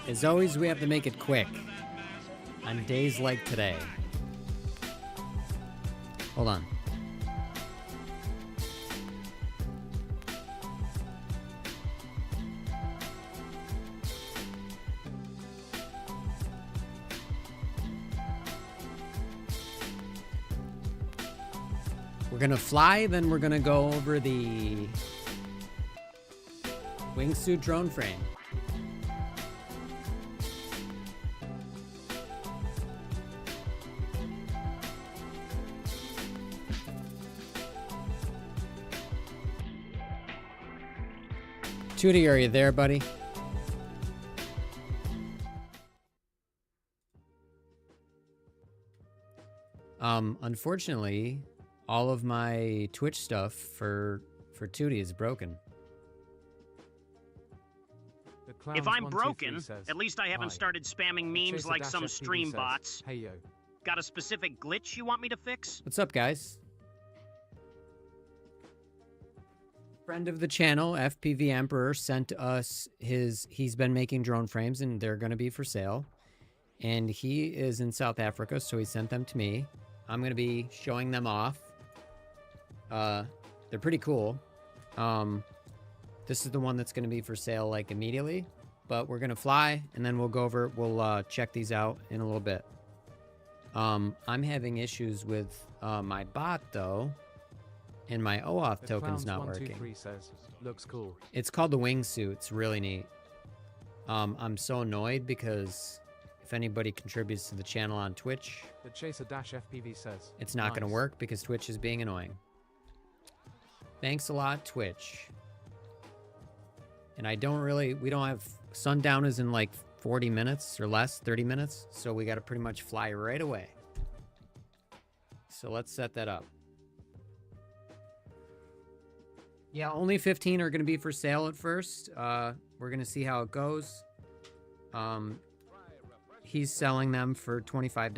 As always, we have to make it quick. On days like today. Hold on. We're gonna fly, then we're gonna go over the Wingsuit drone frame. Tootie, are you there, buddy? Unfortunately, all of my Twitch stuff for Tootie is broken. If I'm broken, at least I haven't started spamming memes like some stream bots. Hey yo. Got a specific glitch you want me to fix? What's up, guys? Friend of the channel, FPV Emperor, sent us he's been making drone frames and they're going to be for sale. And he is in South Africa, so he sent them to me. I'm going to be showing them off. They're pretty cool. This is the one that's going to be for sale like immediately, but we're going to fly and then we'll go over, we'll check these out in a little bit. I'm having issues with my bot though. And my OAuth token's not working. Says, looks cool. It's called the Wingsuit. It's really neat. I'm so annoyed because if anybody contributes to the channel on Twitch, The Chaser-FPV says, it's not going to work because Twitch is being annoying. Thanks a lot, Twitch. And we don't have, sundown is in like 40 minutes or less, 30 minutes. So we got to pretty much fly right away. So let's set that up. Yeah, only 15 are going to be for sale at first. We're going to see how it goes. He's selling them for $25.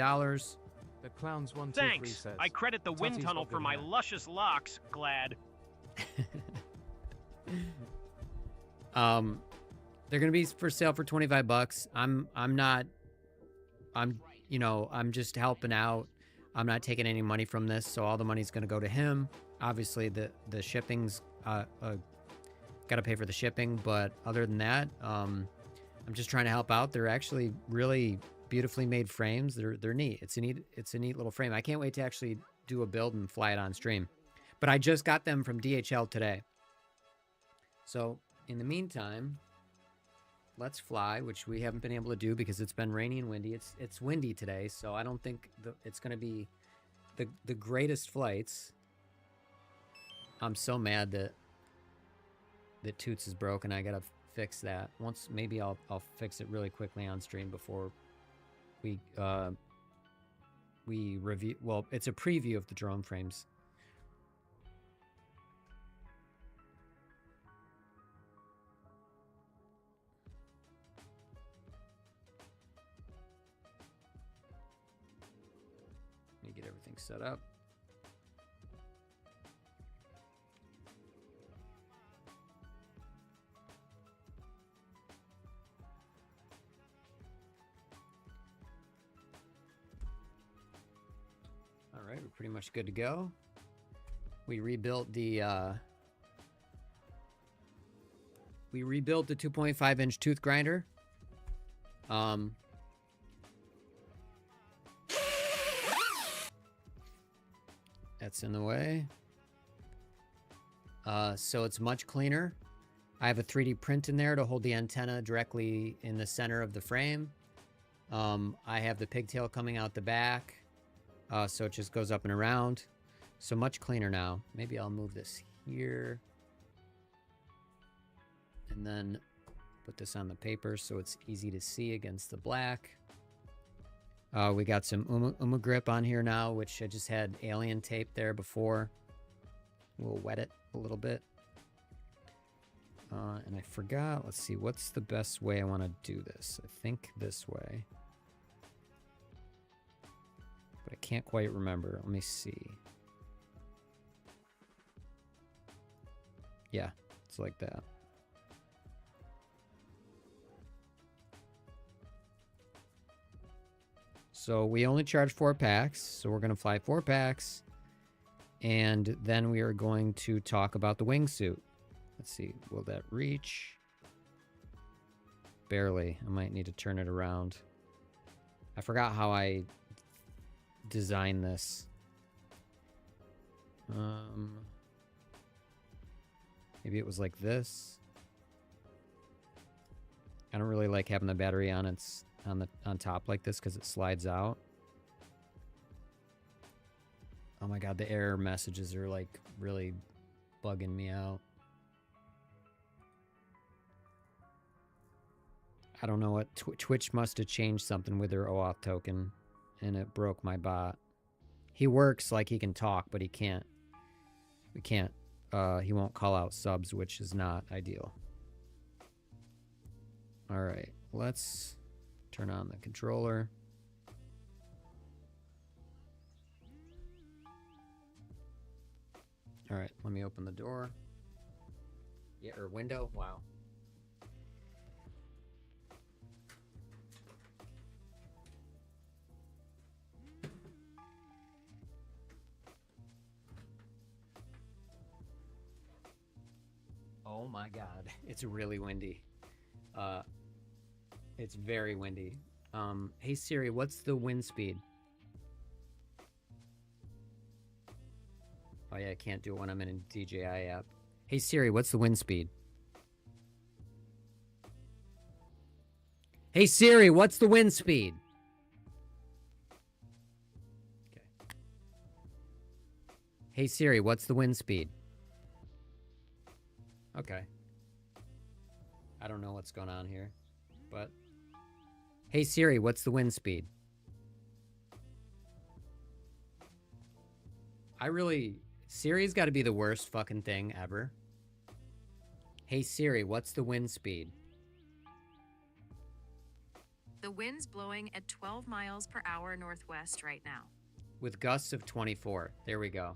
The Clowns 123 Thanks. says, I credit the wind tunnel for my luscious locks. Glad. They're going to be for sale for $25. I'm just helping out. I'm not taking any money from this, so all the money's going to go to him. Obviously, the shipping's got to pay for the shipping, but other than that, I'm just trying to help out. They're actually really beautifully made frames. They're neat. It's a neat little frame. I can't wait to actually do a build and fly it on stream. But I just got them from DHL today. So in the meantime, let's fly, which we haven't been able to do because it's been rainy and windy. It's windy today, so I don't think it's going to be the greatest flights. I'm so mad that Toots is broken. I gotta fix that. Maybe I'll fix it really quickly on stream before we review. Well, it's a preview of the drone frames. Let me get everything set up. All right, we're pretty much good to go. We rebuilt the 2.5-inch tooth grinder. That's in the way. So it's much cleaner. I have a 3D print in there to hold the antenna directly in the center of the frame. I have the pigtail coming out the back. So it just goes up and around. So much cleaner now. Maybe I'll move this here. And then put this on the paper so it's easy to see against the black. We got some Uma grip on here now, which I just had alien tape there before. We'll wet it a little bit. And I forgot, let's see, what's the best way I want to do this? I think this way. But I can't quite remember. Let me see. Yeah, it's like that. So we only charge 4 packs. So we're going to fly 4 packs. And then we are going to talk about the wingsuit. Let's see. Will that reach? Barely. I might need to turn it around. I forgot how I designed this. Maybe it was like this. I don't really like having the battery on top like this because it slides out. Oh my god, the error messages are like really bugging me out. I don't know what Twitch must have changed something with their OAuth token and it broke my bot. He works like he can talk, but he can't. He won't call out subs, which is not ideal. All right, let's turn on the controller. All right, let me open the door. Yeah, or window. Wow. Oh my god, it's really windy. It's very windy. Hey Siri, what's the wind speed? Oh yeah, I can't do it when I'm in a DJI app. Hey Siri, what's the wind speed? Hey Siri, what's the wind speed? Okay. Hey Siri, what's the wind speed? Okay. I don't know what's going on here, but... Hey Siri, what's the wind speed? Siri's got to be the worst fucking thing ever. Hey Siri, what's the wind speed? The wind's blowing at 12 miles per hour northwest right now. With gusts of 24. There we go.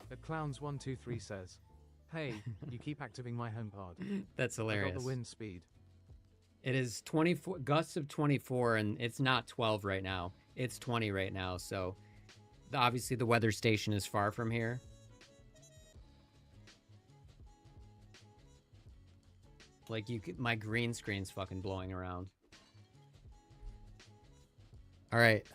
The Clowns123 says, hey, you keep activating my HomePod. That's hilarious. I got the wind speed. It is 24 gusts of 24, and it's not 12 right now. It's 20 right now, so obviously the weather station is far from here. Like my green screen's fucking blowing around. All right.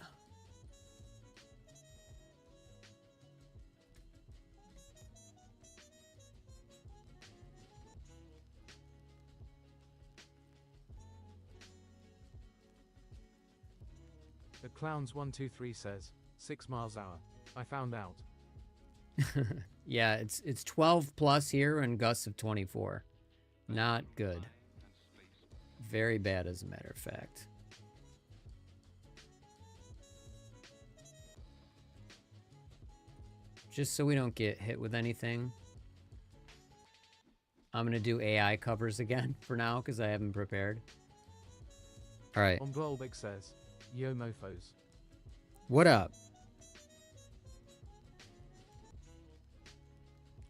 The Clowns123 says, 6 miles an hour. I found out. Yeah, it's 12 plus here and gusts of 24. Not good. Very bad, as a matter of fact. Just so we don't get hit with anything, I'm going to do AI covers again for now because I haven't prepared. All right. Omglolbig says, yo mofos. What up?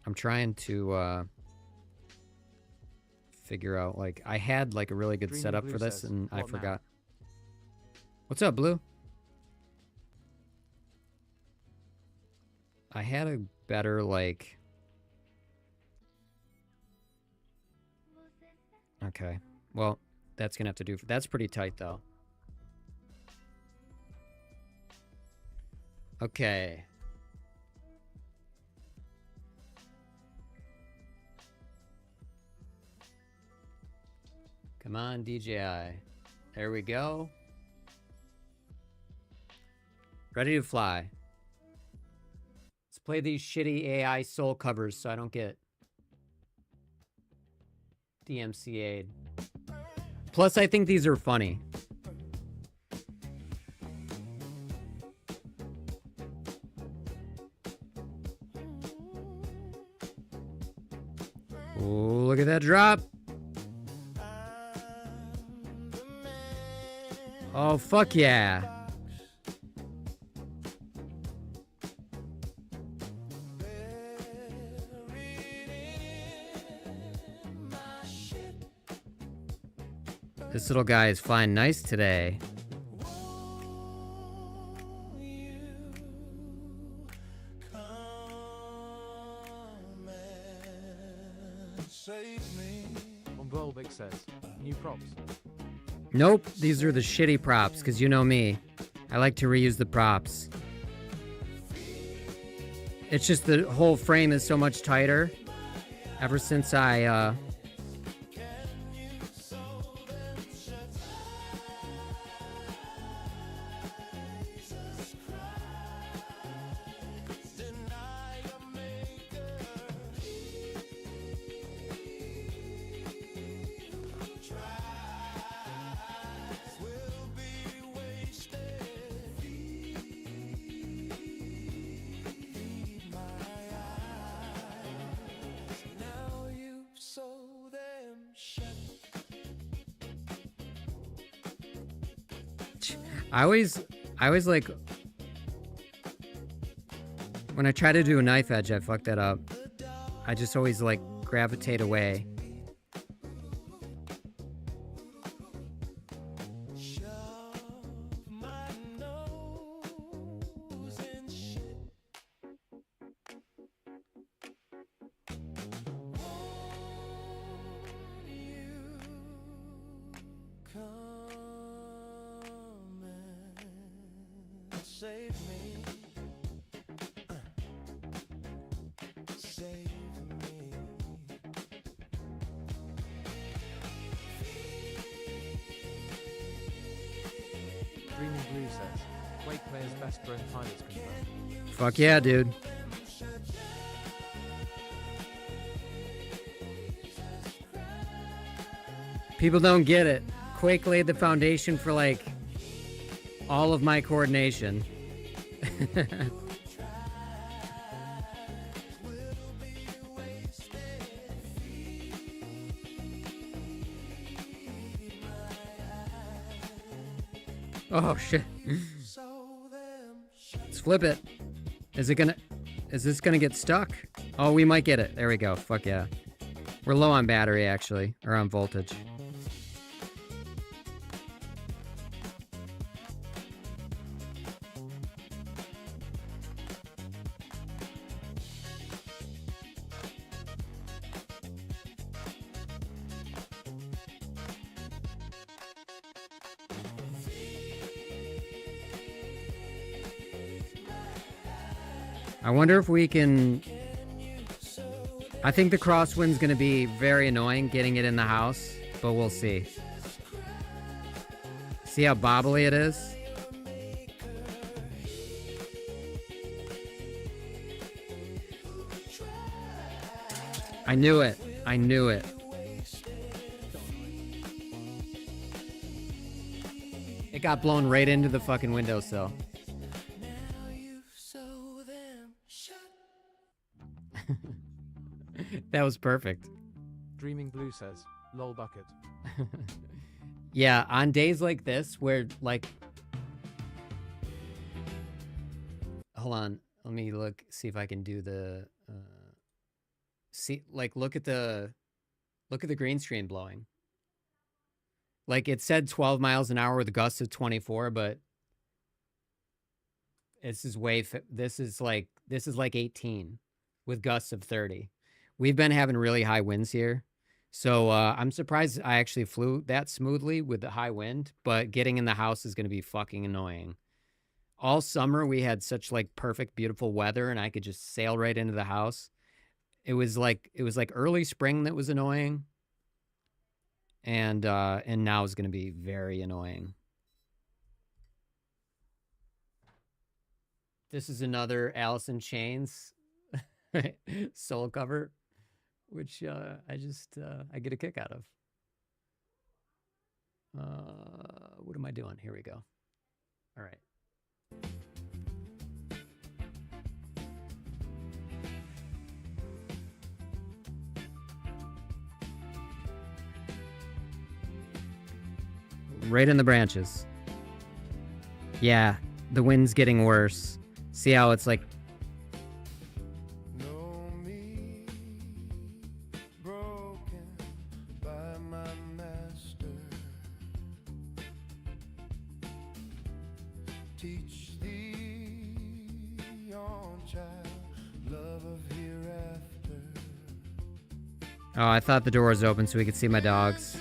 I'm trying to figure out, like, I had like a really good Dreamy setup Blue for this says, and I "What now?" forgot. What's up, Blue? I had a better, like... Okay. Well, that's gonna have to do... That's pretty tight, though. Okay. Come on, DJI. There we go. Ready to fly. Let's play these shitty AI soul covers so I don't get DMCA'd. Plus, I think these are funny. Oh, look at that drop. Oh, fuck yeah. This little guy is flying nice today. Umbrolbig says, new props. Nope, these are the shitty props, because you know me. I like to reuse the props. It's just the whole frame is so much tighter ever since I, I always like, when I try to do a knife edge, I fuck that up. I just always like gravitate away. Dreaming Blue says, Quake player's best drone pilots confirmed. Fuck yeah, dude. People don't get it. Quake laid the foundation for like all of my coordination. Oh shit. Let's flip it. Is this gonna get stuck? Oh, we might get it. There we go. Fuck yeah. We're low on battery actually, or on voltage. I wonder if we can... I think the crosswind's going to be very annoying getting it in the house, but we'll see. See how bobbly it is? I knew it. I knew it. It got blown right into the fucking windowsill. That was perfect. Dreaming Blue says, lol bucket. Yeah, on days like this where like... Hold on. Let me look, see if I can do the... See, like, look at the green screen blowing. Like, it said 12 miles an hour with gusts of 24, but... This is like 18 with gusts of 30. We've been having really high winds here. So I'm surprised I actually flew that smoothly with the high wind, but getting in the house is going to be fucking annoying. All summer we had such like perfect, beautiful weather and I could just sail right into the house. It was like early spring that was annoying. And now it's going to be very annoying. This is another Alice in Chains soul cover, which I get a kick out of. What am I doing? Here we go. All right. Right in the branches. Yeah, the wind's getting worse. See how it's like... Oh, I thought the door was open so we could see my dogs.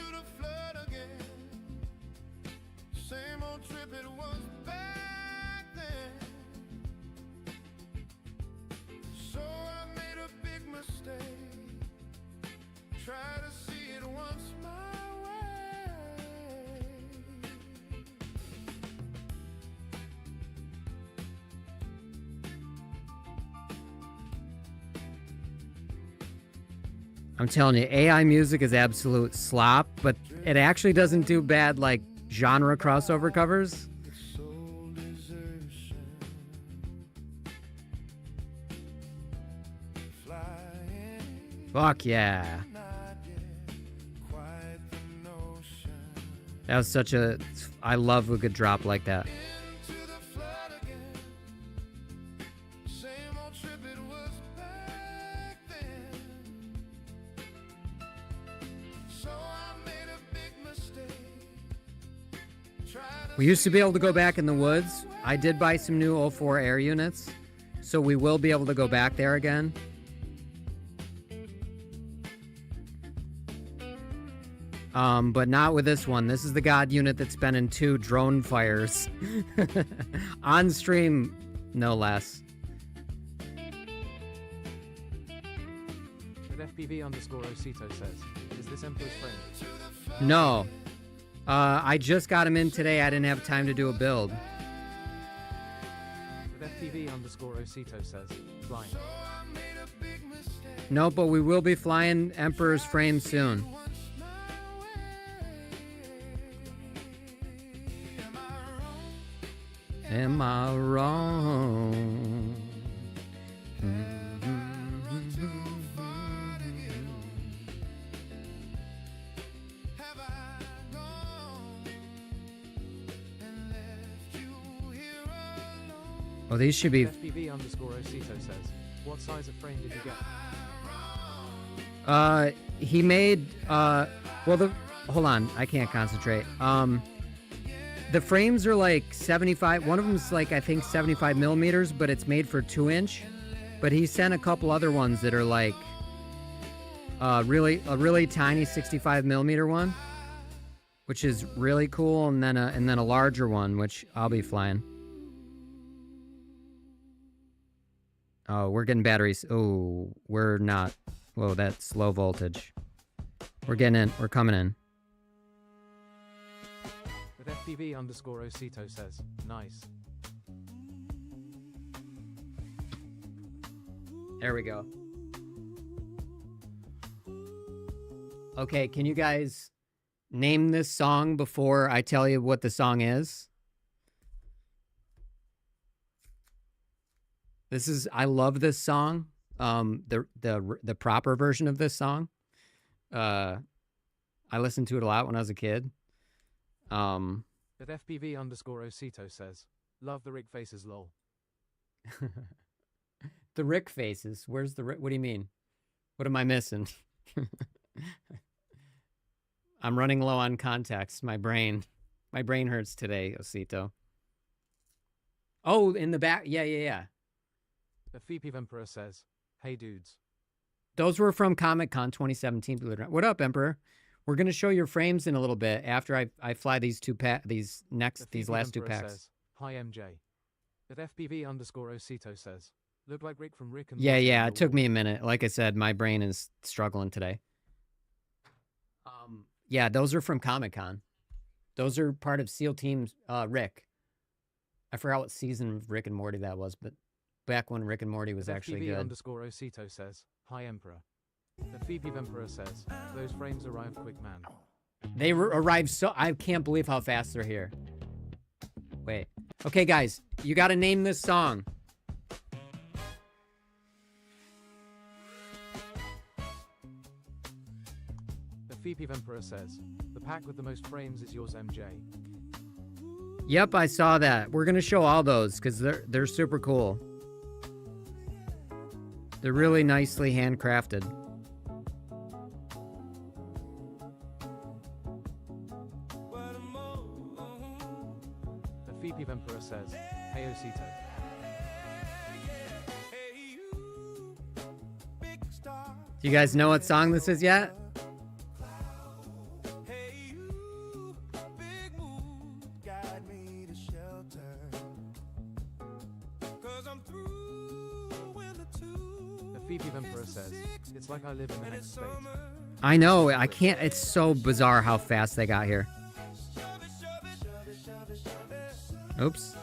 I'm telling you, AI music is absolute slop, but it actually doesn't do bad like genre crossover covers. Fuck yeah. That was such a... I love a good drop like that. We used to be able to go back in the woods. I did buy some new 04 air units, so we will be able to go back there again. But not with this one. This is the God unit that's been in 2 drone fires. On stream, no less. With FPV_Osito says, is this Emperor's friend? No. I just got him in today. I didn't have time to do a build. With FPV_Osito says, flying. No, but we will be flying Emperor's frame soon. Am I wrong? Oh, these should be... FPV_Osito says, what size of frame did you get? He made, well, hold on, I can't concentrate. The frames are like 75, one of them's like, I think 75 millimeters, but it's made for 2-inch. But he sent a couple other ones that are like, a really tiny 65 millimeter one, which is really cool, and then a larger one, which I'll be flying. Oh, we're getting batteries. Oh, we're not. Whoa, that's low voltage. We're getting in. We're coming in. With FPV_Osito says, nice. There we go. Okay, can you guys name this song before I tell you what the song is? This is, I love this song. The proper version of this song. I listened to it a lot when I was a kid. But FPV_Osito says, love the Rick faces lol. The Rick faces. Where's the Rick? What do you mean? What am I missing? I'm running low on context. My brain hurts today, Osito. Oh, in the back. Yeah. The FPV Emperor says, hey dudes. Those were from Comic-Con 2017. What up, Emperor? We're gonna show your frames in a little bit after I fly these last 2 packs. Says, hi MJ. But FPV_Osito says, look like Rick from Rick and Morty. Yeah, it took me a minute. Like I said, my brain is struggling today. Yeah, those are from Comic-Con. Those are part of SEAL Team Rick. I forgot what season of Rick and Morty that was, but back when Rick and Morty was actually good. FPV_Osito says, hi Emperor. The FPV Emperor says, those frames arrive quick, man. They arrived so... I can't believe how fast they're here. Wait. Okay, guys. You got to name this song. The FPV Emperor says, the pack with the most frames is yours, MJ. Yep, I saw that. We're going to show all those because they're super cool. They're really nicely handcrafted. The FPV Emperor says, hey Osito. Do you guys know what song this is yet? The Phoebe Emperor says, it's like I live in the next state. I know, I can't, it's so bizarre how fast they got here. Oops.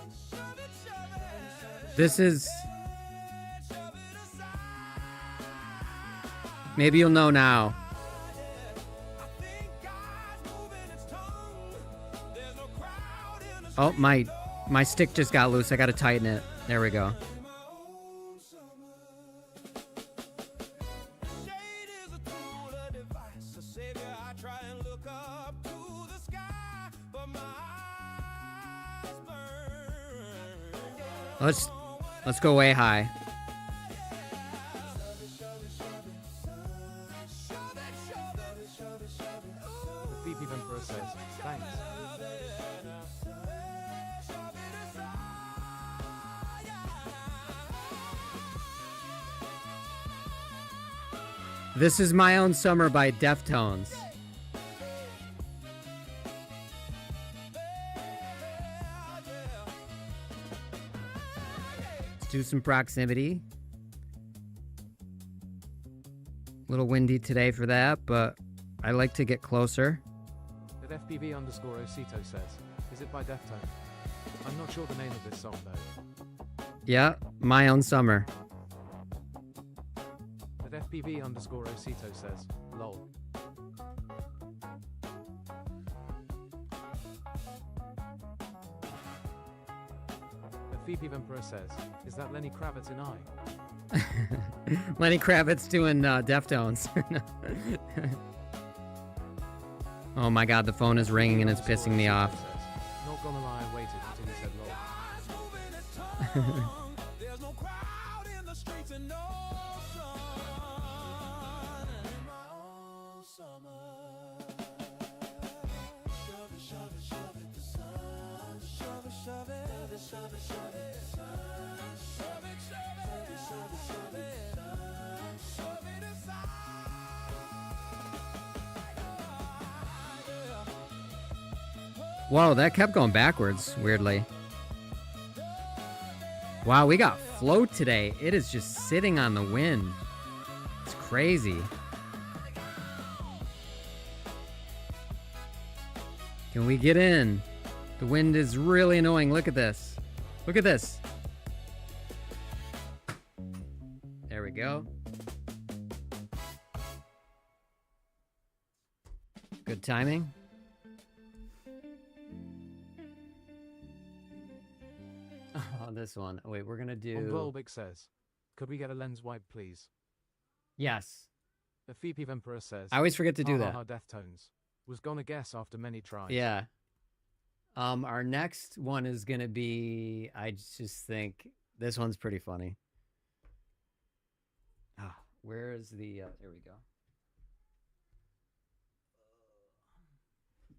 This is... Maybe you'll know now. Oh, my stick just got loose. I gotta tighten it. There we go. Let's go way high. The Phoebe Emperor says, thanks. This is My Own Summer by Deftones. Let's do some proximity. A little windy today for that, but I like to get closer. That FPV_Osito says, is it by Deftone? I'm not sure the name of this song though. Yeah, My Own Summer. That FPV_Osito says, lol. The Phoebe Emperor says, is that Lenny Kravitz in I? Lenny Kravitz doing Deftones. Oh my god, the phone is ringing and it's pissing me off. Not gonna lie, I waited until he said lol. Whoa, that kept going backwards, weirdly. Wow, we got float today. It is just sitting on the wind. It's crazy. Can we get in? The wind is really annoying. Look at this. Look at this. There we go. Good timing. Oh, this one. Wait, we're gonna do... Volbic says, could we get a lens wipe, please? Yes. The Phoebe Emperor says, I always forget to do that. Deftones. Was gonna guess after many tries. Yeah. Our next one is gonna be... I just think this one's pretty funny. Ah, where is the... there we go.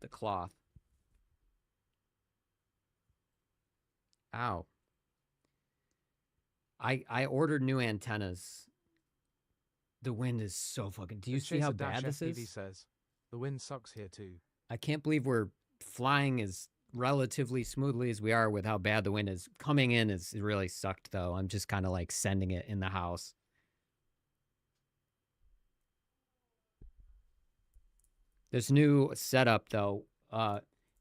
The cloth. Ow. I ordered new antennas. The wind is so fucking... Do you see how bad this is? Says, the wind sucks here too. I can't believe we're flying as relatively smoothly as we are with how bad the wind is. Coming in is really sucked though. I'm just kind of like sending it in the house. This new setup though,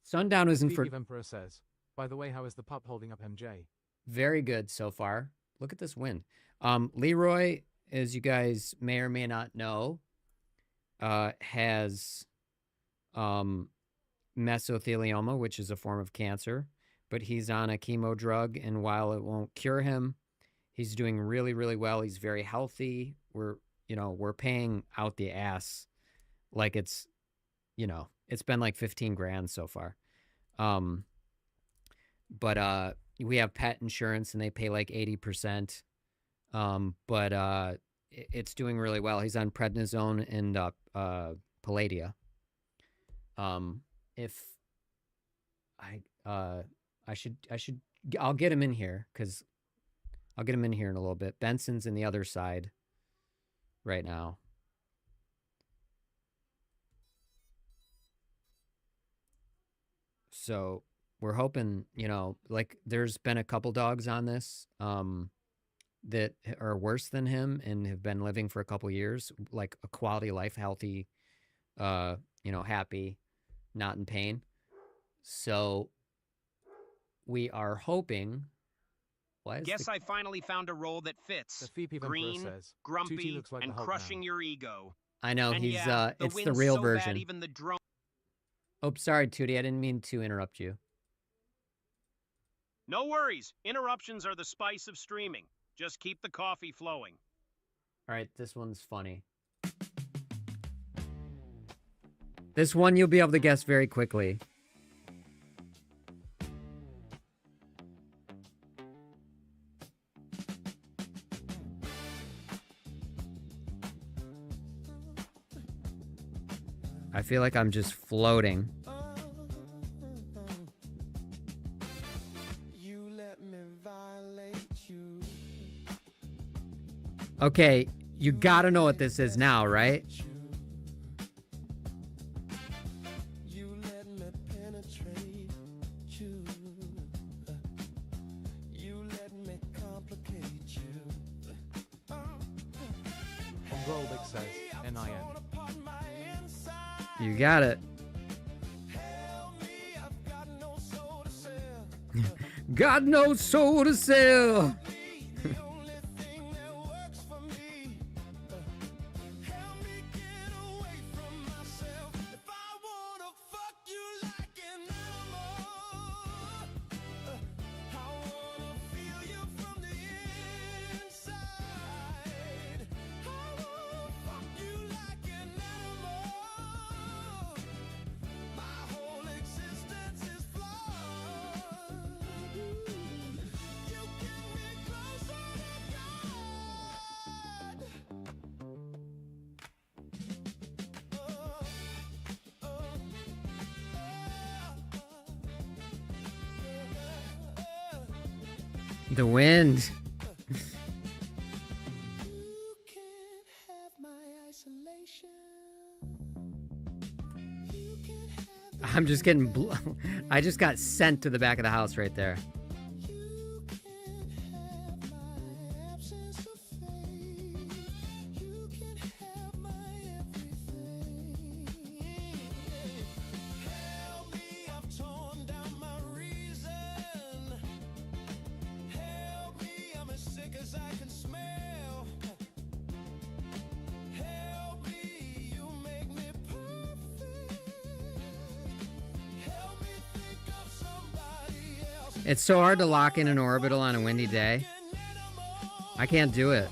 sundown isn't for... Emperor says, by the way, how is the pup holding up, MJ? Very good so far. Look at this wind. Leroy, as you guys may or may not know, has mesothelioma, which is a form of cancer, but he's on a chemo drug, and while it won't cure him, he's doing really, really well. He's very healthy. We're paying out the ass like it's, it's been like 15 grand so far. But we have pet insurance and they pay like 80%. But it's doing really well. He's on prednisone and Palladia. If I'll get him in here because I'll get him in here in a little bit. Benson's in the other side right now. So we're hoping, you know, like there's been a couple dogs on this that are worse than him and have been living for a couple years, like a quality life, healthy, you know, happy, not in pain. So we are hoping. Guess I finally found a role that fits. Green, says, grumpy, looks like and crushing your ego. I know, and he's yeah, it's the real so version. Bad, even the drone. Oh, sorry, Tootie, I didn't mean to interrupt you. No worries. Interruptions are the spice of streaming. Just keep the coffee flowing. All right, this one's funny. This one you'll be able to guess very quickly. I feel like I'm just floating. Okay, you gotta know what this is now, right? Rolbeck says, N-I-N. You got it. Got no soul to sell. The wind. I'm just getting I just got sent to the back of the house right there. It's so hard to lock in an orbital on a windy day. I can't do it.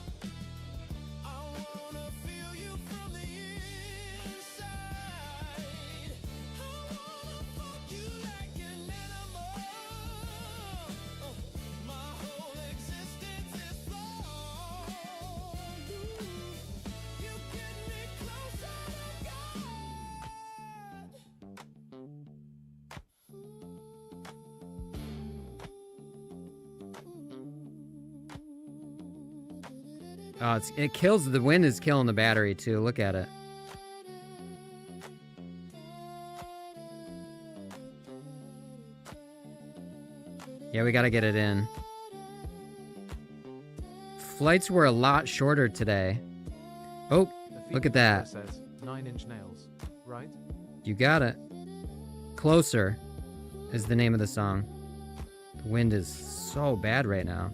Oh, it kills. The wind is killing the battery too. Look at it. Yeah, we gotta get it in. Flights were a lot shorter today. Oh, look at that. Says 9-inch nails, right? You got it. Closer is the name of the song. The wind is so bad right now.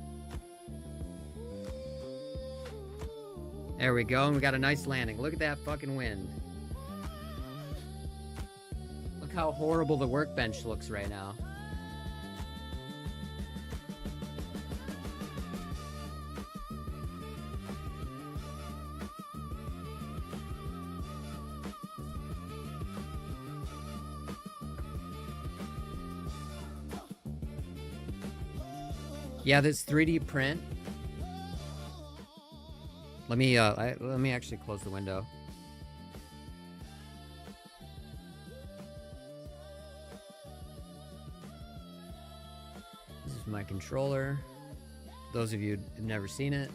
There we go, and we got a nice landing. Look at that fucking wind. Look how horrible the workbench looks right now. Yeah, this 3D print. Let me actually close the window. This is my controller. Those of you who've never seen it.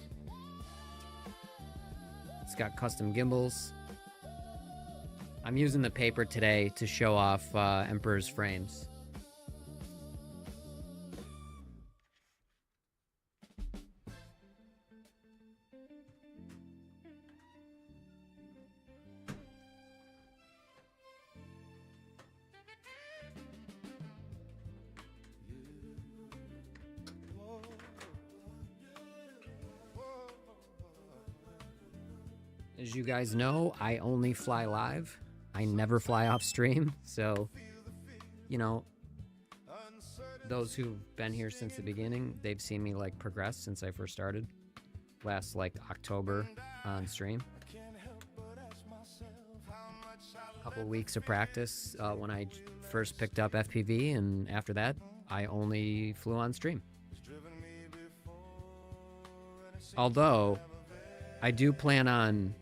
It's got custom gimbals. I'm using the paper today to show off Emperor's frames. As you guys know, I only fly live. I never fly off stream. So, you know, those who've been here since the beginning, they've seen me like progress since I first started. Last like October on stream. A couple of weeks of practice when I first picked up FPV, and after that, I only flew on stream. Although, I do plan on...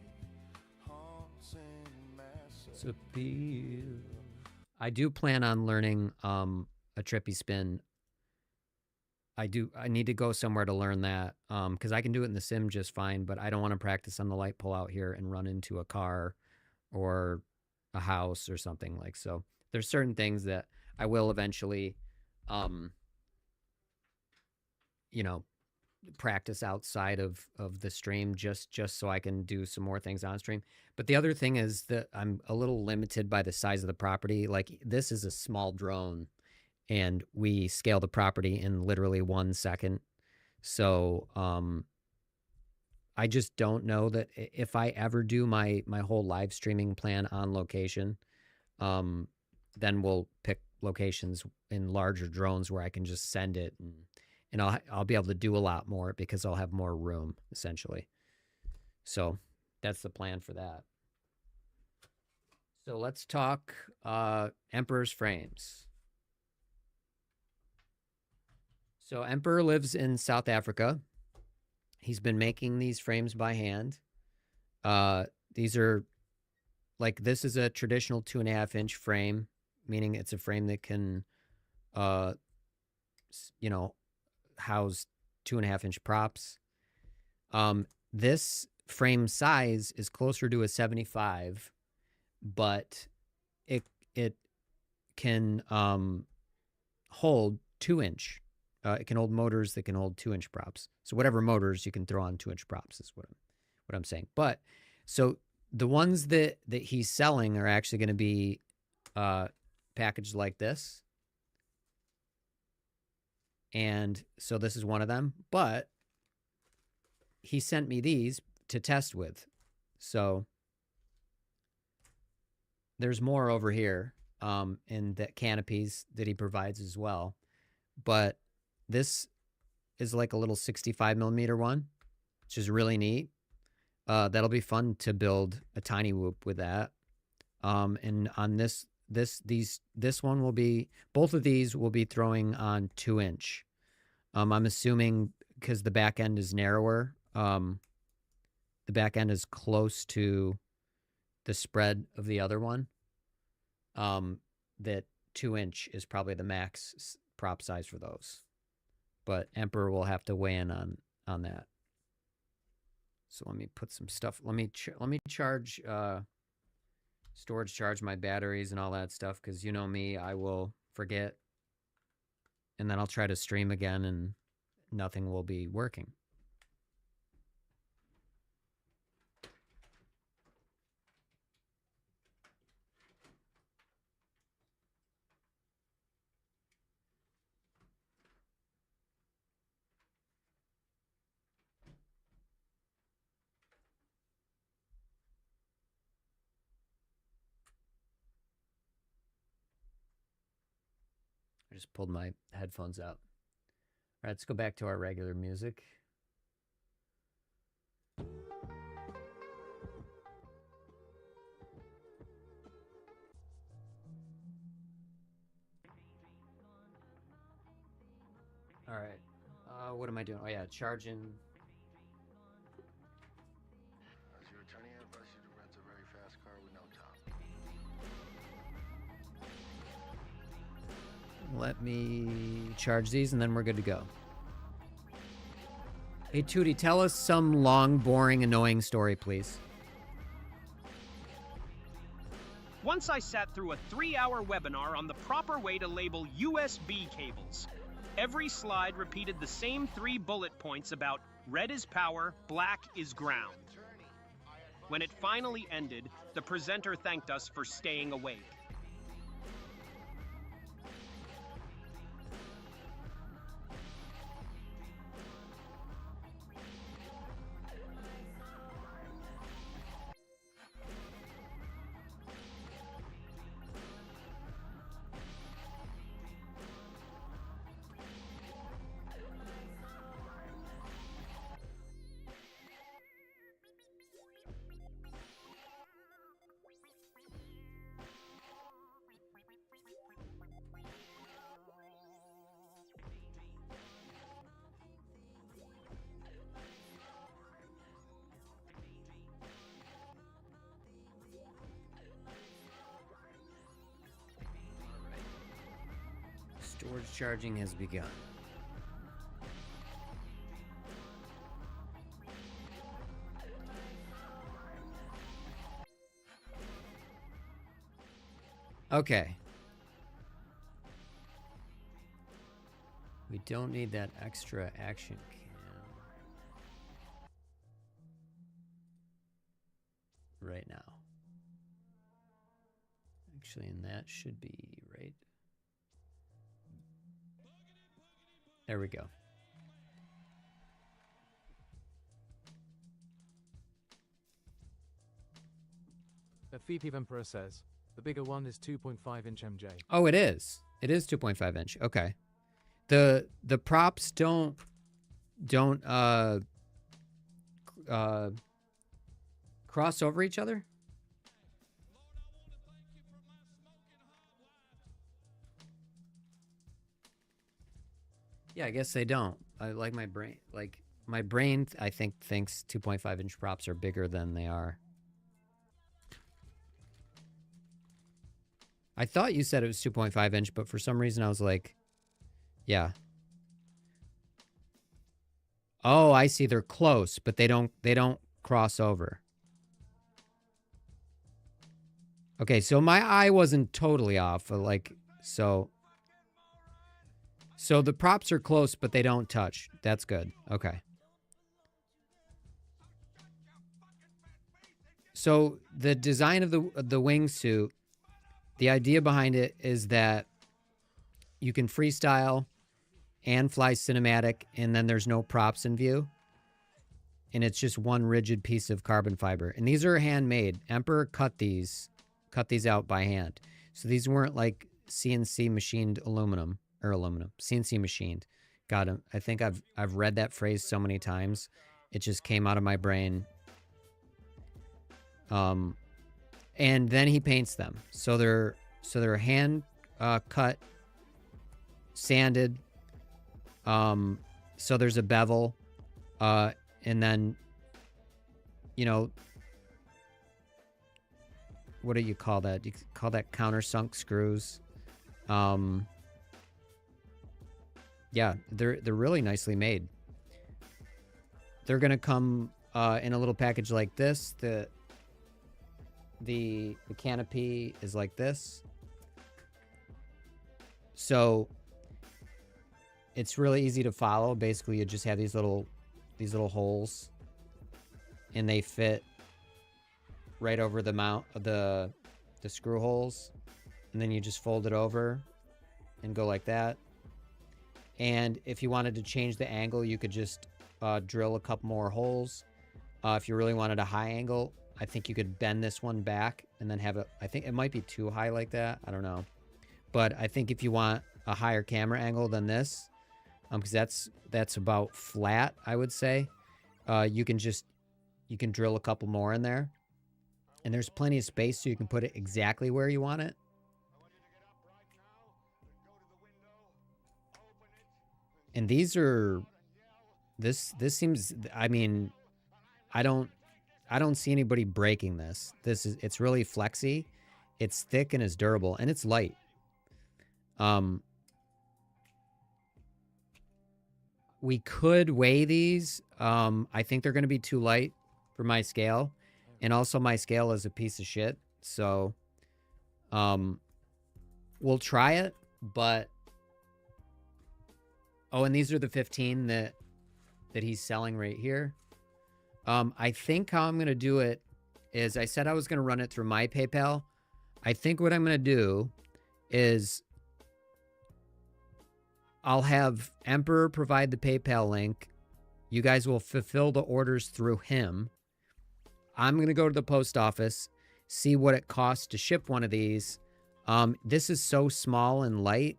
I do plan on learning a trippy spin. I need to go somewhere to learn that because I can do it in the sim just fine, but I don't want to practice on the light pole out here and run into a car or a house or something like so. There's certain things that I will eventually, you know, practice outside of the stream just so I can do some more things on stream. But the other thing is that I'm a little limited by the size of the property. Like this is a small drone and we scale the property in literally 1 second. So I just don't know that if I ever do my whole live streaming plan on location, then we'll pick locations in larger drones where I can just send it and I'll be able to do a lot more because I'll have more room essentially. So that's the plan for that. So let's talk Emperor's frames. So Emperor lives in South Africa. He's been making these frames by hand. These are like, this is a traditional 2.5-inch frame, meaning it's a frame that can, you know, house 2.5-inch props. This frame size is closer to a 75, but it can hold 2-inch. It can hold motors that can hold 2-inch props. So whatever motors you can throw on 2-inch props is what I'm saying. But so the ones that he's selling are actually going to be packaged like this. And so this is one of them, but he sent me these to test with. So there's more over here in the canopies that he provides as well. But this is like a little 65mm one, which is really neat. That'll be fun to build a tiny whoop with that. And on this one will be, both of these will be throwing on 2-inch. I'm assuming because the back end is narrower, the back end is close to the spread of the other one, that 2-inch is probably the max prop size for those. But Emperor will have to weigh in on that. So let me put some stuff. Let me charge storage charge my batteries and all that stuff, because you know me, I will forget, and then I'll try to stream again and nothing will be working. I just pulled my headphones out. All right, let's go back to our regular music. All right, what am I doing? Oh yeah, charging. As your attorney, I advise you to rent a very fast car with no top. Let me charge these and then we're good to go. Hey Tootie, tell us some long, boring, annoying story, please. Once I sat through a 3-hour webinar on the proper way to label USB cables. Every slide repeated the same 3 bullet points about red is power, black is ground. When it finally ended, the presenter thanked us for staying awake. Discharging has begun. Okay. We don't need that extra action cam. Right now. Actually, and that should be right. There we go. The FPV Emperor says, the bigger one is 2.5-inch MJ. Oh, it is. It is 2.5 inch. Okay. The props don't cross over each other? Yeah, I guess they don't. I like my brain. Like my brain, I think thinks 2.5 inch props are bigger than they are. I thought you said it was 2.5 inch, but for some reason I was like, yeah. Oh, I see. They're close, but they don't cross over. Okay, so my eye wasn't totally off. Like, so the props are close, but they don't touch. That's good. Okay. So the design of the wingsuit, the idea behind it is that you can freestyle and fly cinematic, and then there's no props in view. And it's just one rigid piece of carbon fiber. And these are handmade. Emperor cut these out by hand. So these weren't like CNC machined aluminum. CNC machined. God, I think I've read that phrase so many times. It just came out of my brain. And then he paints them. So they're hand cut, sanded. So there's a bevel, and then, you know, what do you call that? You call that countersunk screws. Yeah, they're really nicely made. They're gonna come in a little package like this. The canopy is like this. So it's really easy to follow. Basically, you just have these little holes, and they fit right over the mount of the screw holes, and then you just fold it over and go like that. And if you wanted to change the angle, you could just drill a couple more holes. If you really wanted a high angle, I think you could bend this one back and then have it. I think it might be too high like that. I don't know. But I think if you want a higher camera angle than this, because that's about flat, I would say, you can drill a couple more in there. And there's plenty of space, so you can put it exactly where you want it. And these are, this seems, I mean, I don't see anybody breaking this. It's really flexy, it's thick and it's durable, and it's light. We could weigh these. I think they're going to be too light for my scale. And also my scale is a piece of shit. So, we'll try it, but... Oh, and these are the 15 that he's selling right here. I think how I'm going to do it is, I said I was going to run it through my PayPal. I think what I'm going to do is I'll have Emperor provide the PayPal link. You guys will fulfill the orders through him. I'm going to go to the post office, see what it costs to ship one of these. This is so small and light.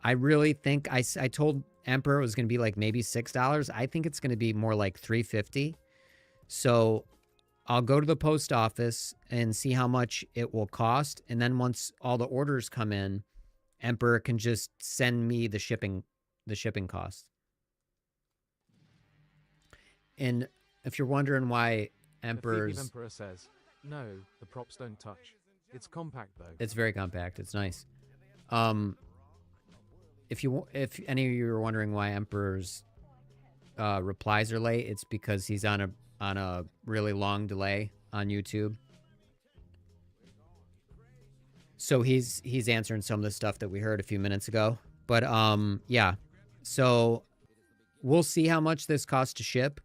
I really think I told Emperor it was going to be like maybe $6. I think it's going to be more like $3.50. So I'll go to the post office and see how much it will cost. And then once all the orders come in, Emperor can just send me the shipping cost. And if you're wondering why Emperor's... The Emperor says, no, the props don't touch. It's compact, though. It's very compact. It's nice. if any of you are wondering why Emperor's replies are late, it's because he's on a really long delay on YouTube. So he's answering some of the stuff that we heard a few minutes ago. But yeah. So we'll see how much this costs to ship.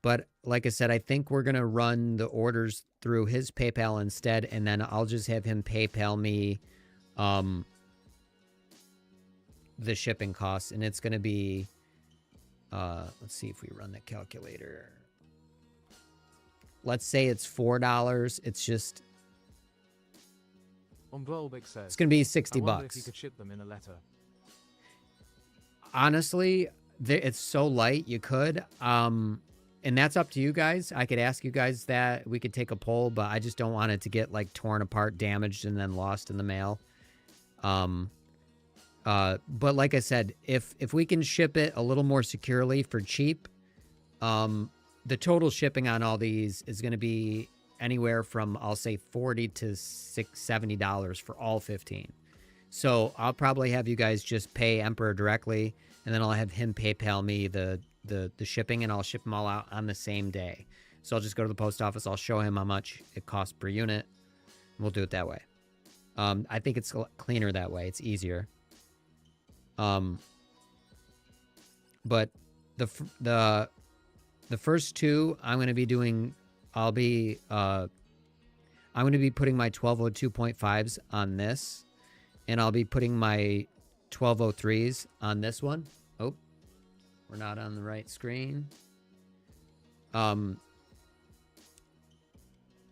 But like I said, I think we're gonna run the orders through his PayPal instead, and then I'll just have him PayPal me the shipping costs, and it's gonna be let's see if we run the calculator. Let's say it's $4. It's just says, it's gonna be 60 I wonder if bucks. you could ship them in a letter. Honestly, it's so light you could. And that's up to you guys. I could ask you guys that. We could take a poll, but I just don't want it to get like torn apart, damaged, and then lost in the mail. But like I said, if we can ship it a little more securely for cheap, the total shipping on all these is going to be anywhere from, I'll say, $40 to $70 for all 15. So I'll probably have you guys just pay Emperor directly, and then I'll have him PayPal me the shipping, and I'll ship them all out on the same day. So I'll just go to the post office. I'll show him how much it costs per unit. And we'll do it that way. I think it's cleaner that way. It's easier. But the first two I'm going to be doing, I'm going to be putting my 1202.5s on this, and I'll be putting my 1203s on this one. Oh, we're not on the right screen. My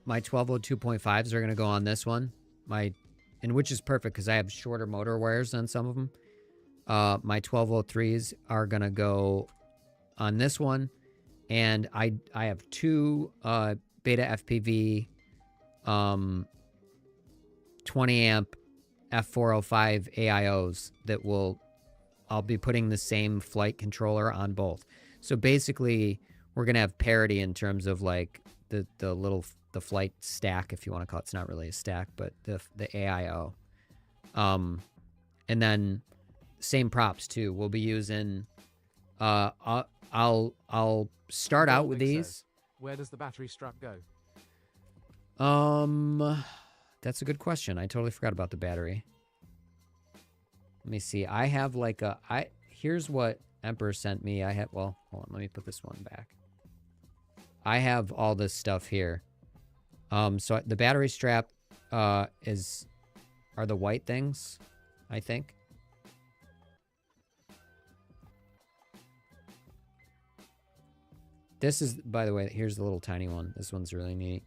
1202.5s are going to go on this one. And which is perfect because I have shorter motor wires on some of them. My 1203s are going to go on this one. And I have two Beta FPV 20 amp F405 AIOs that I'll be putting the same flight controller on both. So basically, we're going to have parity in terms of like the flight stack, if you want to call it. It's not really a stack, but the AIO. And then same props too. We'll be using I'll start out with these. Where does the battery strap go? That's a good question. I totally forgot about the battery. Let me see. I have like here's what Emperor sent me. Well, hold on, let me put this one back. I have all this stuff here. So the battery strap are the white things, I think. This is, by the way, here's the little tiny one. This one's really neat.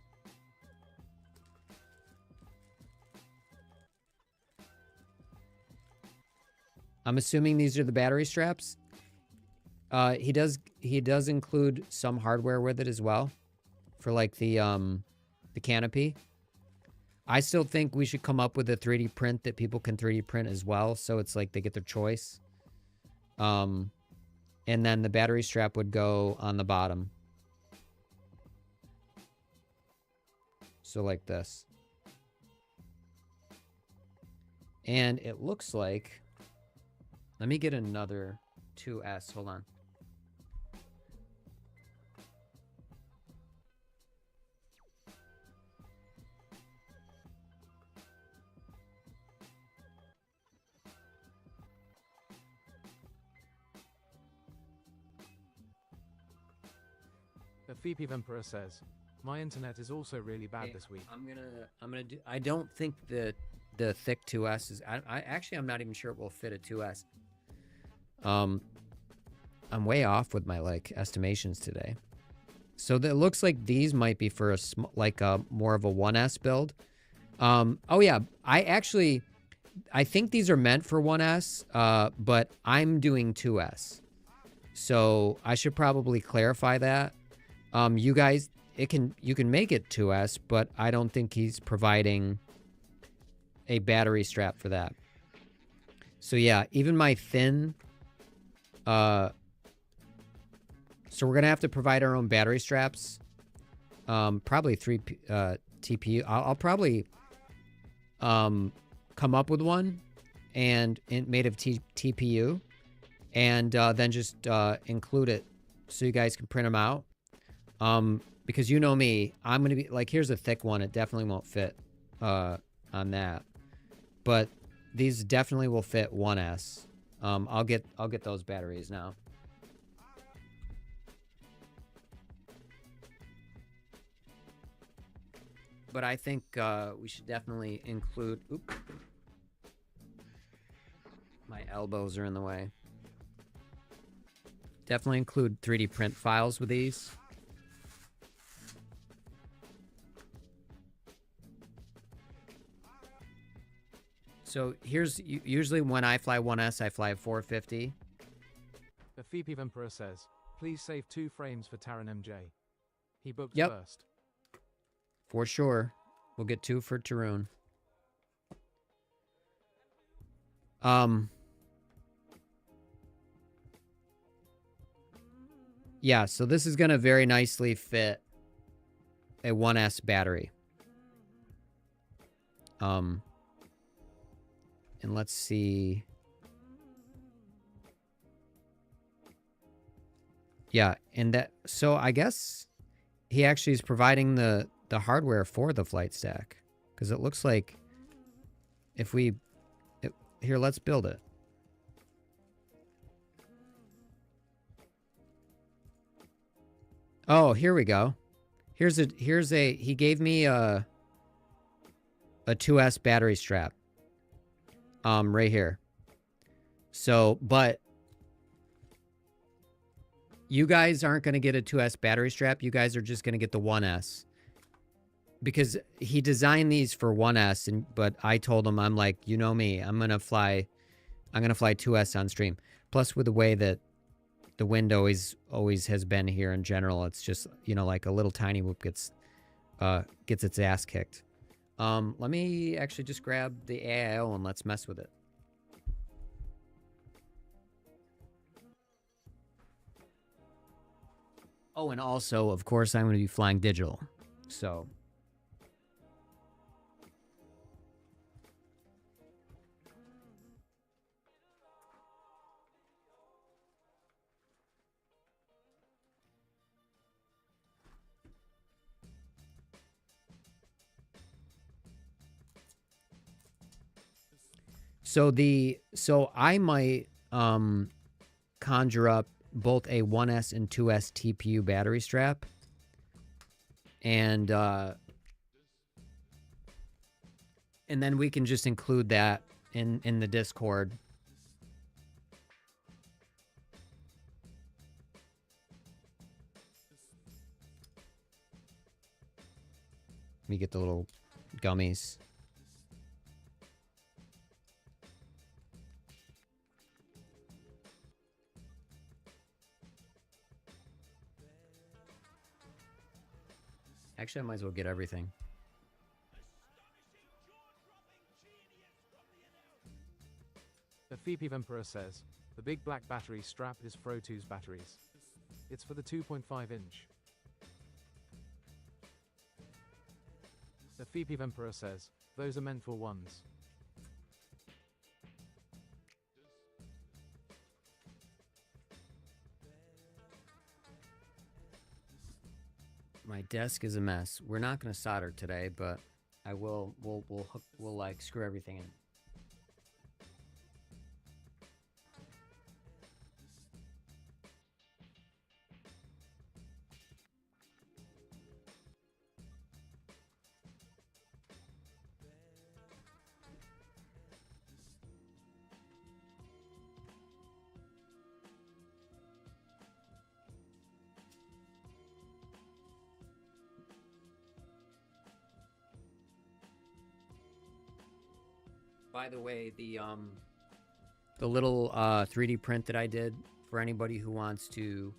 I'm assuming these are the battery straps. He does include some hardware with it as well, for like the canopy. I still think we should come up with a 3D print that people can 3D print as well, so it's like they get their choice. And then the battery strap would go on the bottom. So like this. And it looks like, let me get another 2S. Hold on. The FPV Emperor says, my internet is also really bad this week. I'm gonna do, I don't think the thick 2S is, I'm not even sure it will fit a 2S. I'm way off with my like estimations today. So it looks like these might be for more of a 1S build. Oh yeah, I think these are meant for 1S, but I'm doing 2S. So I should probably clarify that. You guys, you can make it 2S, but I don't think he's providing a battery strap for that. So yeah, even my thin, so we're gonna have to provide our own battery straps. Probably 3 TPU. I'll probably come up with one and made of TPU, and then just include it so you guys can print them out. Because you know me, I'm gonna be like, here's a thick one. It definitely won't fit on that, but these definitely will fit 1S. I'll get those batteries now. But I think we should definitely include. Oop, my elbows are in the way. Definitely include 3D print files with these. So here's usually when I fly 1S, I fly 450. The FPV Emperor says, please save 2 frames for Taran MJ. He booked Yep. first. For sure. We'll get 2 for Tarun. Yeah, so this is going to very nicely fit a 1S battery. And let's see. Yeah, and that, so I guess he actually is providing the hardware for the flight stack, because it looks like if we here, let's build it. Oh, here we go. Here's a he gave me a 2S battery strap. Right here. So, but you guys aren't going to get a 2S battery strap. You guys are just going to get the 1S. Because he designed these for 1S, but I told him, I'm like, you know me, I'm going to fly 2S on stream. Plus, with the way that the wind always has been here in general, it's just, you know, like a little tiny whoop gets its ass kicked. Let me actually just grab the AIO and let's mess with it. Oh, and also, of course, I'm going to be flying digital. So. So I might conjure up both a 1S and 2S TPU battery strap, and then we can just include that in the Discord. Let me get the little gummies. Actually, I might as well get everything. The FPV Emperor says, the big black battery strap is Fro2's batteries. It's for the 2.5 inch. The FPV Emperor says, those are meant for ones. My desk is a mess. We're not going to solder today, but I will. We'll like screw everything in. By the way, the little 3D print that I did for anybody who wants to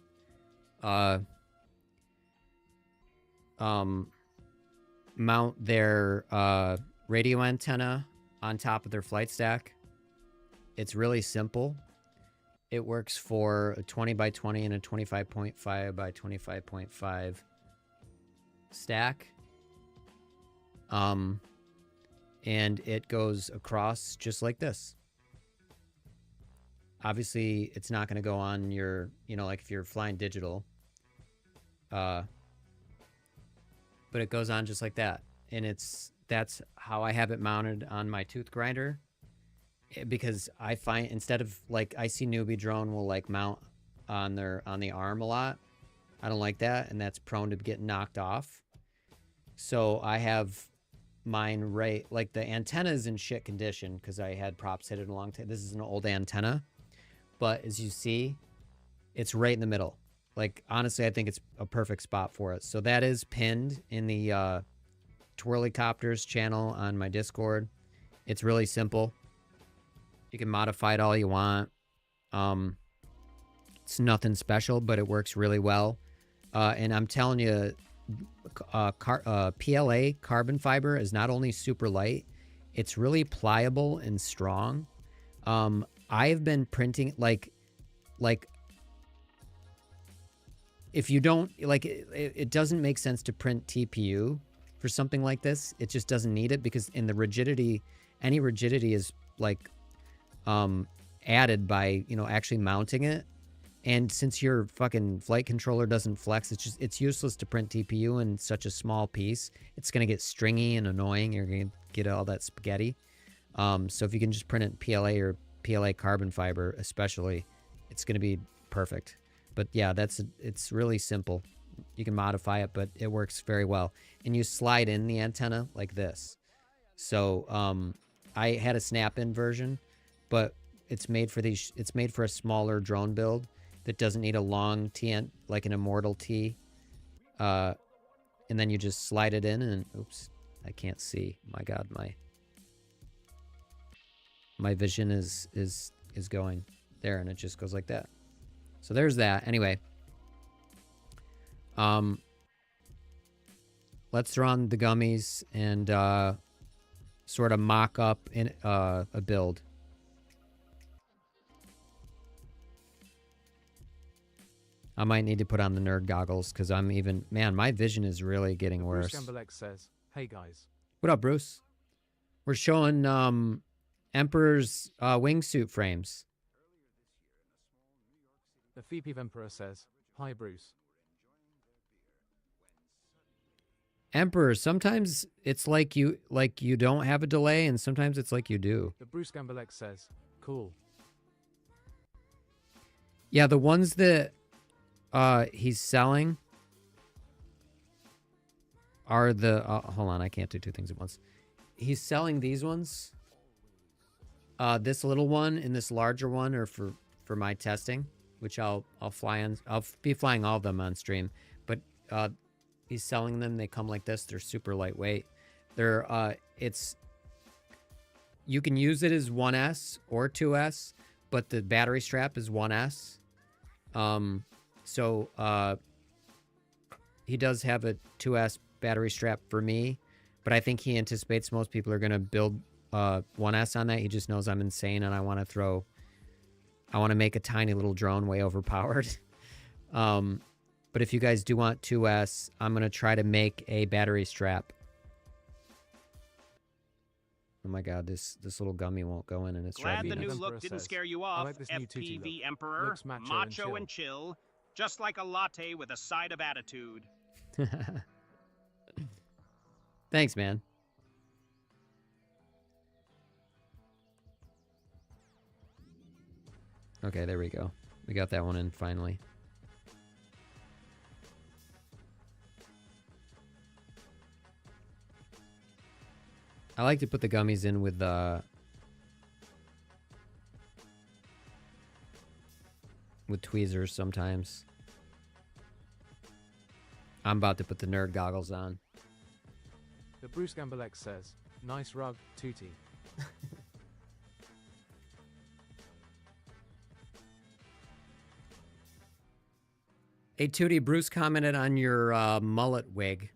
mount their radio antenna on top of their flight stack. It's really simple. It works for a 20 by 20 and a 25.5 by 25.5 stack. And it goes across just like this. obviously it's not going to go on your, you know, like if you're flying digital, but it goes on just like that. And that's how I have it mounted on my tooth grinder, because I find, instead of, like, I see newbie drone will like mount on the arm a lot. I don't like that, and that's prone to get knocked off. So I have mine right, like the antenna is in shit condition because I had props hit it a long time. This is an old antenna, but as you see, it's right in the middle. Like, honestly, I think it's a perfect spot for it. So that is pinned in the Twirlycopters channel on my Discord. It's really simple. You can modify it all you want. It's nothing special, but it works really well. And I'm telling you, PLA carbon fiber is not only super light, it's really pliable and strong. I've been printing like if you don't like it doesn't make sense to print TPU for something like this. It just doesn't need it, because in the rigidity, any rigidity is like added by, you know, actually mounting it. And since your fucking flight controller doesn't flex, it's useless to print TPU in such a small piece. It's going to get stringy and annoying. You're going to get all that spaghetti. So if you can just print it in PLA or PLA carbon fiber especially, it's going to be perfect. But yeah, it's really simple. You can modify it, but it works very well. And you slide in the antenna like this. So I had a snap-in version, but it's made for a smaller drone build that doesn't need a long T, like an Immortal T. And then you just slide it in and, oops, I can't see. My God, my vision is going there, and it just goes like that. So there's that. Anyway, let's throw on the gummies and sort of mock up in a build. I might need to put on the nerd goggles because man, my vision is really getting worse. Bruce Gambalex says, "Hey guys." What up, Bruce? We're showing Emperor's wingsuit frames. The FPV Emperor says, "Hi Bruce." Emperor, sometimes it's like you don't have a delay, and sometimes it's like you do. The Bruce Gambalex says, "Cool." Yeah, the ones that he's selling are the hold on, I can't do two things at once. He's selling these ones. This little one and this larger one are for my testing, which I'll fly on. I'll be flying all of them on stream, but he's selling them. They come like this. They're super lightweight. They're you can use it as 1S or 2S, but the battery strap is 1S. So he does have a 2S battery strap for me, but I think he anticipates most people are going to build 1S on that. He just knows I'm insane and I want to make a tiny little drone way overpowered. But if you guys do want 2S, I'm going to try to make a battery strap. Oh my God, this little gummy won't go in, and it's Glad driving the me new nuts. look didn't scare you off, like this new tutu FPV look. Emperor. Looks macho and chill. Just like a latte with a side of attitude. Thanks, man. Okay, there we go. We got that one in finally. I like to put the gummies in with tweezers sometimes. I'm about to put the nerd goggles on. The Bruce Gambalex says, "Nice rug, Tootie." Hey, Tootie, Bruce commented on your mullet wig.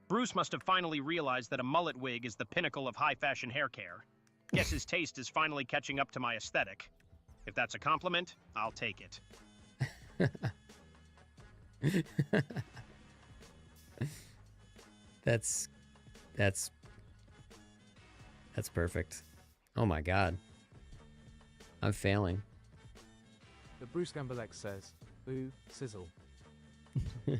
Bruce must have finally realized that a mullet wig is the pinnacle of high fashion hair care. Guess his taste is finally catching up to my aesthetic. If that's a compliment, I'll take it. That's perfect. Oh my god. I'm failing. The Bruce Gambalex says, "Boo, sizzle." There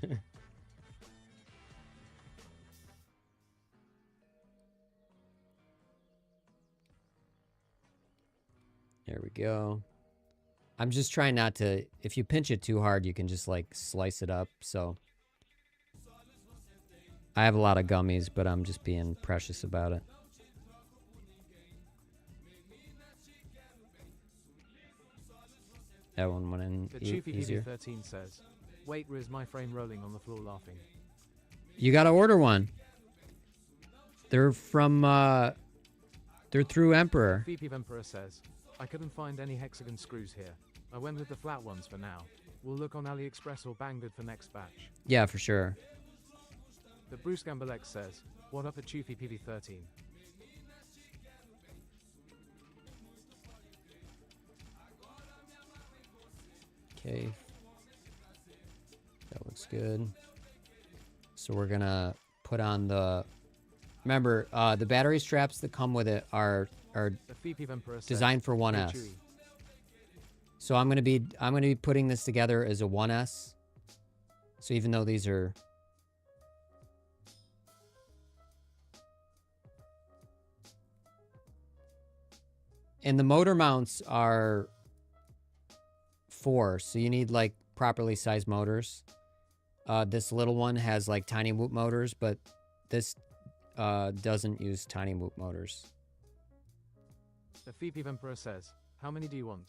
we go. I'm just trying not to... If you pinch it too hard, you can just, like, slice it up, so... I have a lot of gummies, but I'm just being precious about it. That one went in The Choofy easier. PV13 says, "Wait, where's my frame rolling on the floor laughing?" You gotta order one. They're from, they're through Emperor. FPV Emperor says, "I couldn't find any hexagon screws here. I went with the flat ones for now. We'll look on AliExpress or Banggood for next batch." Yeah, for sure. The Bruce Gambalex says, "What up at Choofy PV13? Okay. That looks good. So we're gonna put on the... Remember, the battery straps that come with it are The FPV Emperor says, designed for "Hey, 1S. Chewy, So I'm gonna be putting this together as a 1S. So even though these are... And the motor mounts are 4, so you need like properly sized motors. This little one has like tiny whoop motors, but this doesn't use tiny whoop motors. The FPV Emperor says, "How many do you want?"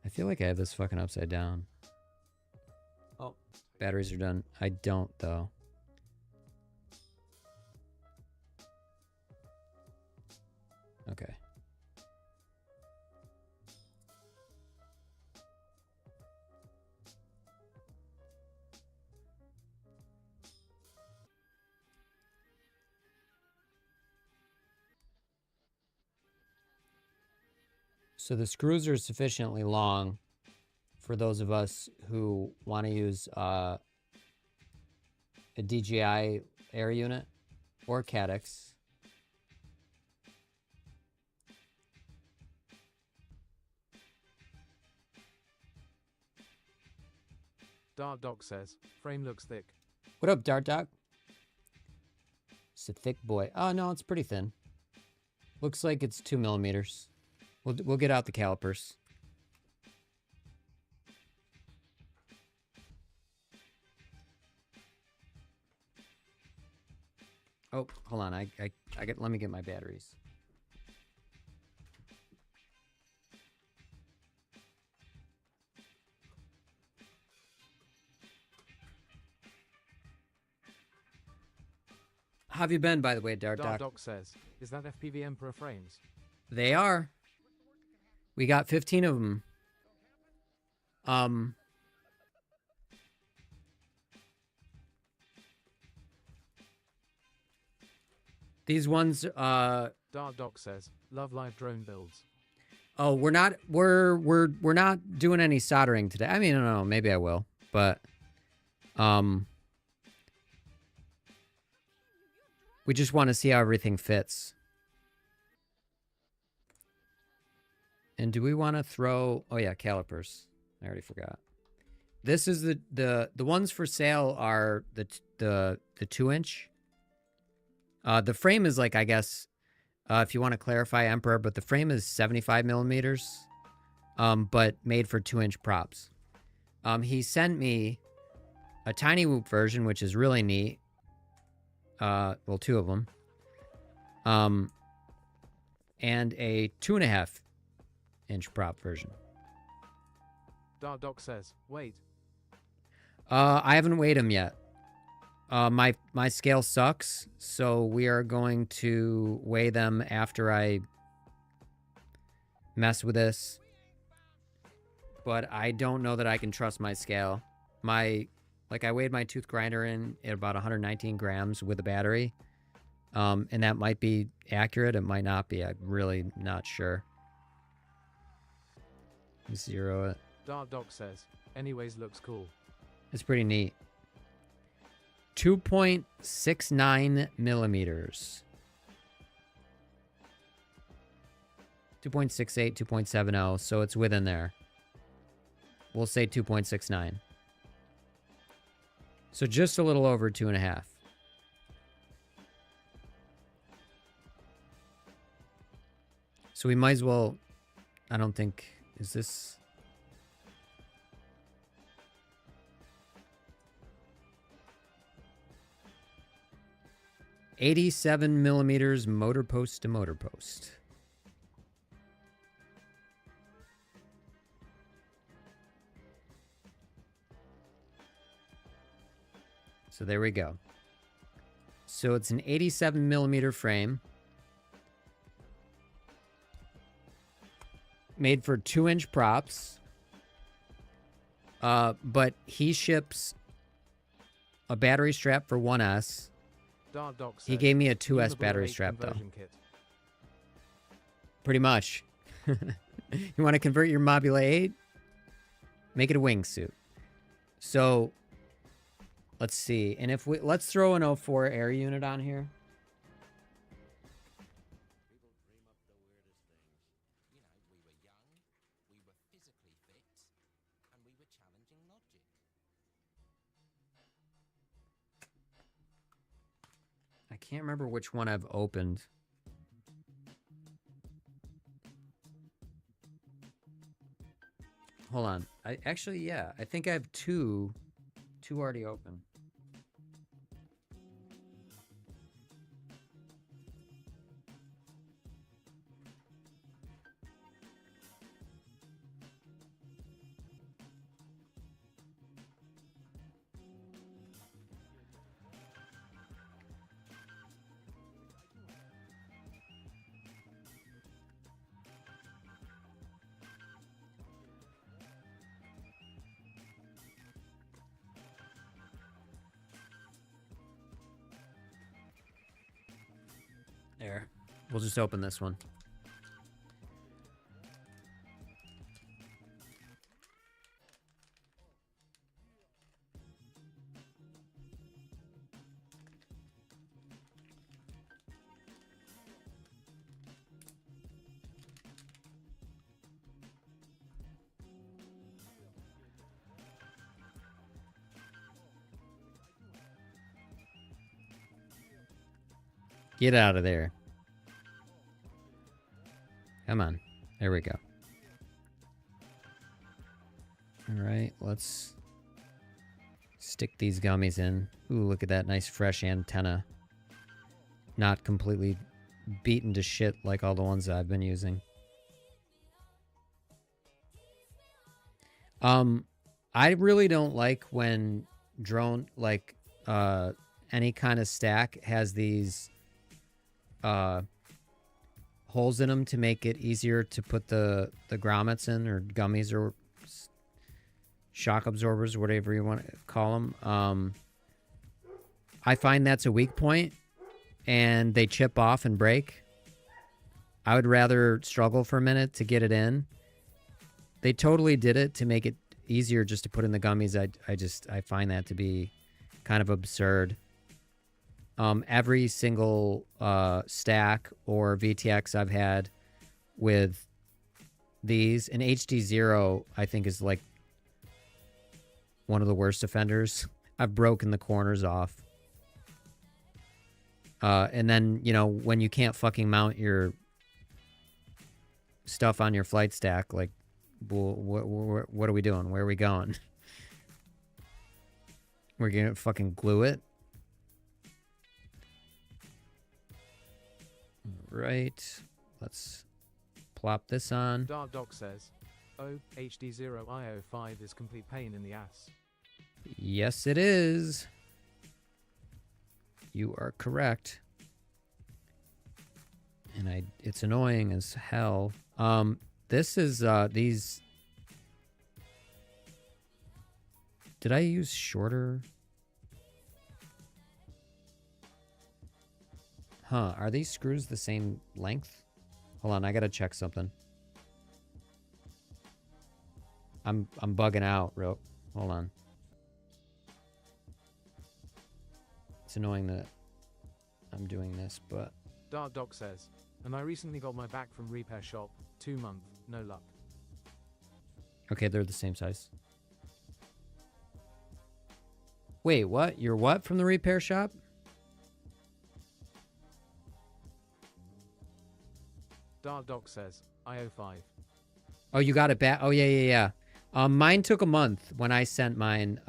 I feel like I have this fucking upside down. Oh, batteries are done. I don't though. Okay. So the screws are sufficiently long for those of us who want to use a DJI air unit or Caddx. Dark Doc says, "Frame looks thick." What up, Dart Dog? It's a thick boy. Oh, no, it's pretty thin. Looks like it's 2 millimeters. We'll get out the calipers. Oh, hold on. Let me get my batteries. How have you been, by the way, Dart Dark Doc? Doc says, "Is that FPV Emperor frames?" They are. We got 15 of them. These ones, Dark Doc says, "Love live drone builds." oh, we're not doing any soldering today. I mean, I don't know, maybe I will, but we just want to see how everything fits. And do we want to throw... Oh, yeah, calipers. I already forgot. This is the ones for sale are the 2-inch. The frame is like, I guess, if you want to clarify, Emperor, but the frame is 75 millimeters, but made for 2-inch props. He sent me a tiny whoop version, which is really neat. Well, 2 of them. And a 2.5-inch prop version. Dark Doc says, "Wait." I haven't weighed them yet. My scale sucks, so we are going to weigh them after I mess with this. But I don't know that I can trust my scale. I weighed my tooth grinder in at about 119 grams with a battery. And that might be accurate. It might not be. I'm really not sure. Zero it. Dark Doc says, "Anyways, looks cool." It's pretty neat. 2.69 millimeters. 2.68, 2.70, so it's within there. We'll say 2.69. So just a little over 2.5. So we might as well, I don't think, is this... $87 millimeters motor post to motor post. So there we go. So it's an 87 millimeter frame. Made for 2-inch props. But he ships a battery strap for 1S. He gave me a 2S battery strap, though. Kit. Pretty much. You want to convert your Mobula 8? Make it a wingsuit. So, let's see. And if we... Let's throw an 04 air unit on here. I can't remember which one I've opened. Hold on. Actually, yeah. I think I have two already open. There. We'll just open this one. Get out of there. Come on. There we go. All right, let's stick these gummies in. Ooh, look at that nice fresh antenna. Not completely beaten to shit like all the ones I've been using. I really don't like when drone, like, any kind of stack has these holes in them to make it easier to put the grommets in, or gummies, or shock absorbers, whatever you want to call them. I find that's a weak point, and they chip off and break. I would rather struggle for a minute to get it in. They totally did it to make it easier just to put in the gummies. I find that to be kind of absurd. Every single stack or VTX I've had with these, and HD0 I think is like one of the worst offenders. I've broken the corners off. And then, you know, when you can't fucking mount your stuff on your flight stack, like, well, what are we doing? Where are we going? We're gonna fucking glue it? Right. Let's plop this on. Dark Doc says, "Oh, HD0IO5 is complete pain in the ass." Yes, it is. You are correct. And it's annoying as hell. This is these. Did I use shorter? Huh, are these screws the same length? Hold on, I gotta check something. I'm bugging out, real. Hold on. It's annoying that I'm doing this, but Dark Doc says, and I recently got my back from repair shop. 2 month, no luck. okay, they're the same size. Wait, what? You're what from the repair shop? Dark Doc says, IO5. Oh, you got it back. Oh, yeah. Mine took a month when I sent mine.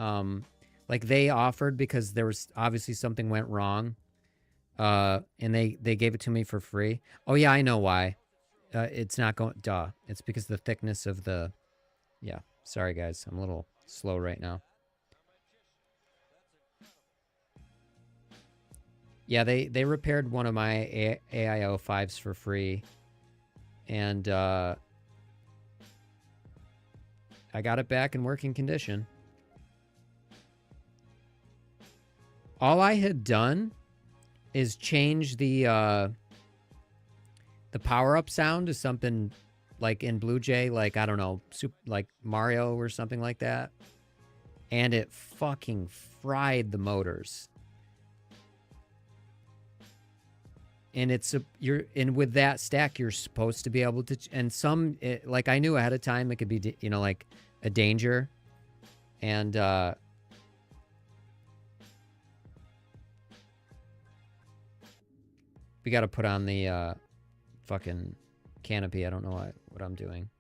Like they offered because there was obviously something went wrong. And they gave it to me for free. Oh yeah, I know why. It's not going. Duh. It's because the thickness of the. Yeah. Sorry guys, I'm a little slow right now. Yeah, they repaired one of my AIO 5s for free, and I got it back in working condition. All I had done is change the power-up sound to something like in Blue Jay, like, I don't know, like Mario or something like that. And it fucking fried the motors. And with that stack, you're supposed to be able to, and like I knew ahead of time, it could be, you know, like a danger. And, we got to put on the, fucking canopy. I don't know what I'm doing.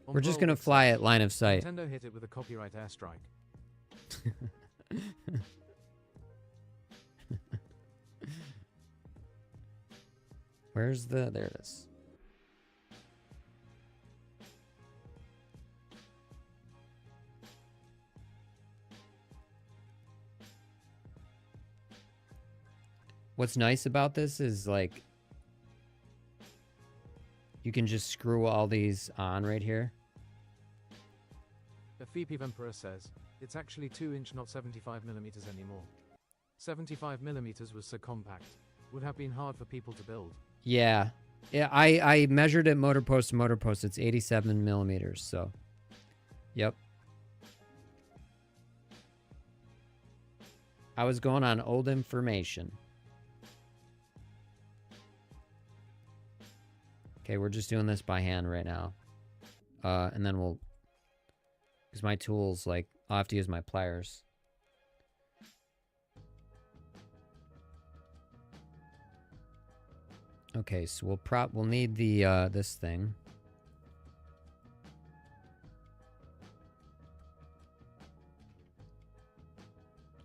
We're just going to fly at line of sight. Nintendo hit it with a copyright airstrike. Where's there it is. What's nice about this is, like, you can just screw all these on right here. The FPV Emperor says, it's actually 2-inch, not 75mm anymore. 75mm was so compact, would have been hard for people to build. Yeah. Yeah, I measured it motor post to motor post. It's 87mm, so. Yep. I was going on old information. Okay, we're just doing this by hand right now. And then we'll... Because my tools, like, I'll have to use my pliers. Okay, so we'll need the, this thing.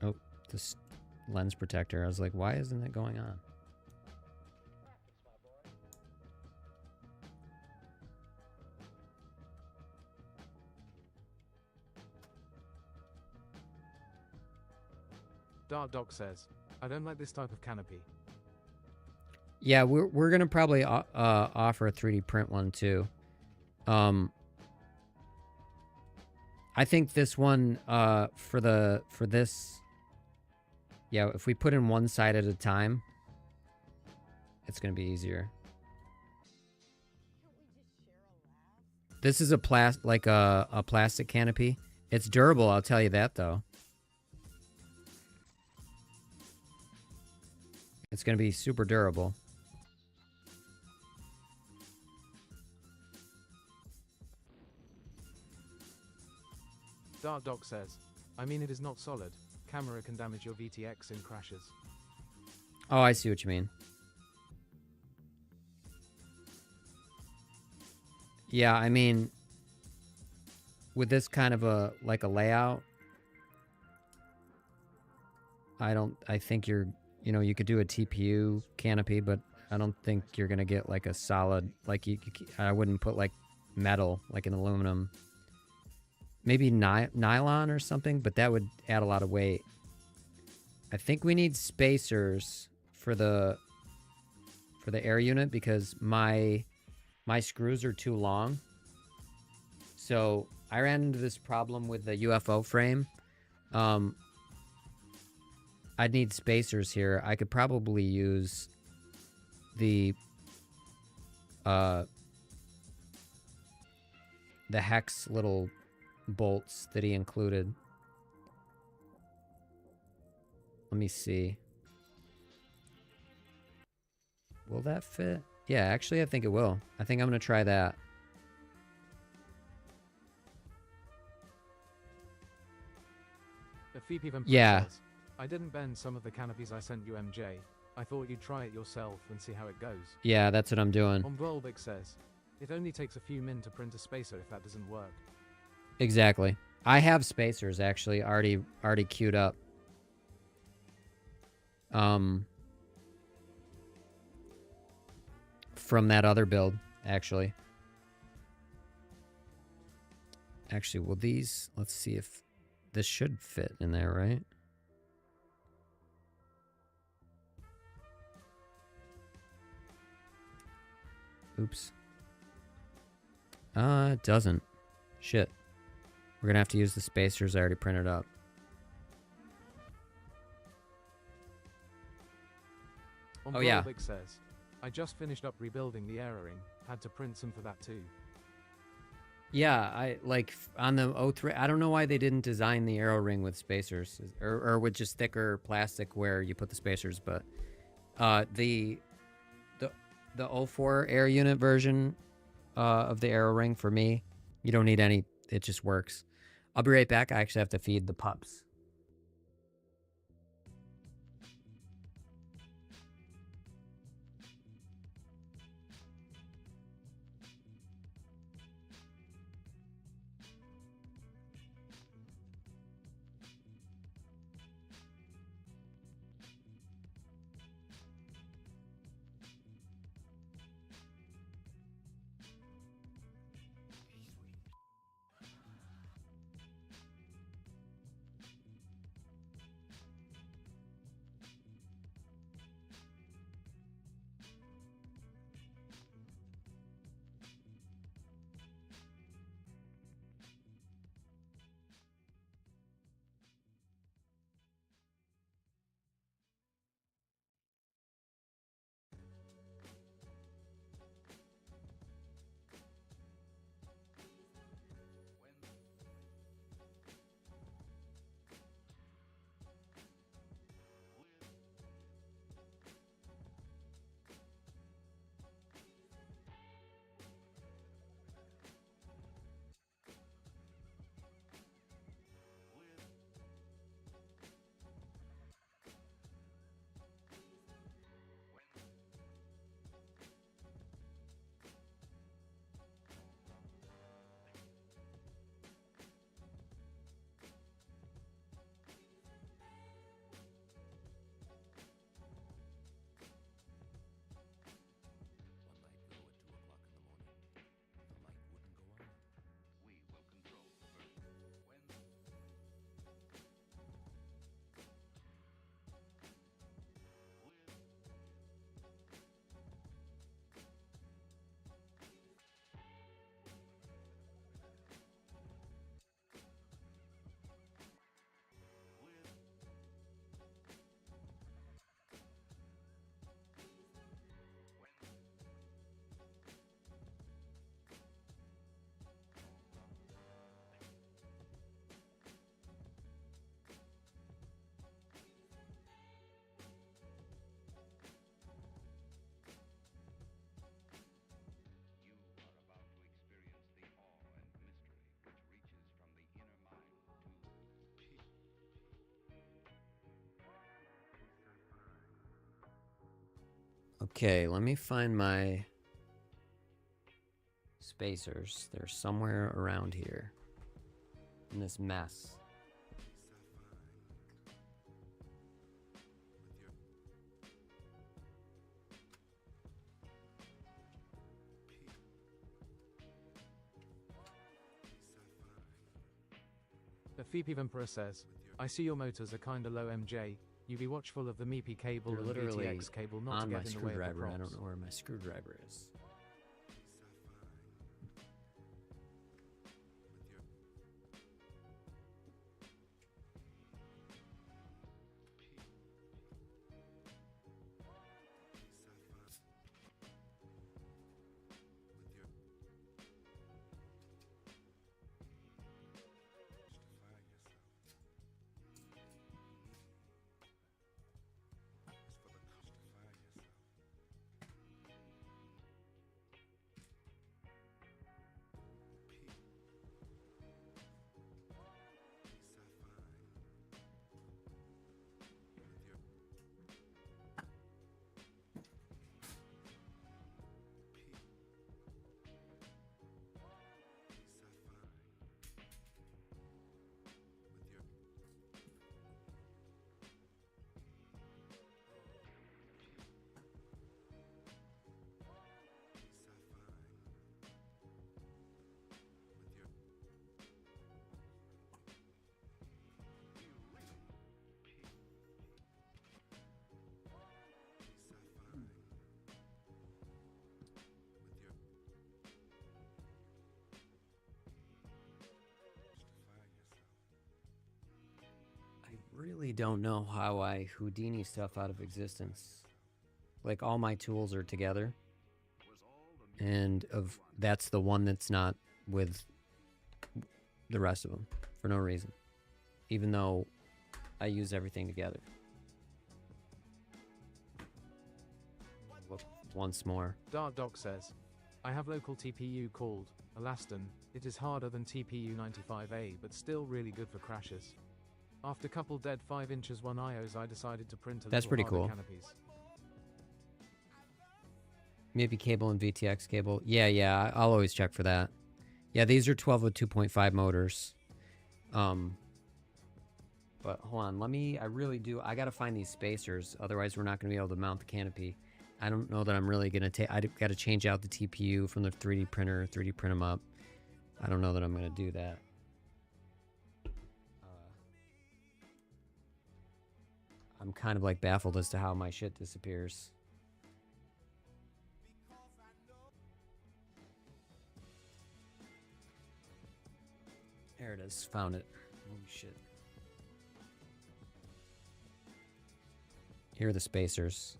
Oh, this lens protector. I was like, why isn't it going on? Dark Doc says, I don't like this type of canopy. Yeah, we're gonna probably offer a 3D print one too. I think this one for this, yeah, if we put in one side at a time, it's gonna be easier. This is a plastic canopy. It's durable, I'll tell you that though. It's gonna be super durable. Dark Doc says, I mean, it is not solid. Camera can damage your VTX in crashes. Oh, I see what you mean. Yeah, I mean, with this kind of a layout, I think you're, you know, you could do a TPU canopy, but I don't think you're going to get like a solid, like I wouldn't put like metal, like an aluminum, maybe nylon or something, but that would add a lot of weight. I think we need spacers for the air unit because my screws are too long. So I ran into this problem with the UFO frame. I'd need spacers here. I could probably use the the hex little bolts that he included. Let me see. Will that fit? Yeah, actually, I think it will. I think I'm going to try that. The Feep even Yeah. says, I didn't bend some of the canopies I sent you, MJ. I thought you'd try it yourself and see how it goes. Yeah, that's what I'm doing. Volvic says, it only takes a few min to print a spacer if that doesn't work. Exactly. I have spacers actually already queued up. From that other build, actually. Actually, will these... Let's see if... This should fit in there, right? Oops. It doesn't. Shit. We're gonna have to use the spacers I already printed up. Oh, yeah. Volvic says, I just finished up rebuilding the aero ring. Had to print some for that too. Yeah, I like on the O3. I don't know why they didn't design the arrow ring with spacers or with just thicker plastic where you put the spacers. But the O4 air unit version of the arrow ring for me, you don't need any. It just works. I'll be right back. I actually have to feed the pups. Okay, let me find my spacers. They're somewhere around here in this mess. The Feep Emperor says, I see your motors are kinda low, MJ. You be watchful of the MIPI cable They're and literally VTX cable not to on my get in the way of the screwdriver. I props. don't know where my screwdriver is. really don't know how I Houdini stuff out of existence. Like, all my tools are together. And that's the one that's not with the rest of them for no reason. Even though I use everything together. Look once more. Dark Doc says, I have local TPU called Elaston. It is harder than TPU 95A, but still really good for crashes. After couple dead 5 inches 1 IOs, I decided to print a That's little pretty harder cool. canopies. Maybe cable and VTX cable. Yeah, I'll always check for that. Yeah, these are 12 with 2.5 motors. But hold on, I gotta find these spacers, otherwise we're not gonna be able to mount the canopy. I don't know that I'm really gonna I gotta change out the TPU from the 3D printer, 3D print them up. I don't know that I'm gonna do that. I'm kind of like baffled as to how my shit disappears. There it is, found it. Holy shit. Here are the spacers.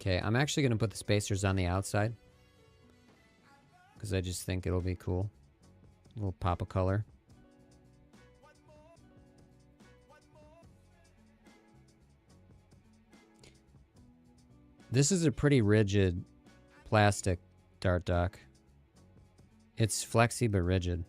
Okay, I'm actually going to put the spacers on the outside. Because I just think it'll be cool. A little pop of color. This is a pretty rigid plastic dart dock. It's flexy but rigid.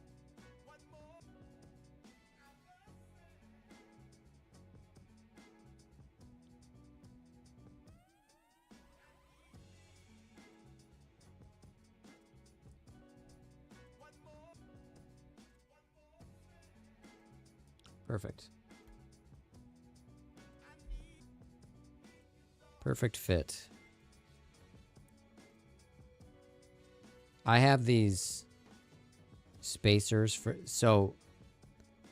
Perfect. Perfect fit. I have these spacers for, so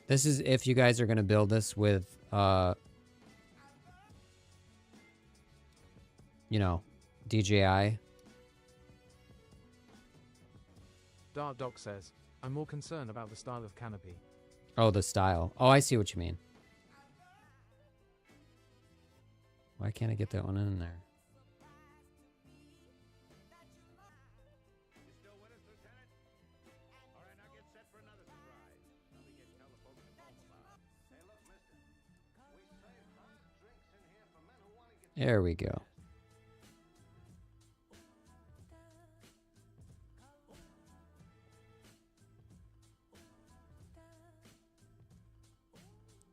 this is if you guys are going to build this with, you know, DJI. Dark Doc says, I'm more concerned about the style of canopy. Oh, the style. Oh, I see what you mean. Why can't I get that one in there? There we go.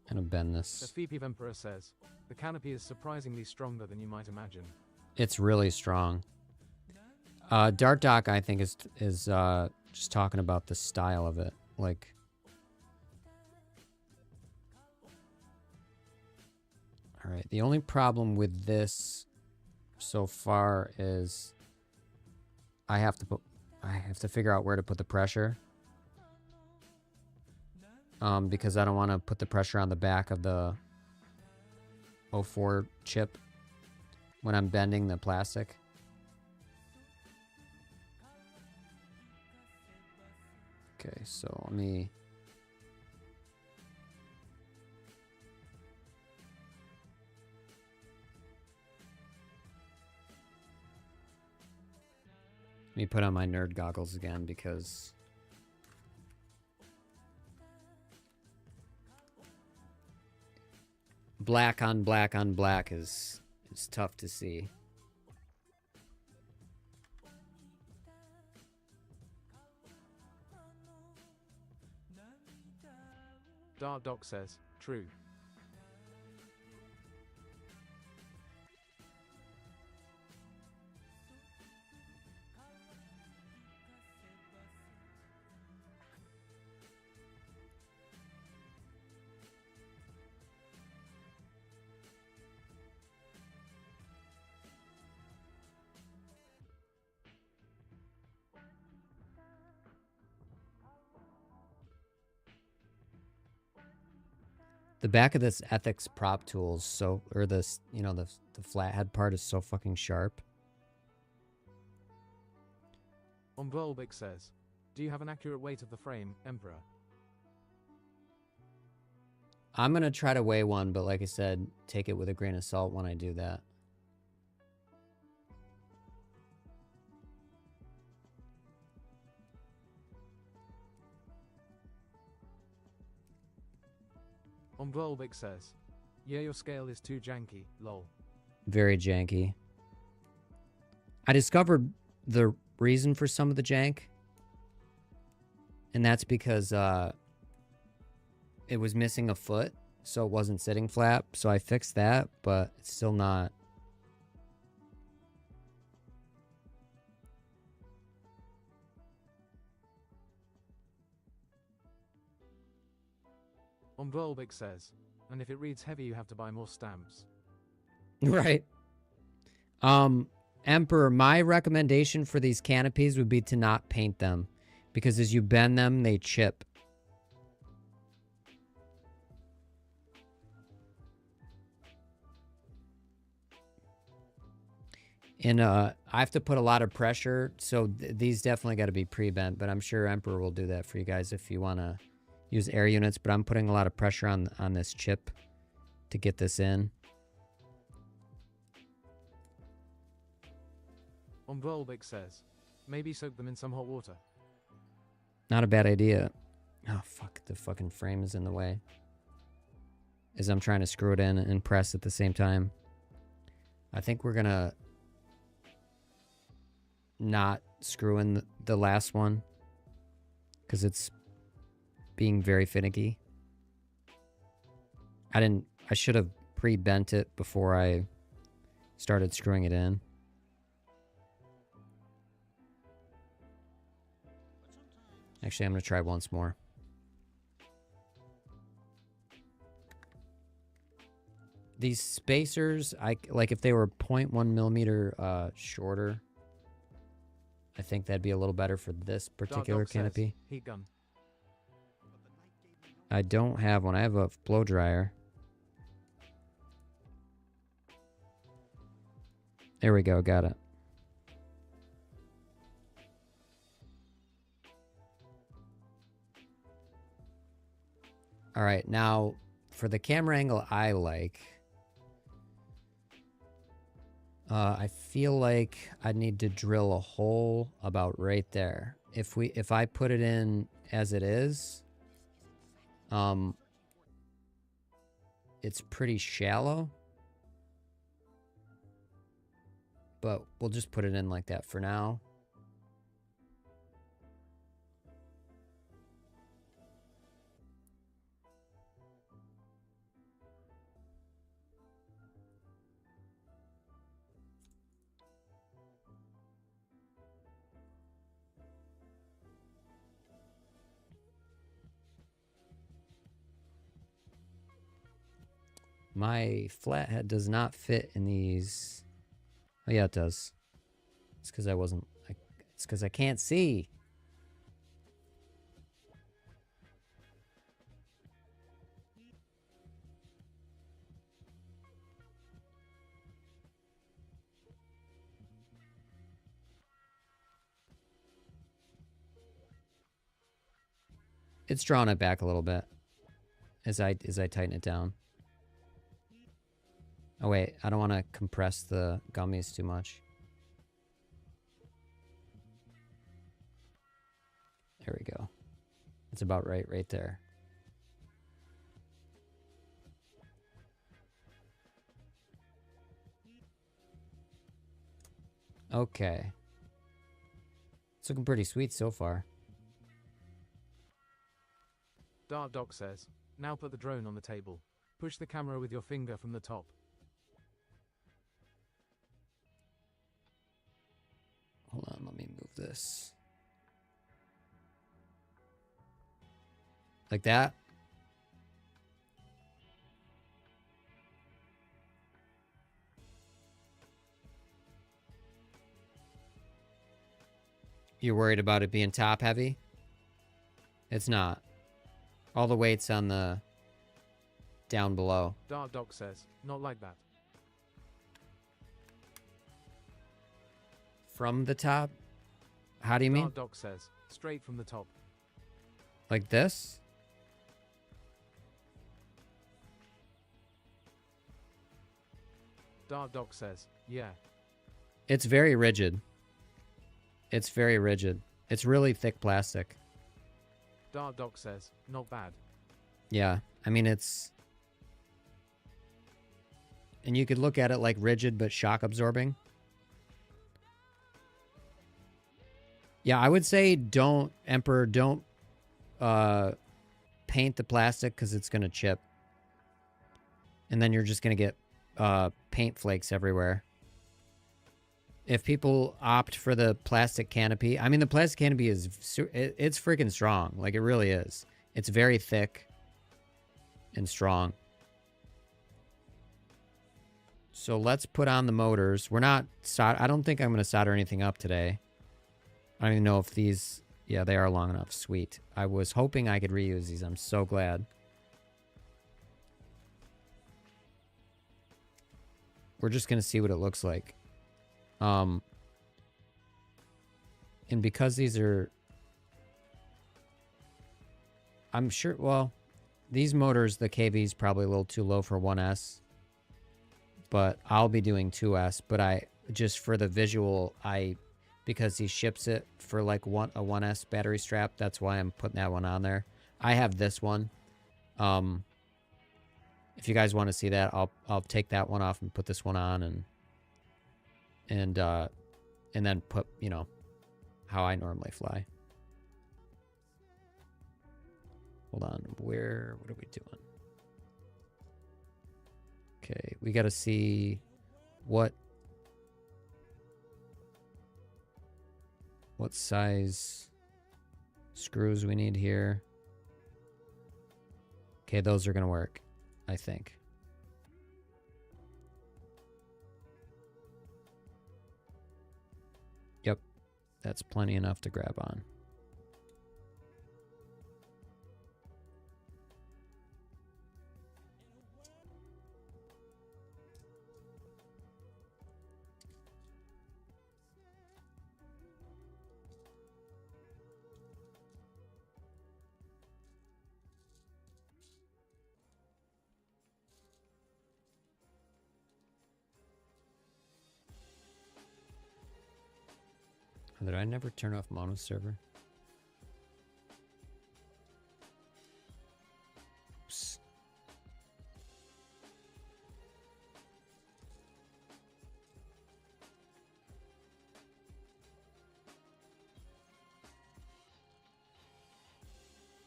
I'm gonna bend The this. FPV Emperor says, the canopy is surprisingly stronger than you might imagine. It's really strong. Dart Dock, I think, is just talking about the style of it. Like, all right. The only problem with this so far is I have to figure out where to put the pressure. Because I don't want to put the pressure on the back of the 04 chip when I'm bending the plastic. Okay, so let me... Let me put on my nerd goggles again because... black on black on black is tough to see. Dark Doc says, true. The back of this Ethics prop tools, so, or this, you know, the flathead part is so fucking sharp. Omblolbik says, do you have an accurate weight of the frame, Emperor? I'm going to try to weigh one, but like I said, take it with a grain of salt when I do that. Omblolbik says, yeah, your scale is too janky, lol. Very janky. I discovered the reason for some of the jank. And that's because it was missing a foot, so it wasn't sitting flat. So I fixed that, but it's still not. Omblolbik says, and if it reads heavy, you have to buy more stamps. Right. Emperor, my recommendation for these canopies would be to not paint them, because as you bend them, they chip. And I have to put a lot of pressure, so these definitely got to be pre-bent, but I'm sure Emperor will do that for you guys if you want to use air units, but I'm putting a lot of pressure on this chip to get this in. Omblolbik says, maybe soak them in some hot water. Not a bad idea. Oh, fuck. The fucking frame is in the way. As I'm trying to screw it in and press at the same time. I think we're going to not screw in the last one, because it's being very finicky. I should have pre-bent it before I started screwing it in. Actually, I'm going to try once more. These spacers, like if they were 0.1 millimeter shorter, I think that'd be a little better for this particular canopy. Says, heat gun. I don't have one. I have a blow dryer. There we go. Got it. All right. Now, for the camera angle I like, I feel like I need to drill a hole about right there. If I put it in as it is, it's pretty shallow, but we'll just put it in like that for now. My flathead does not fit in these. Oh yeah, it does. It's because it's because I can't see. It's drawing it back a little bit as I tighten it down. Oh wait, I don't want to compress the gummies too much. There we go. It's about right there. Okay. It's looking pretty sweet so far. Dark Doc says, now put the drone on the table. Push the camera with your finger from the top. Hold on, let me move this. Like that? You're worried about it being top heavy? It's not. All the weight's on the down below. Dark Doc says, not like that. From the top? How do you mean? Dark Doc says, straight from the top. Like this? Dark Doc says, yeah. It's very rigid. It's very rigid. It's really thick plastic. Dark Doc says, not bad. Yeah, I mean it's... And you could look at it like rigid but shock absorbing. Yeah, I would say don't, Emperor, don't paint the plastic because it's going to chip. And then you're just going to get paint flakes everywhere. If people opt for the plastic canopy, I mean, the plastic canopy is, it's freaking strong. Like, it really is. It's very thick and strong. So let's put on the motors. We're not, I don't think I'm going to solder anything up today. I don't even know if these, yeah, they are long enough. Sweet. I was hoping I could reuse these. I'm so glad. We're just going to see what it looks like. And because these are, I'm sure, well, these motors, the KV is probably a little too low for 1S, but I'll be doing 2S, but I, just for the visual, because he ships it for like a 1S battery strap, that's why I'm putting that one on there. I have this one. If you guys want to see that, I'll take that one off and put this one on and then put, you know, how I normally fly. Hold on, what are we doing? Okay, we got to see what size screws we need here. Okay, those are going to work, I think. Yep, that's plenty enough to grab on. Did I never turn off mono server? Oops.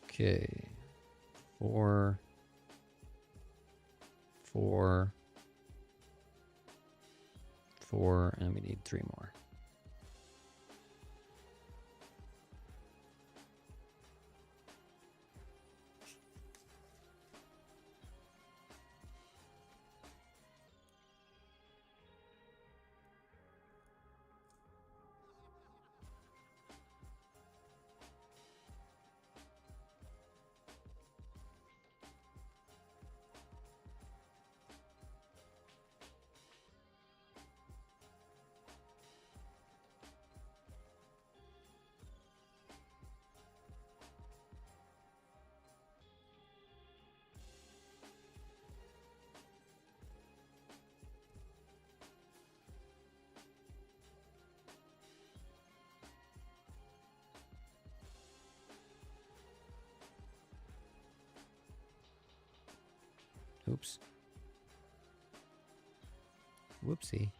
Okay. 4, 4, 4, and we need 3 more. Oops. Whoopsie.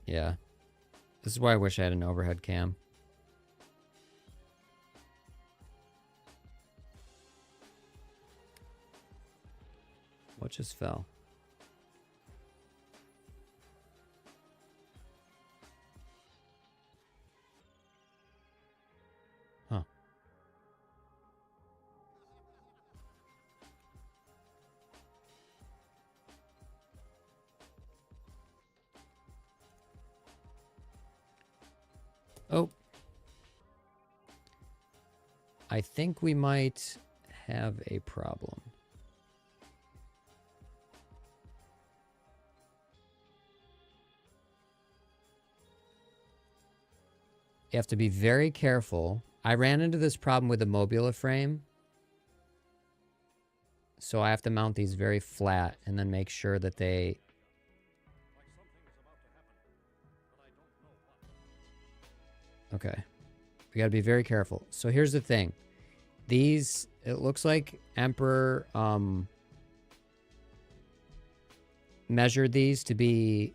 Yeah. This is why I wish I had an overhead cam. What just fell? Huh. Oh. I think we might have a problem. You have to be very careful. I ran into this problem with the Mobula frame. So I have to mount these very flat and then make sure that they... Okay. We got to be very careful. So here's the thing. These, it looks like Emperor measured these to be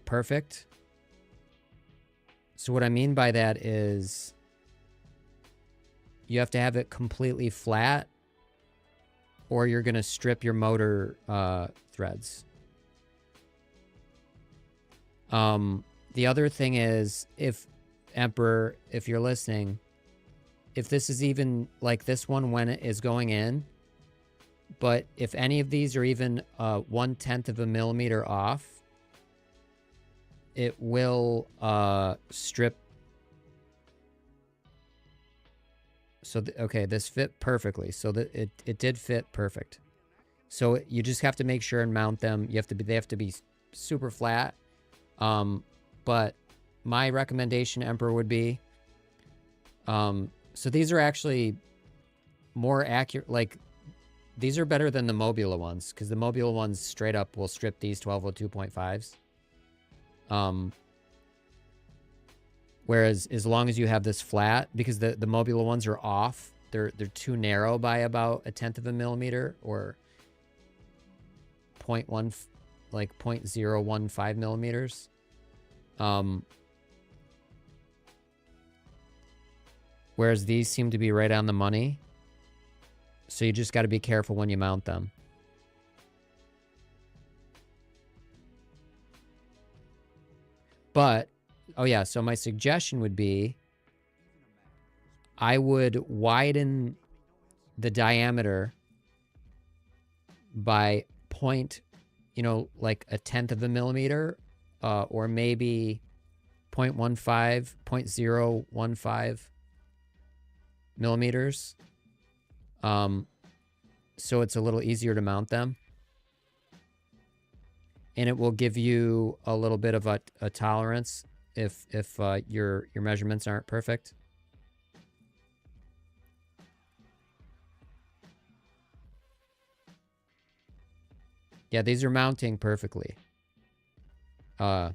perfect. So what I mean by that is you have to have it completely flat or you're going to strip your motor threads. The other thing is, if Emperor, if you're listening, if this is even like this one when it is going in, but if any of these are even 1/10 of a millimeter off, it will strip. So, okay, this fit perfectly. So that it did fit perfect. So you just have to make sure and mount them. They have to be super flat. But my recommendation, Emperor, would be, so these are actually more accurate. Like, these are better than the Mobula ones, because the Mobula ones straight up will strip these 1202.5s. Whereas as long as you have this flat, because the Mobula ones are off, they're too narrow by about 1/10 of a millimeter, or 0.1, like 0.015 millimeters. Whereas these seem to be right on the money. So you just got to be careful when you mount them. But, oh yeah, so my suggestion would be I would widen the diameter by like 1/10 of a millimeter, or maybe 0.15 millimeters. So it's a little easier to mount them. And it will give you a little bit of a tolerance if your measurements aren't perfect. Yeah, these are mounting perfectly. So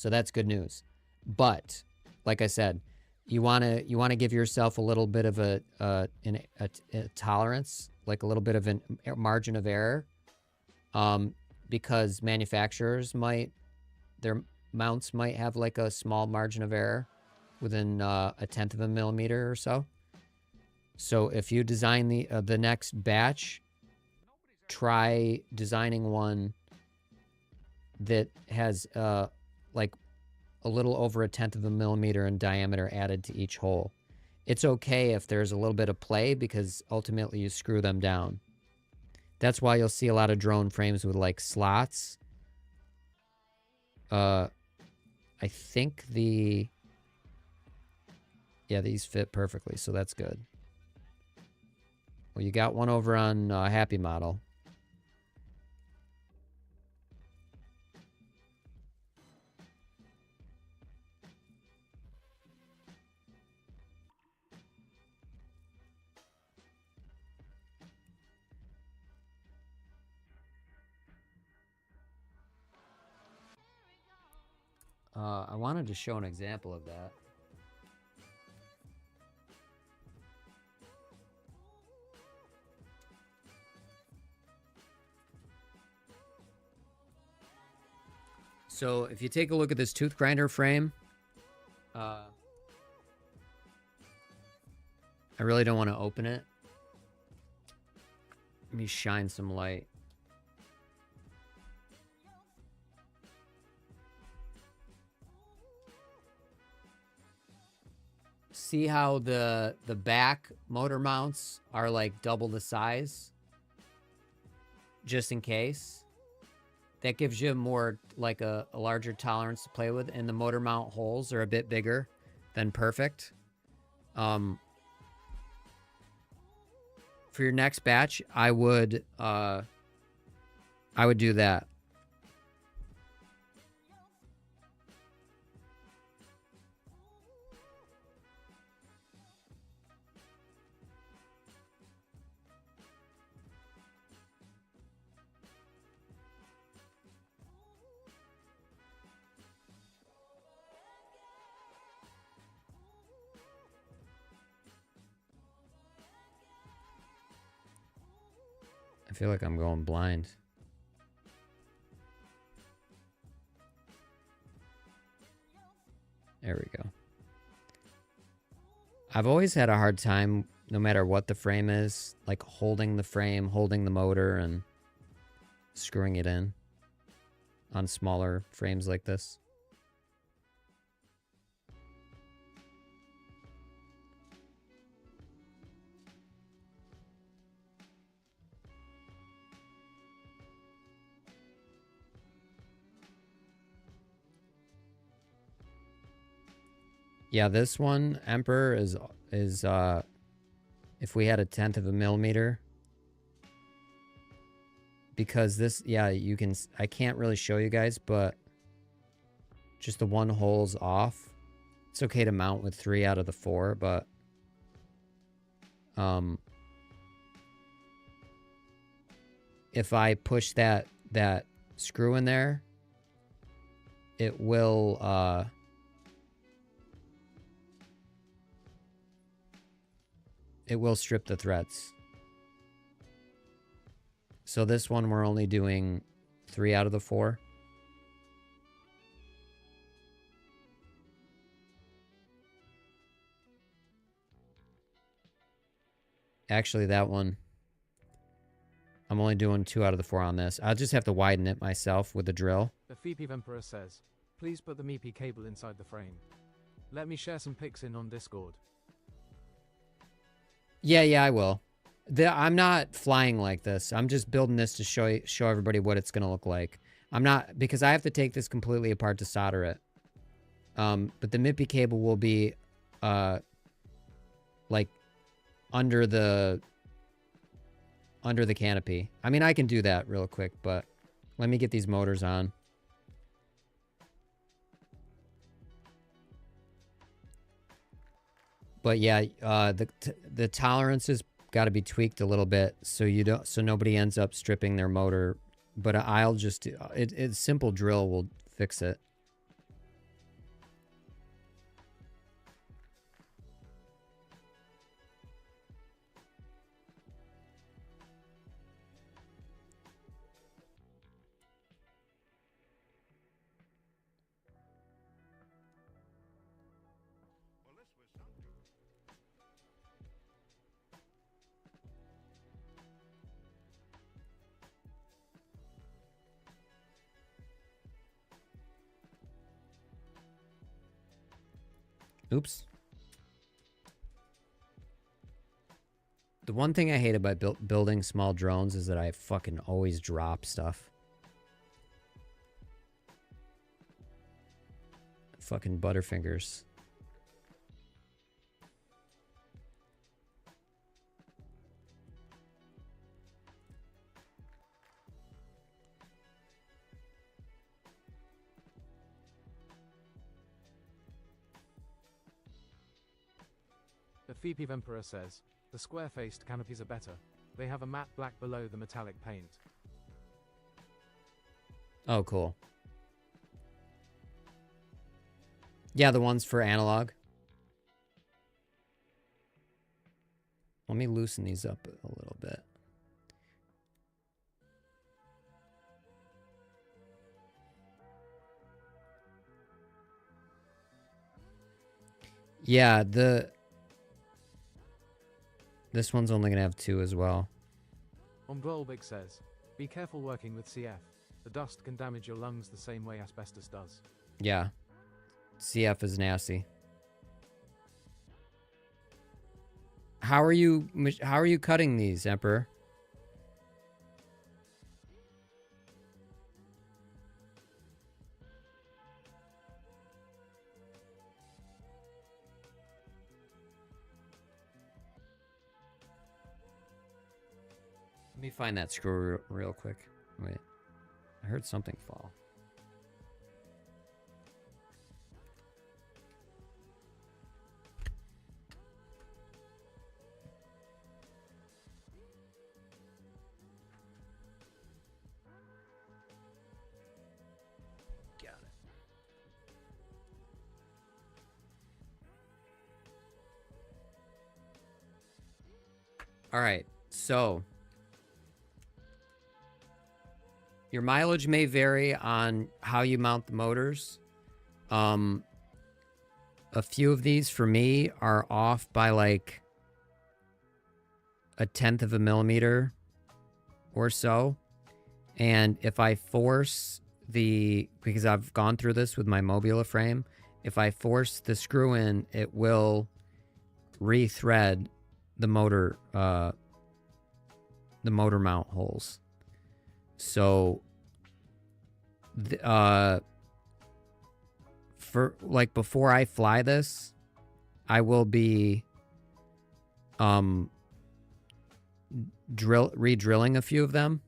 that's good news. But like I said, you want to give yourself a little bit of a tolerance, like a little bit of a margin of error, because manufacturers their mounts might have like a small margin of error within 1/10 of a millimeter or so. So if you design the next batch, try designing one that has like a little over 1/10 of a millimeter in diameter added to each hole. It's okay if there's a little bit of play, because ultimately you screw them down. That's why you'll see a lot of drone frames with like slots. I think these fit perfectly, so that's good. Well, you got one over on Happy Model. I wanted to show an example of that. So if you take a look at this tooth grinder frame, I really don't want to open it. Let me shine some light. See how the back motor mounts are like double the size? Just in case. That gives you more, like a larger tolerance to play with, and the motor mount holes are a bit bigger. then perfect. For your next batch, I would do that. I feel like I'm going blind. There we go. I've always had a hard time, no matter what the frame is, like holding the frame, holding the motor, and screwing it in on smaller frames like this. Yeah, this one, Emperor, is if we had 1/10 of a millimeter. Because this, yeah, you can, I can't really show you guys, but just the one hole's off. It's okay to mount with 3 out of the 4, but if I push that screw in there, it will strip the threads. So this one we're only doing 3 out of the 4. Actually, that one, I'm only doing 2 out of the 4 on this. I'll just have to widen it myself with the drill. The FPV Emperor says, please put the MIPI cable inside the frame. Let me share some pics in on Discord. Yeah, I will. I'm not flying like this. I'm just building this to show everybody what it's going to look like. I'm not, because I have to take this completely apart to solder it. But the MIPI cable will be, like, under the canopy. I mean, I can do that real quick, but let me get these motors on. But yeah, the tolerances got to be tweaked a little bit so nobody ends up stripping their motor. But I'll just simple drill will fix it. Oops. The one thing I hate about building small drones is that I fucking always drop stuff. Fucking Butterfingers. The FPV Emperor says, the square-faced canopies are better. They have a matte black below the metallic paint. Oh, cool. Yeah, the ones for analog. Let me loosen these up a little bit. Yeah, this one's only gonna have 2 as well. Omdwelbig says, be careful working with CF. The dust can damage your lungs the same way asbestos does. Yeah. CF is nasty. How are you cutting these, Emperor? Let me find that screw real quick. Wait. I heard something fall. Got it. All right, so your mileage may vary on how you mount the motors. A few of these for me are off by like 1/10 of a millimeter or so. And if I force because I've gone through this with my Mobula frame, if I force the screw in, it will re-thread the motor mount holes. So for like before I fly this, I will be re-drilling a few of them.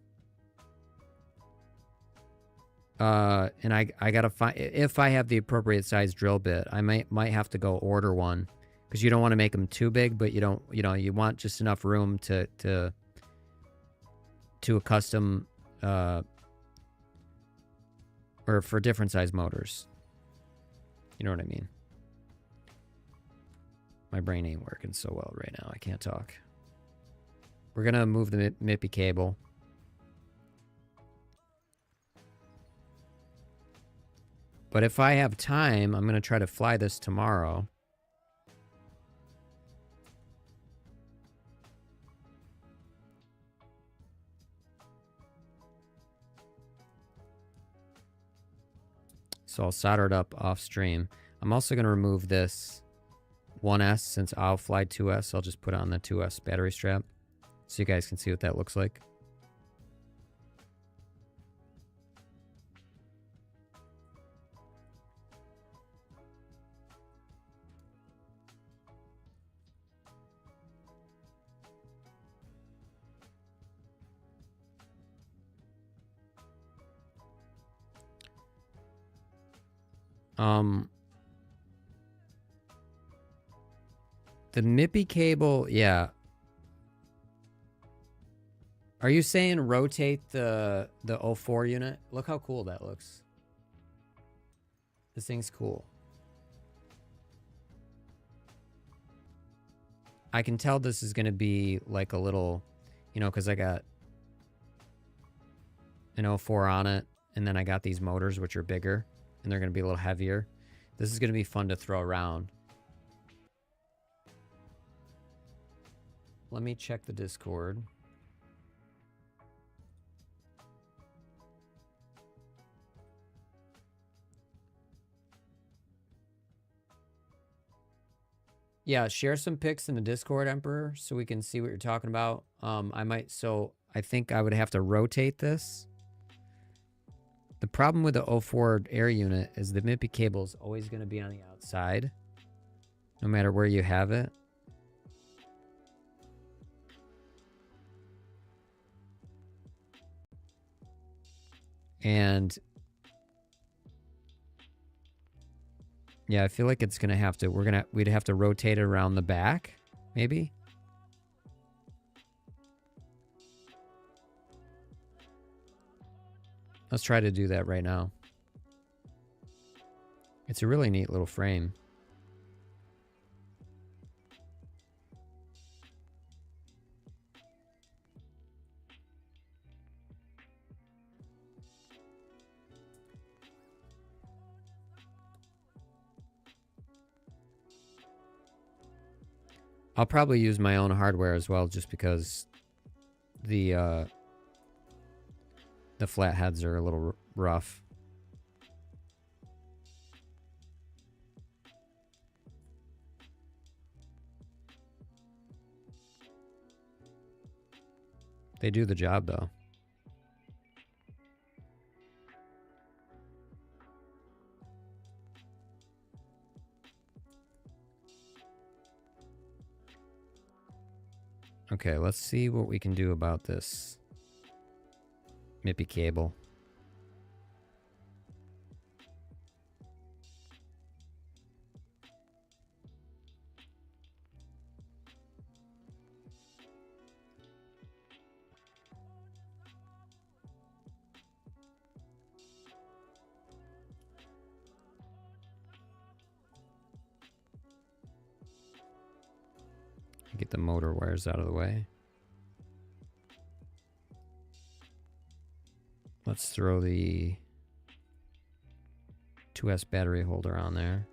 And I gotta find, if I have the appropriate size drill bit, I might have to go order one, because you don't want to make them too big, but you don't, you want just enough room to a custom or for different size motors. You know what I mean? My brain ain't working so well right now. I can't talk. We're gonna move the MIPI cable. But if I have time, I'm going to try to fly this tomorrow. So I'll solder it up off stream. I'm also going to remove this 1S since I'll fly 2S. I'll just put on the 2S battery strap so you guys can see what that looks like. The MIPI cable, yeah. Are you saying rotate the 04 unit? Look how cool that looks. This thing's cool. I can tell this is going to be like a little, because I got an 04 on it, and then I got these motors, which are bigger, and they're going to be a little heavier. This is going to be fun to throw around. Let me check the Discord. Yeah, share some pics in the Discord, Emperor, so we can see what you're talking about. I think I would have to rotate this. The problem with the 04 air unit is the MIPI cable is always going to be on the outside, no matter where you have it. And yeah, I feel like it's gonna have to. We'd have to rotate it around the back, maybe. Let's try to do that right now. It's a really neat little frame. I'll probably use my own hardware as well, just because the flatheads are a little rough. They do the job, though. Okay, let's see what we can do about this. MIPI cable. Get the motor wires out of the way. Let's throw the 2S battery holder on there.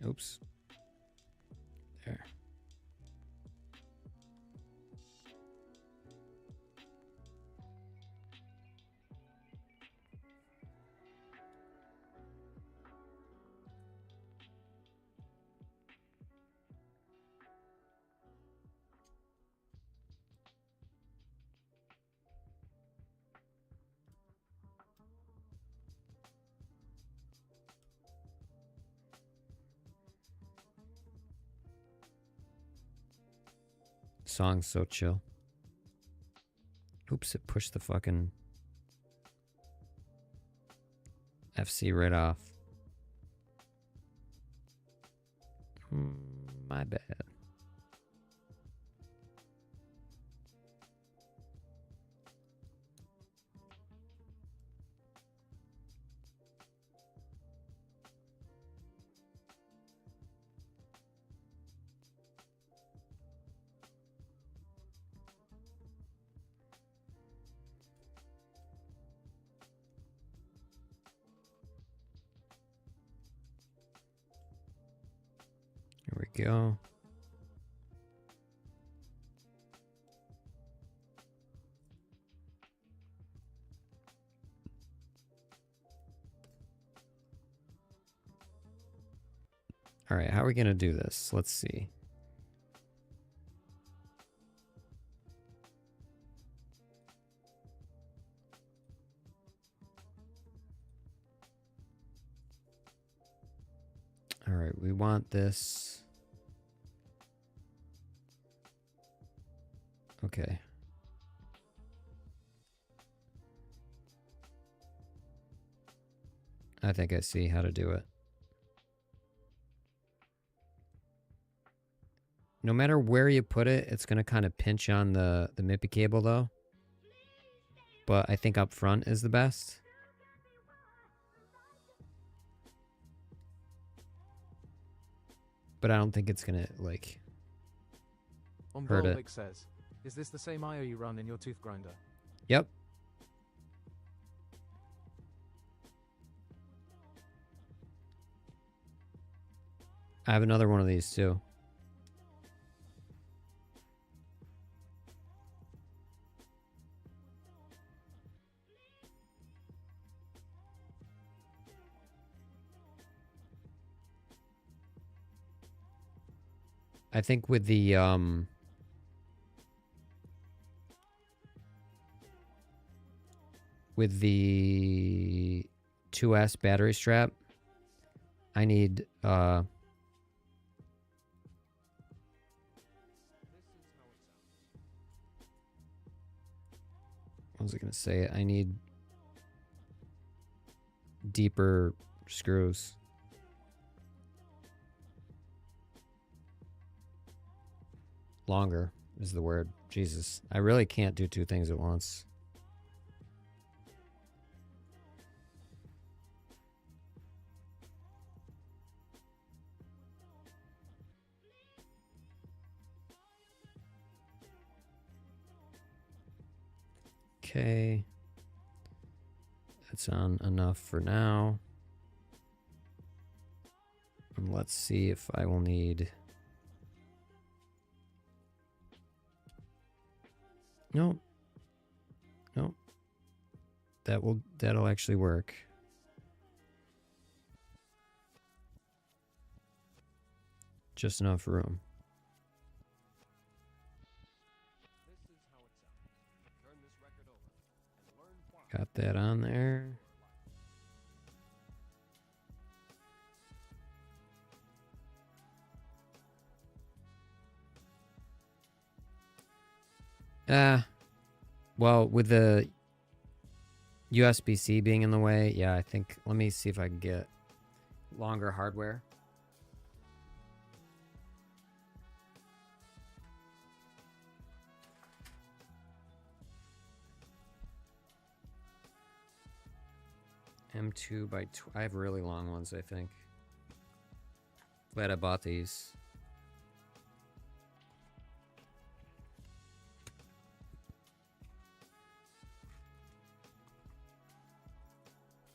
Oops. There. Song's so chill. Oops, it pushed the fucking FC right off. My bad. Here we go. All right, how are we going to do this? Let's see. All right, we want this. Okay. I think I see how to do it. No matter where you put it, it's going to kind of pinch on the MIPI cable though. But I think up front is the best. But I don't think it's going to like hurt it. Volvic says, is this the same IO you run in your tooth grinder? Yep. I have another one of these too. I think with the 2S battery strap, I need what was I gonna say? I need deeper screws. Longer is the word. Jesus. I really can't do two things at once. Okay. That's on enough for now. And let's see if I will need... No. No. That'll actually work. Just enough room. This is how that on there. Well, with the USB-C being in the way, yeah, I think, let me see if I can get longer hardware. M2 by I have really long ones, I think. Glad I bought these.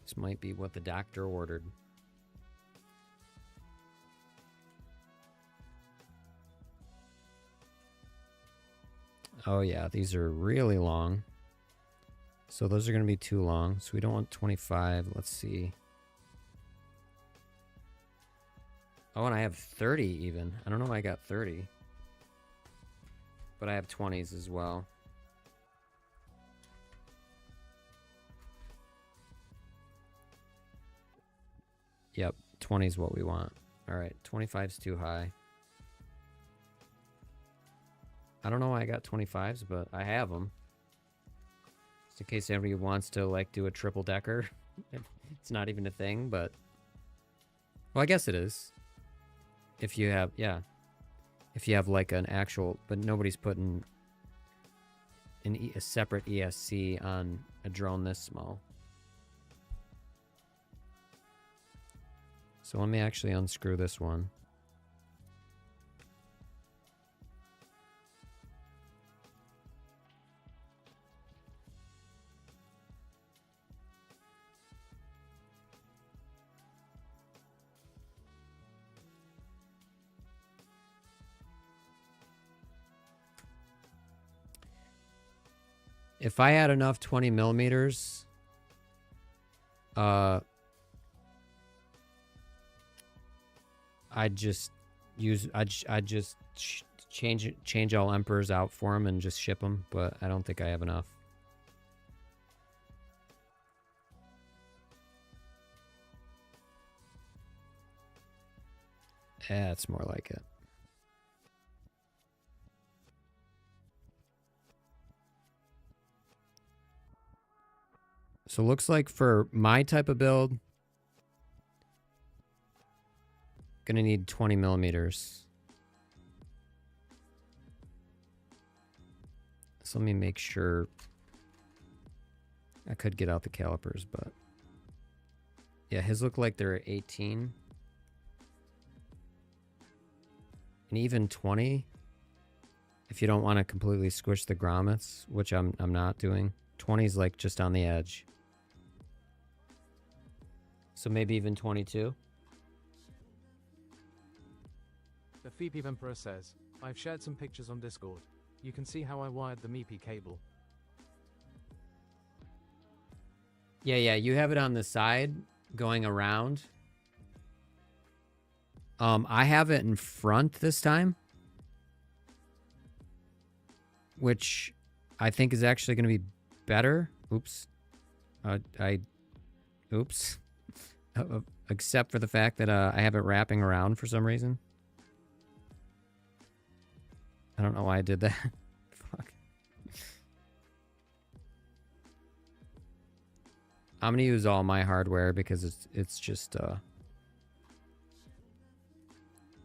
This might be what the doctor ordered. Oh yeah, these are really long. So those are going to be too long. So we don't want 25. Let's see. Oh, and I have 30 even. I don't know why I got 30. But I have 20s as well. Yep, 20 is what we want. All right, 25 is too high. I don't know why I got 25s, but I have them. Just in case anybody wants to, like, do a triple decker. It's not even a thing, but... Well, I guess it is. If you have, yeah. If you have, like, an actual... But nobody's putting a separate ESC on a drone this small. So let me actually unscrew this one. If I had enough 20 millimeters, I'd just use, change all Emperors out for them and just ship them, but I don't think I have enough. Yeah, it's more like it. So looks like for my type of build, gonna need 20 millimeters. So let me make sure. I could get out the calipers, but yeah, his look like they're 18. And even 20, if you don't want to completely squish the grommets, which I'm not doing. 20 is like just on the edge. So maybe even 22. The FPV Emperor says, I've shared some pictures on Discord. You can see how I wired the MIPI cable. Yeah, you have it on the side going around. I have it in front this time, which I think is actually going to be better. Oops. Oops. Except for the fact that I have it wrapping around for some reason. I don't know why I did that. Fuck. I'm gonna use all my hardware because it's just I'm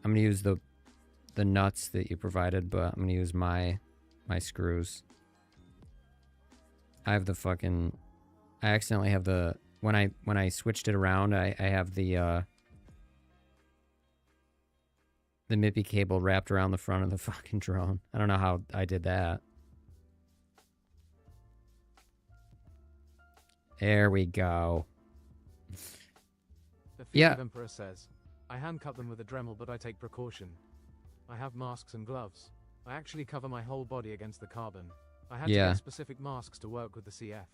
gonna use the nuts that you provided, but I'm gonna use my screws. I have the fucking... I accidentally have the... When I switched it around, I have the MIPI cable wrapped around the front of the fucking drone. I don't know how I did that. There we go. The Yeah. Emperor says, I hand cut them with a Dremel, but I take precaution. I have masks and gloves. I actually cover my whole body against the carbon. I had to get specific masks to work with the CF.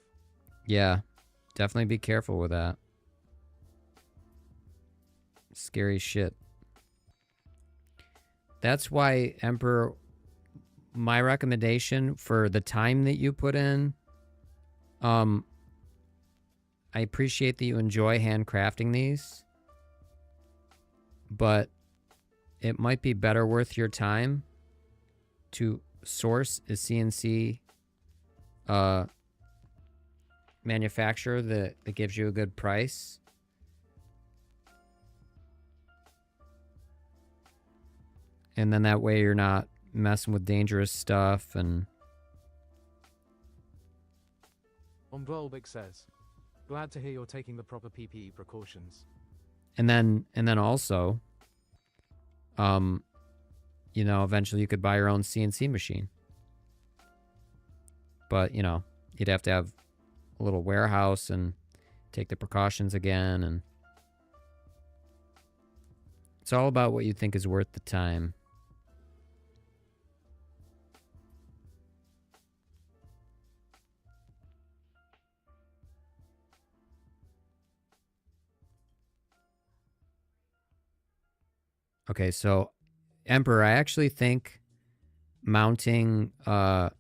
Yeah. Definitely be careful with that. Scary shit. That's why, Emperor, my recommendation for the time that you put in, I appreciate that you enjoy handcrafting these, but it might be better worth your time to source a CNC manufacturer that gives you a good price. And then that way you're not messing with dangerous stuff. And Omdwelbik says, glad to hear you're taking the proper PPE precautions. and then also, you know, eventually you could buy your own CNC machine. But, you know, you'd have to have a little warehouse and take the precautions again. And it's all about what you think is worth the time. Okay, so Emperor, I actually think mounting the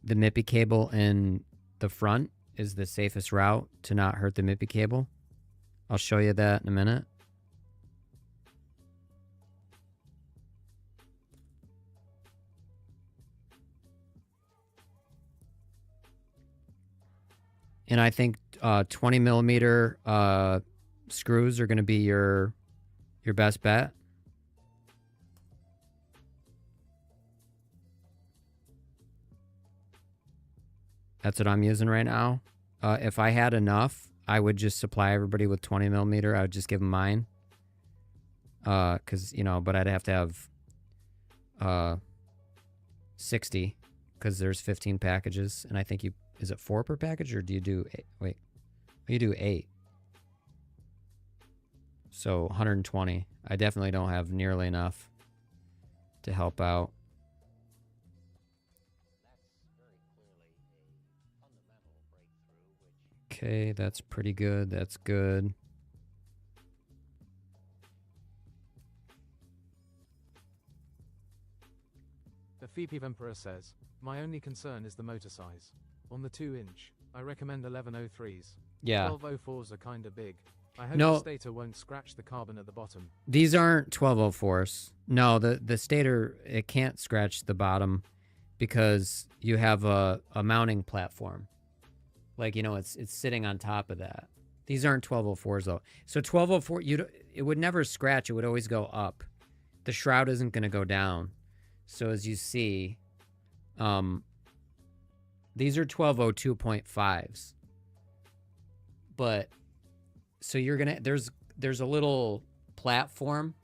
MIPI cable in the front is the safest route to not hurt the MIPI cable. I'll show you that in a minute. And I think 20 millimeter screws are going to be your best bet. That's what I'm using right now. If I had enough, I would just supply everybody with 20 millimeter. I would just give them mine. Because, you know, but I'd have to have 60 because there's 15 packages. And I think you, is it 4 per package or do you do 8? Wait, you do 8. So 120. I definitely don't have nearly enough to help out. Okay, that's pretty good. That's good. The FPV Emperor says, my only concern is the motor size. On the 2-inch, I recommend 1103s. Yeah. 1204s are kinda big. I hope No. the stator won't scratch the carbon at the bottom. These aren't 1204s. No, the stator, it can't scratch the bottom because you have a mounting platform. Like, you know, it's sitting on top of that. These aren't 1204s though. So 1204, it would never scratch. It would always go up. The shroud isn't going to go down. So as you see, these are 1202.5s. But so you're going to, there's a little platform.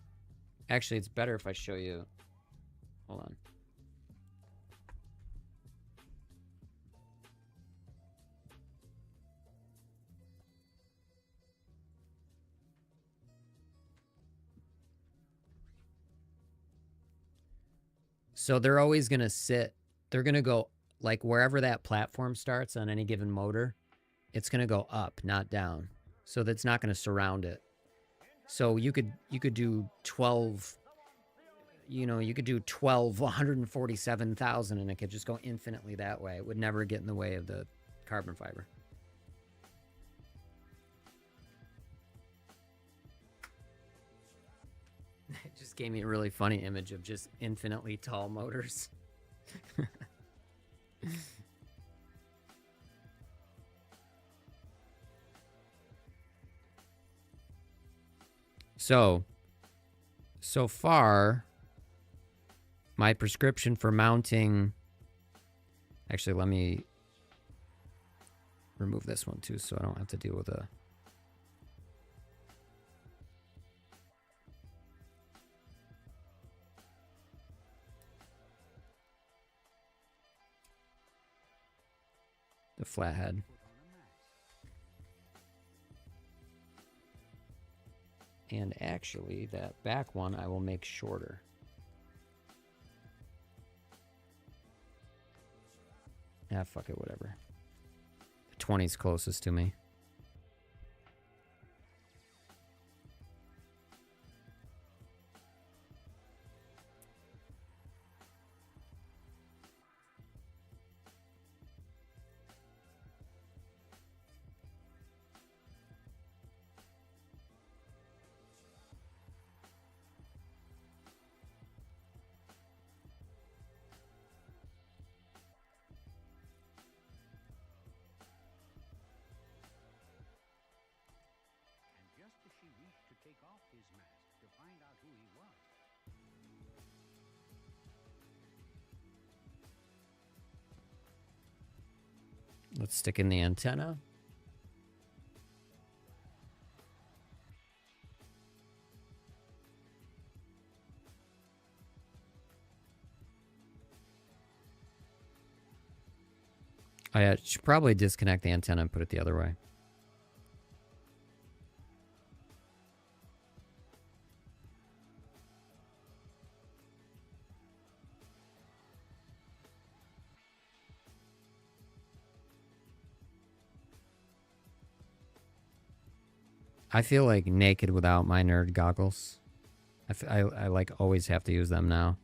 Actually, it's better if I show you. Hold on. So they're always going to sit, they're going to go like wherever that platform starts on any given motor, it's going to go up, not down. So that's not going to surround it. So you could do 12, you know, you could do 147,000 and it could just go infinitely that way. It would never get in the way of the carbon fiber. It just gave me a really funny image of just infinitely tall motors. So far, my prescription for mounting... Actually, let me remove this one too so I don't have to deal with the flathead. And actually, that back one I will make shorter. Ah, fuck it, whatever. The 20's closest to me. off his mask to find out who he was. Let's stick in the antenna. I should probably disconnect the antenna and put it the other way. I feel like naked without my nerd goggles. I like always have to use them now.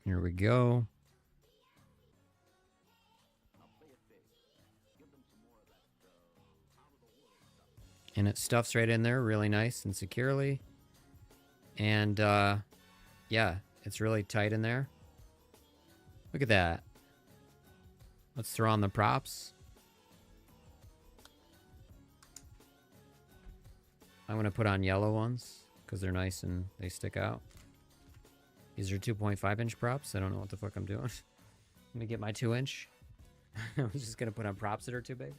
Here we go. And it stuffs right in there really nice and securely. And yeah, it's really tight in there. Look at that. Let's throw on the props. I'm going to put on yellow ones because they're nice and they stick out. These are 2.5 inch props. I don't know what the fuck I'm doing. Let me get my 2 inch. I'm just going to put on props that are too big.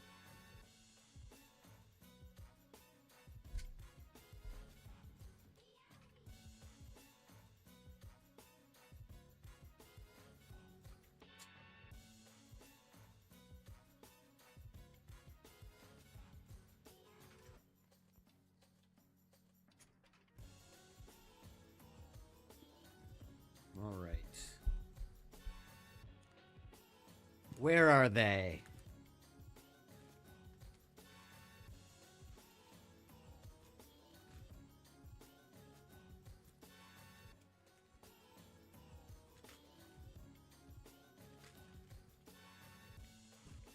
All right. Where are they?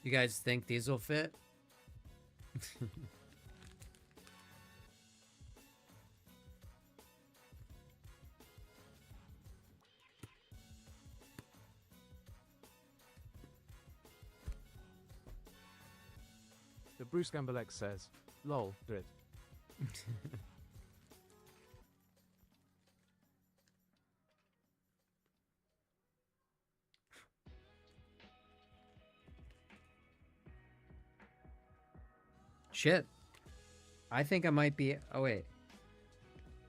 You guys think these will fit? The Bruce Gamble X says, lol, grit. Shit. I think I might be... Oh, wait.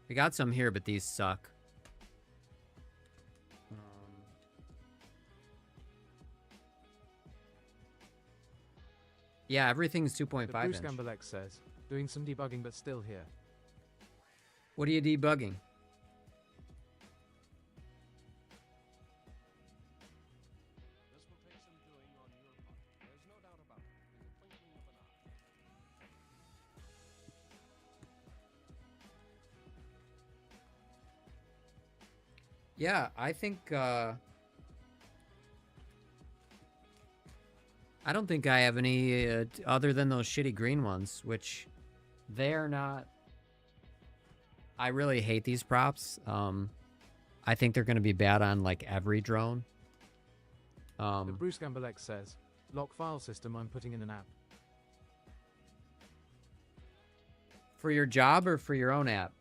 We got some here, but these suck. Yeah, everything's 2.5 The Bruce inch. Gamble X says, doing some debugging but still here. What are you debugging? This will take some doing on your part. There's no doubt about it. In the twinkling of an eye. Yeah, I think, I don't think I have any other than those shitty green ones, which they're not... I really hate these props. I think they're going to be bad on, like, every drone. The Bruce Gamble X says, lock file system I'm putting in an app. For your job or for your own app?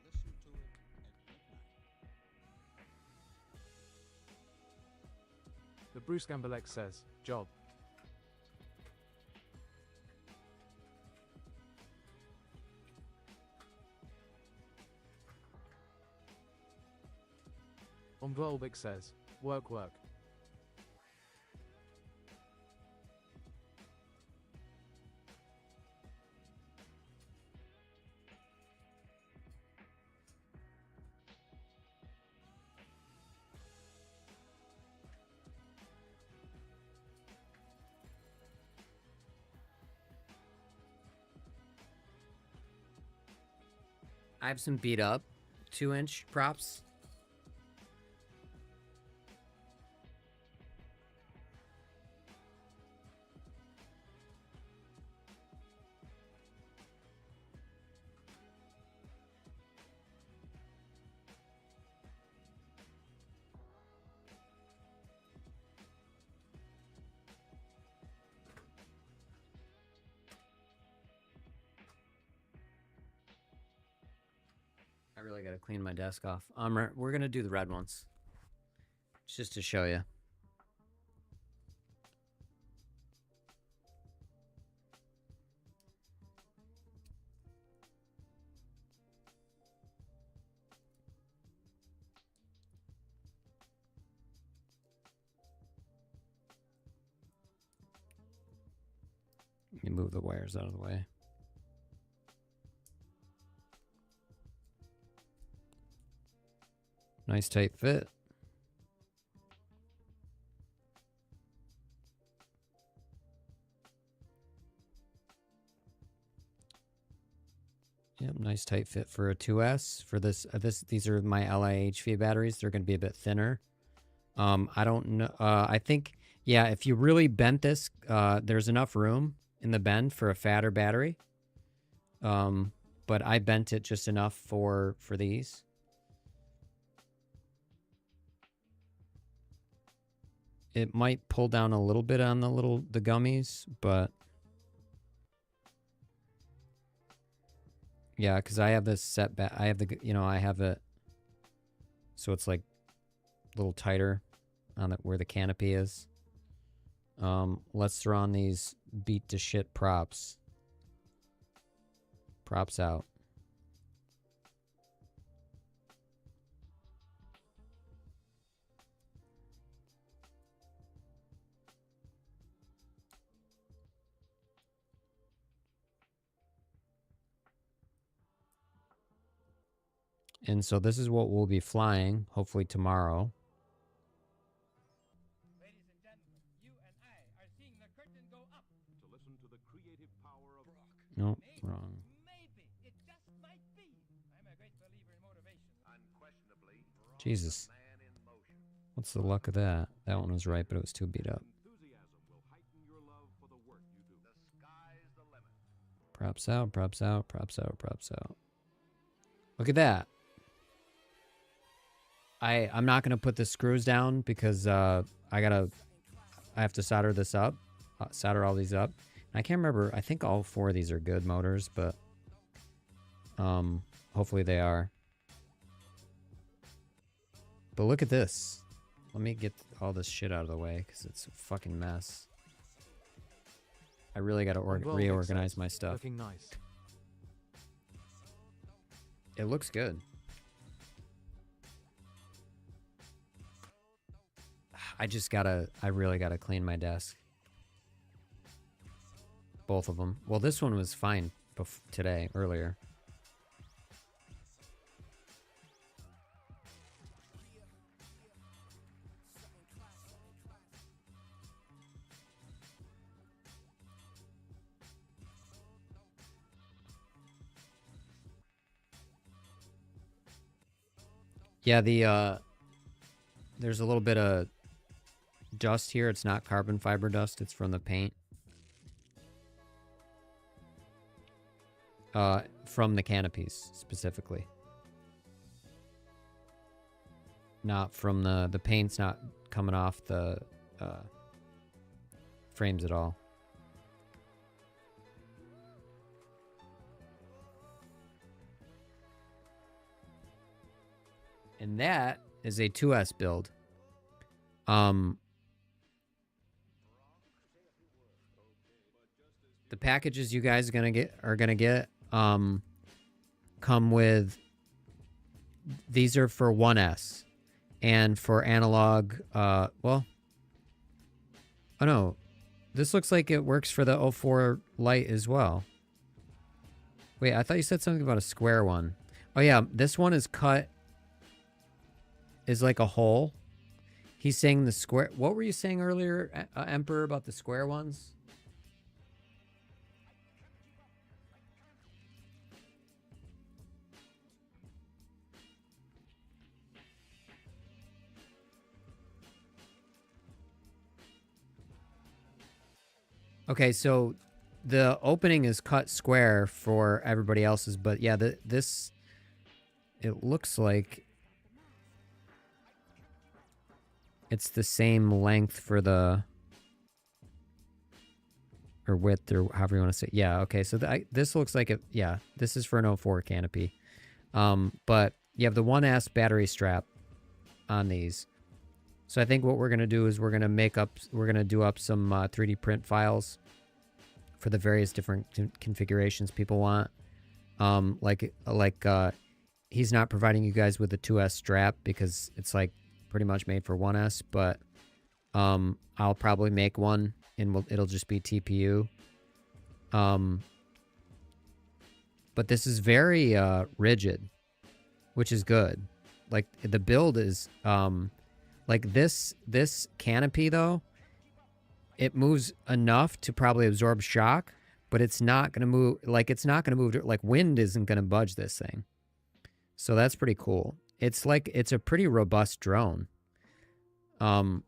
Listen to it at midnight. The Bruce Gamble X says, job. Volvic says, work. I have some beat up 2-inch props. really gotta clean my desk off. We're gonna do the red ones. Just to show you. Let me move the wires out of the way. Nice tight fit. Yep, nice tight fit for a 2S. For this, these are my Li HV batteries. They're going to be a bit thinner. I don't know. I think, yeah, if you really bent this, there's enough room in the bend for a fatter battery. But I bent it just enough for these. It might pull down a little bit on the gummies, but yeah, because I have this set back. I have the, I have it so it's like a little tighter on where the canopy is. Let's throw on these beat to shit props. Props out. And so this is what we'll be flying, hopefully tomorrow. Ladies and gentlemen, you and I are seeing the curtain go up. To listen to the creative power of rock. Nope, wrong. Maybe. It just might be. I'm a great believer in motivation. Unquestionably, Jesus. man in motion. What's the luck of that? That one was right, but it was too beat up. Enthusiasm will heighten your love for the work you do. The sky's the limit. Props out, props out, props out, props out. Look at that. I'm not going to put the screws down because I have to solder this up. Solder all these up. I can't remember. I think all 4 of these are good motors, but hopefully they are. But look at this. Let me get all this shit out of the way because it's a fucking mess. I really got to reorganize my stuff. Looking nice. It looks good. I really gotta clean my desk. Both of them. Well, this one was fine today, earlier. Yeah, there's a little bit of dust here. It's not carbon fiber dust. It's from the paint. From the canopies, specifically. Not from the paint's not coming off the frames at all. And that is a 2S build. The packages you guys are gonna get come with, these are for 1S, and for analog, well, oh no, this looks like it works for the 04 Lite as well. Wait, I thought you said something about a square one. Oh yeah, this one is cut, is like a hole. He's saying the square, what were you saying earlier, Emperor, about the square ones? Okay, so the opening is cut square for everybody else's, but yeah, this, it looks like it's the same length for the, or width, or however you want to say. Yeah, okay, so this looks like it, yeah, this is for an 04 canopy. But you have the 1S battery strap on these. So I think what we're gonna do is we're gonna do up some 3D print files for the various different configurations people want. He's not providing you guys with a 2S strap because it's like pretty much made for 1S, but I'll probably make one and it'll just be TPU. But this is very rigid, which is good. Like the build is like this canopy though, it moves enough to probably absorb shock, but it's not gonna move. Like it's not gonna move. Like wind isn't gonna budge this thing. So that's pretty cool. It's a pretty robust drone. I'll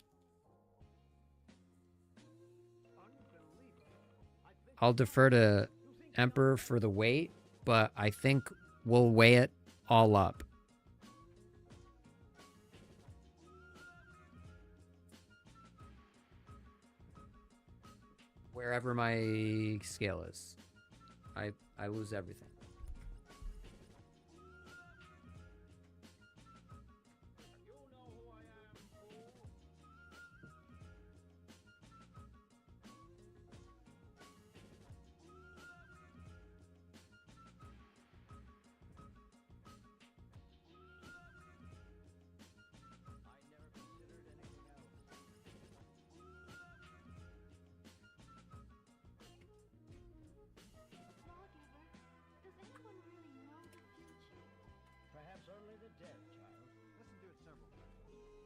defer to Emperor for the weight, but I think we'll weigh it all up. Wherever my scale is. I lose everything. Perhaps only the dead, child. Listen to it several times.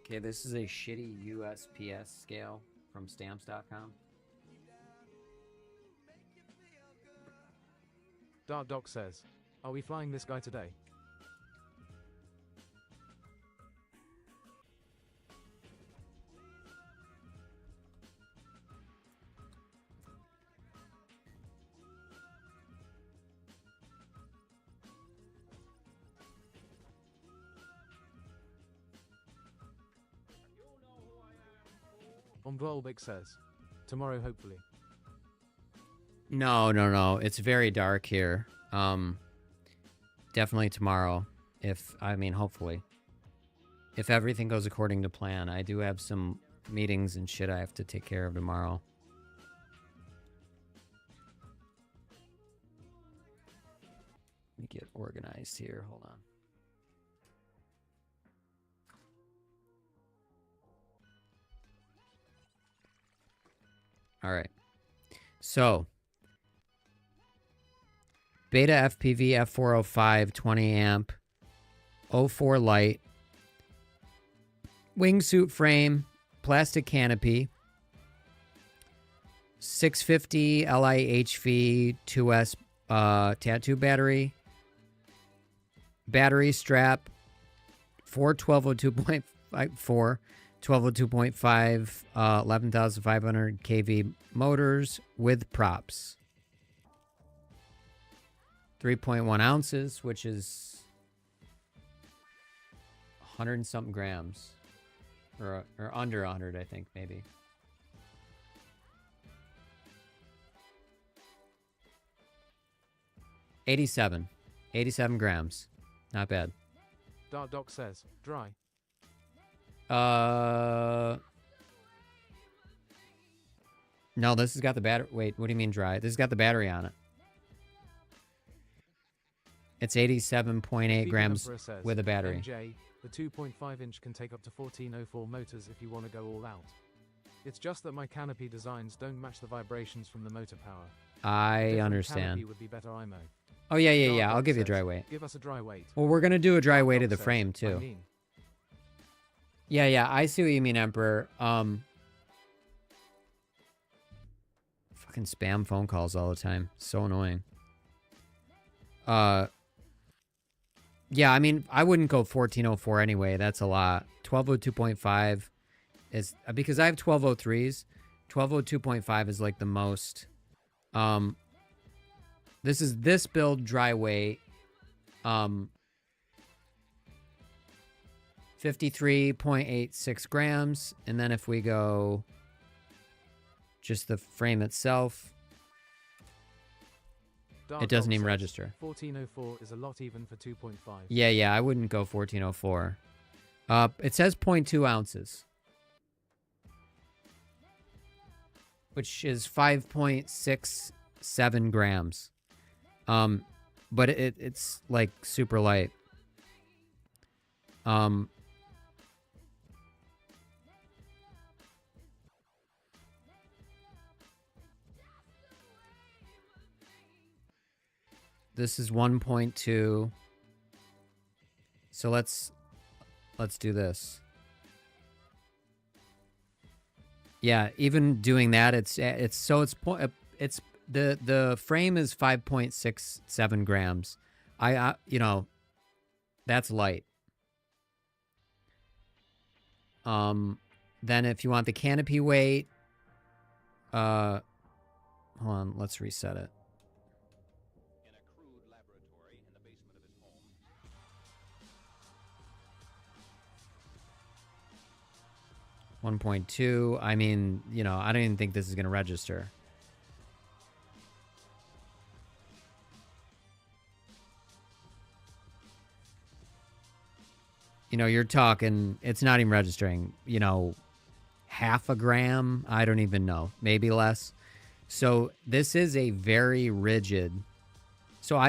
Okay, this is a shitty USPS scale from stamps.com. Dark Doc says, are we flying this guy today? Ombrolbik says, tomorrow hopefully. No. It's very dark here. Definitely tomorrow. Hopefully. If everything goes according to plan. I do have some meetings and shit I have to take care of tomorrow. Let me get organized here. Hold on. All right. So, Beta FPV F405 20 amp 04 light wingsuit frame, plastic canopy, 650 LIHV 2S tattoo battery, battery strap, 1202.4 1202.5 11,500 kV motors with props. 3.1 ounces, which is 100 and something grams. Or under 100, I think, maybe. $87 grams. Not bad. Dark Doc says, dry. No, this has got the battery. Wait, what do you mean dry? This has got the battery on it. It's 87.8 grams says, with a battery. MJ, the 2.5 inch can take up to 1404 motors if you want to go all out. It's just that my canopy designs don't match the vibrations from the motor power. I Different understand. Canopy would be better IMO. Oh, yeah. Dark I'll Doc give you a says, dry weight. Give us a dry weight. Well, we're going to do a dry Dark weight Doc of the says, frame, too. I mean. Yeah, I see what you mean, Emperor. Fucking spam phone calls all the time. So annoying. Yeah, I mean, I wouldn't go 1404 anyway. That's a lot. 1202.5 is... Because I have 1203s. 1202.5 is like the most... This is this build dry weight. 53.86 grams. And then if we go just the frame itself... Dark It doesn't Dog even says, register. 1404 is a lot even for 2.5. Yeah, I wouldn't go 1404. It says 0.2 ounces, which is 5.67 grams. But it's like super light. This is 1.2. So let's do this. Yeah, even doing that, it's the frame is 5.67 grams. I you know, that's light. Then if you want the canopy weight, hold on, let's reset it. In a crude laboratory in the basement of his home, 1.2. I mean, you know, I don't even think this is going to register. You know, you're talking, it's not even registering, you know, half a gram. I don't even know, maybe less. So this is a very rigid. So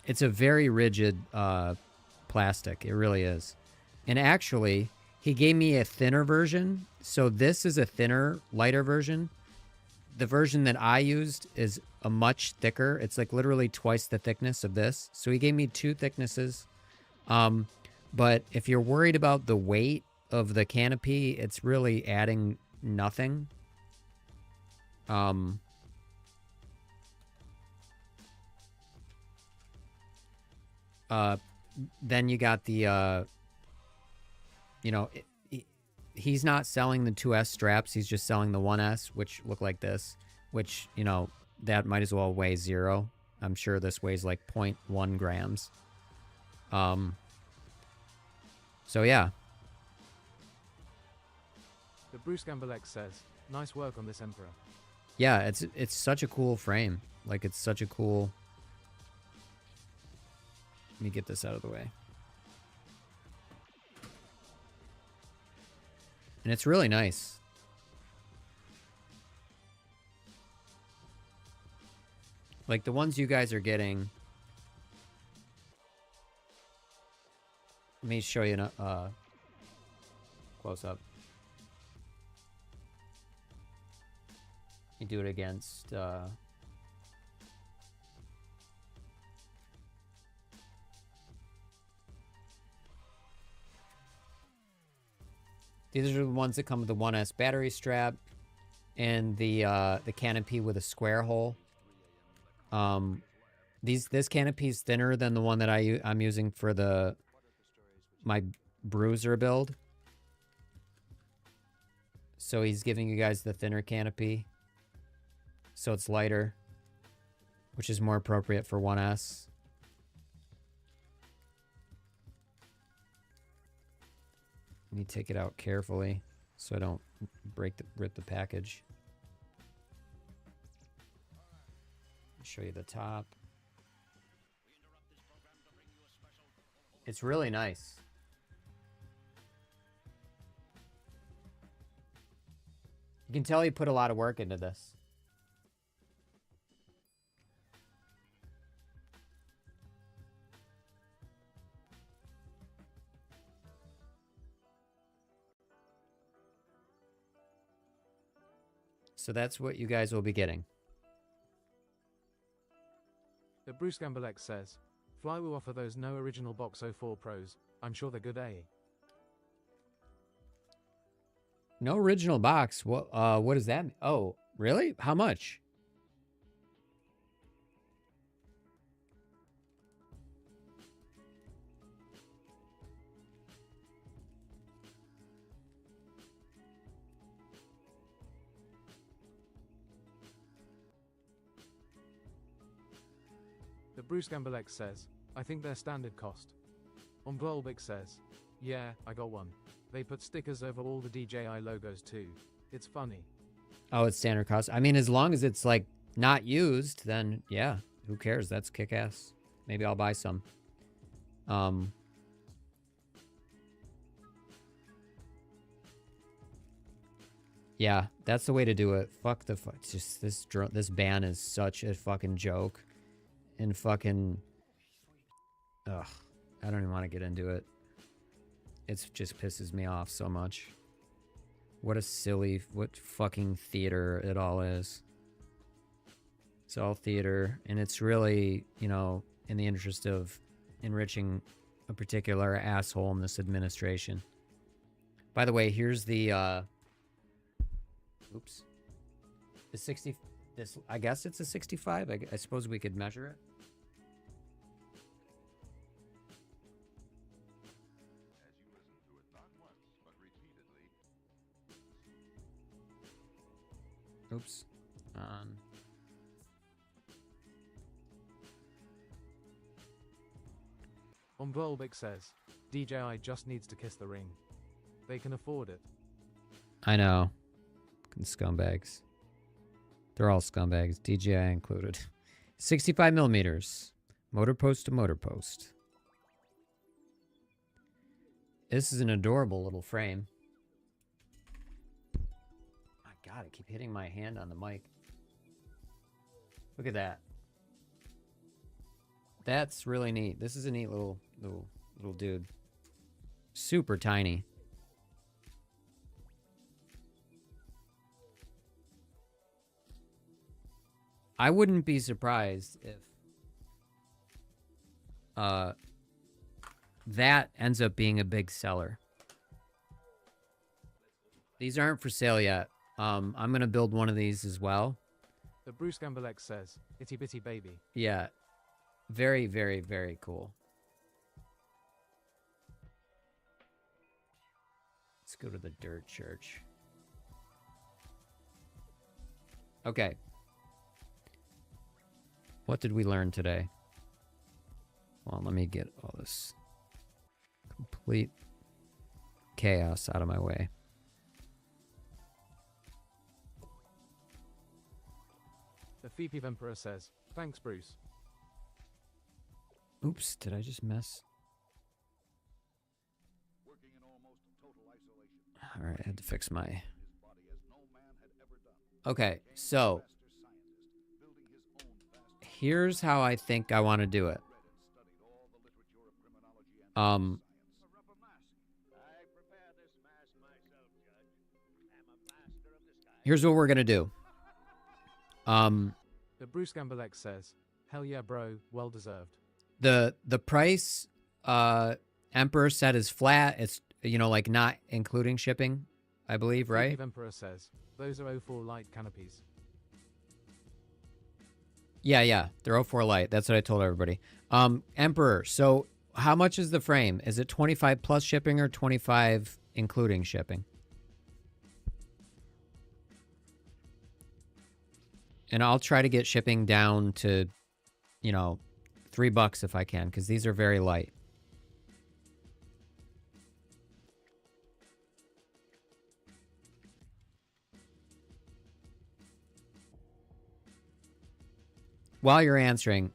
it's a very rigid plastic. It really is. And actually, he gave me a thinner version. So this is a thinner, lighter version. The version that I used is a much thicker. It's like literally twice the thickness of this. So he gave me two thicknesses. But if you're worried about the weight of the canopy, it's really adding nothing. Then you got the, you know, he's not selling the 2S straps. He's just selling the 1S, which look like this, which, you know, that might as well weigh 0. I'm sure this weighs like 0.1 grams. So yeah. The Bruce Gamble X says, nice work on this Emperor. Yeah, it's such a cool frame. Like, it's such a cool... Let me get this out of the way. And it's really nice. Like, the ones you guys are getting... Let me show you a close up. You do it against these are the ones that come with the 1S battery strap and the canopy with a square hole. This canopy is thinner than the one that I'm using for my bruiser build. So he's giving you guys the thinner canopy. So it's lighter, which is more appropriate for 1S. Let me take it out carefully so I don't rip the package. Show you the top. It's really nice. You can tell he put a lot of work into this. So that's what you guys will be getting. The Bruce Gamble X says, Fly will offer those no original box 04 Pros. I'm sure they're good, eh? No original box. What does that mean? Oh, really? How much? The Bruce Gamble X says, I think they're standard cost. Umblolbic says, yeah, I got one. They put stickers over all the DJI logos too. It's funny. Oh, it's standard cost. I mean, as long as it's like not used, then yeah, who cares? That's kick-ass. Maybe I'll buy some. Yeah, that's the way to do it. Fuck the fuck. Just this ban is such a fucking joke. And fucking... Ugh. I don't even want to get into it. It just pisses me off so much. What a silly... What fucking theater it all is. It's all theater. And it's really, you know, in the interest of enriching a particular asshole in this administration. By the way, here's the... Oops. The 60... This, I guess it's a 65. I suppose we could measure it. Oops. Umvolbik says, DJI just needs to kiss the ring. They can afford it. I know. Fucking scumbags. They're all scumbags, DJI included. 65 millimeters. Motor post to motor post. This is an adorable little frame. My God, I keep hitting my hand on the mic. Look at that. That's really neat. This is a neat little dude. Super tiny. I wouldn't be surprised if that ends up being a big seller. These aren't for sale yet. I'm gonna build one of these as well. The Bruce Gamble-X says, itty bitty baby. Yeah. Very, very, very cool. Let's go to the dirt church. Okay. What did we learn today? Well, let me get all this complete chaos out of my way. The Phoebe Emperor says, thanks, Bruce. Oops, did I just mess? All right, I had to fix my... Okay, so... Here's how I think I want to do it. Here's what we're going to do. The Bruce Gamble-X says, hell yeah, bro, well deserved. The price Emperor said is flat. It's, you know, like not including shipping, I believe, right? The Emperor says, those are 04 light canopies. Yeah, they're 04 light. That's what I told everybody. Emperor, so how much is the frame? Is it 25 plus shipping or 25 including shipping? And I'll try to get shipping down to, you know, $3 if I can, because these are very light. While you're answering,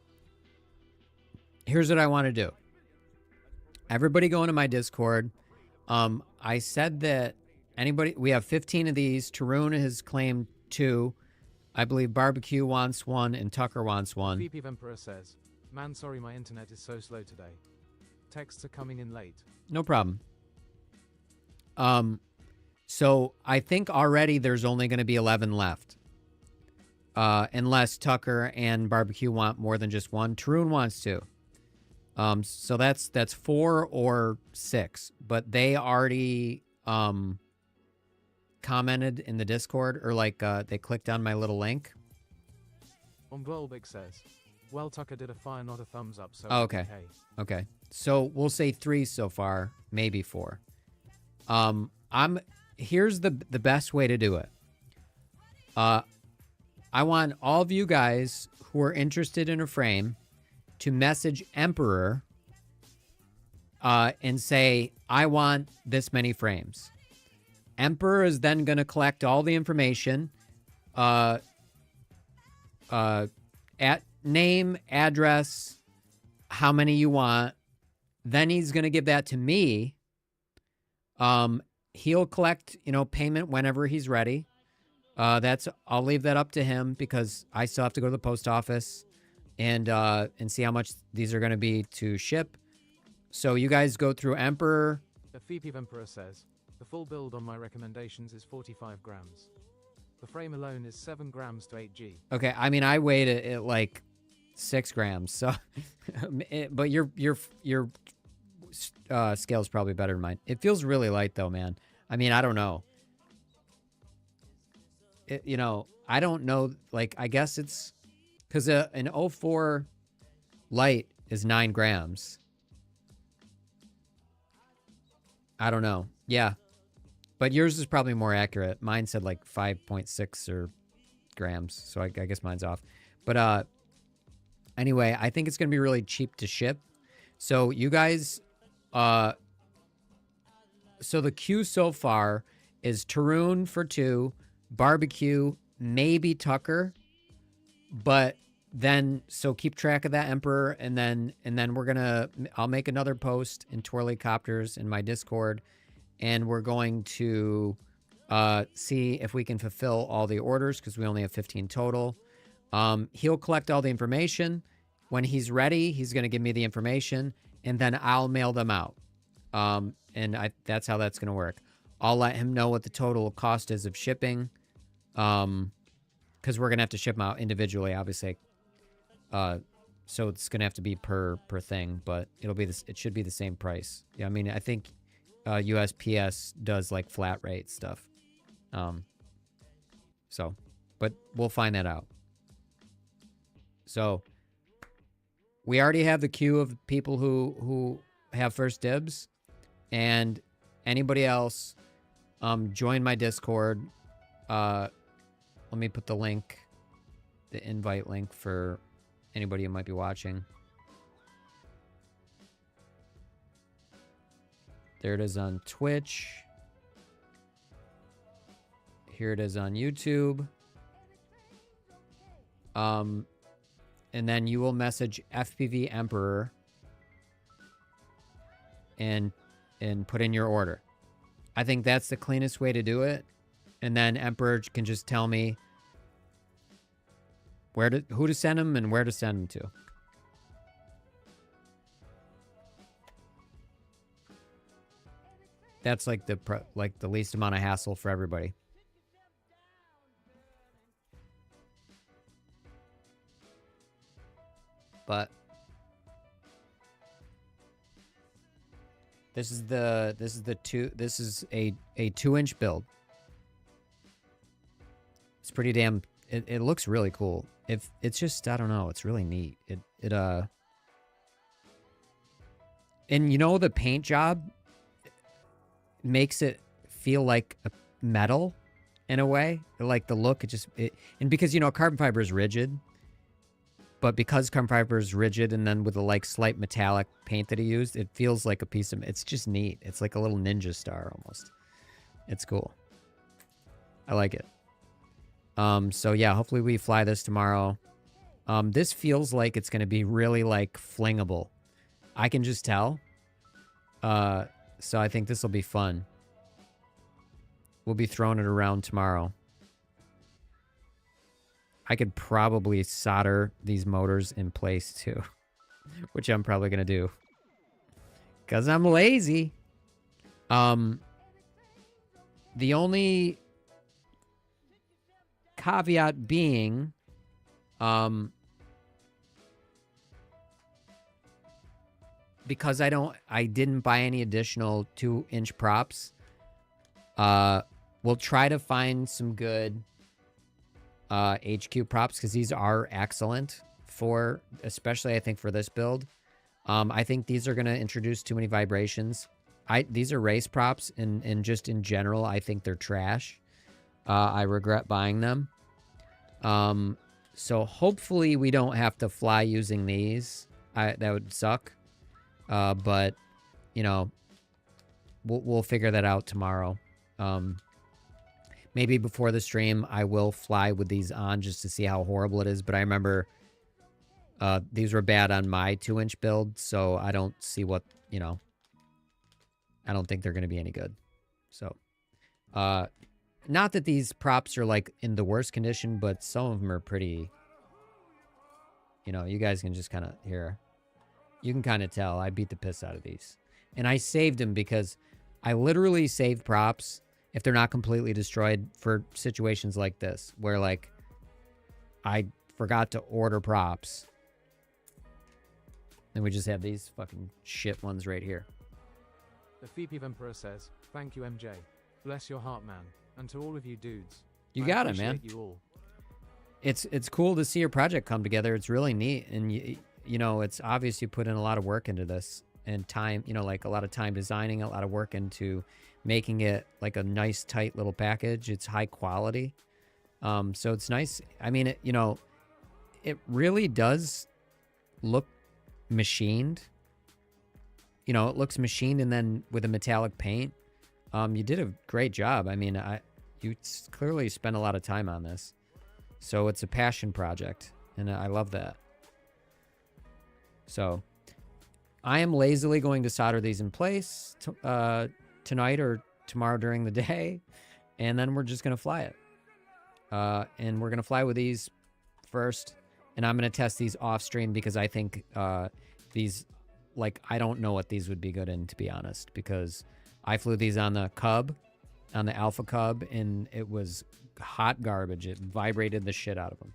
here's what I want to do. Everybody go into my Discord. I said that we have 15 of these. Tarun has claimed 2. I believe Barbecue wants 1 and Tucker wants 1. VP Emperor says, man, sorry my internet is so slow today. Texts are coming in late. No problem. So I think already there's only going to be 11 left. Unless Tucker and Barbecue want more than just 1. Tarun wants 2. So that's 4 or 6. But they already commented in the Discord, or like they clicked on my little link. Umvolbik says, well, Tucker did a fire, not a thumbs up, so oh, okay. Okay. So we'll say 3 so far, maybe 4. Here's the best way to do it. I want all of you guys who are interested in a frame to message Emperor and say, I want this many frames. Emperor is then going to collect all the information, at name, address, how many you want. Then he's going to give that to me. He'll collect, payment whenever he's ready. I'll leave that up to him because I still have to go to the post office and see how much these are going to be to ship. So you guys go through Emperor. The FPV Emperor says, the full build on my recommendations is 45 grams. The frame alone is 7 grams to 8G. Okay, I mean, I weighed it at like 6 grams, so but your scale is probably better than mine. It feels really light though, man. I mean, I don't know. I don't know. Like, I guess it's because an 04 light is 9 grams. I don't know. Yeah. But yours is probably more accurate. Mine said like 5.6 or grams. So I guess mine's off. But anyway, I think it's going to be really cheap to ship. So you guys, so the queue so far is Tarun for 2, Barbecue, maybe Tucker. But then, so keep track of that, Emperor. And then I'll make another post in Twirlycopters in my Discord. And we're going to see if we can fulfill all the orders because we only have 15 total. He'll collect all the information. When he's ready, he's going to give me the information, and then I'll mail them out. That's how that's going to work. I'll let him know what the total cost is of shipping, because we're going to have to ship them out individually, obviously. So it's going to have to be per thing, but it should be the same price. Yeah, I mean, I think USPS does like flat rate stuff. But we'll find that out. So we already have the queue of people who have first dibs, and anybody else, join my Discord. Let me put the link, the invite link for anybody who might be watching. There it is on Twitch. Here it is on YouTube. And then you will message FPV Emperor and put in your order. I think that's the cleanest way to do it. And then Emperor can just tell me who to send them and where to send them to. That's like the least amount of hassle for everybody. But this is a 2-inch build. It's pretty damn. It looks really cool. If it's just, I don't know, it's really neat. And the paint job makes it feel like a metal in a way. Like the look, and because carbon fiber is rigid. But because carbon fiber is rigid, and then with the slight metallic paint that he used, it feels like a piece of. It's just neat. It's like a little ninja star almost. It's cool. I like it. So yeah, hopefully we fly this tomorrow. This feels like it's gonna be really flingable. I can just tell. So I think this will be fun. We'll be throwing it around tomorrow. I could probably solder these motors in place too, which I'm probably going to do because I'm lazy. The only caveat being, because I didn't buy any additional 2-inch props, we'll try to find some good HQ props, because these are excellent especially I think for this build. I think these are going to introduce too many vibrations. These are race props, and just in general, I think they're trash. I regret buying them. So hopefully we don't have to fly using these. That would suck. But we'll figure that out tomorrow. maybe before the stream, I will fly with these on just to see how horrible it is. But I remember these were bad on my 2-inch build, so I don't see what, you know, I don't think they're going to be any good. So, not that these props are like in the worst condition, but some of them are pretty, you know, you guys can just kind of hear. You can kind of tell I beat the piss out of these. And I saved them because I literally save props if they're not completely destroyed for situations like this, where like I forgot to order props. And we just have these fucking shit ones right here. The FPV Emperor says, thank you, MJ. Bless your heart, man. And to all of you dudes. You I got it, man. appreciate you all. It's cool to see your project come together. It's really neat. And, you know, it's obvious you put in a lot of work into this and time, you know, like a lot of time designing, a lot of work into making it like a nice, tight little package. It's high quality. So it's nice. I mean, you know, it really does look machined. You know, it looks machined and then with a metallic paint. You did a great job. I mean, you clearly spent a lot of time on this. So it's a passion project, and I love that. So I am lazily going to solder these in place tonight or tomorrow during the day, and then we're just going to fly it. And we're going to fly with these first, and I'm going to test these off stream because I think these, like, I don't know what these would be good in, to be honest, because I flew these on the Cub, on the Alpha Cub, and it was hot garbage. It vibrated the shit out of them.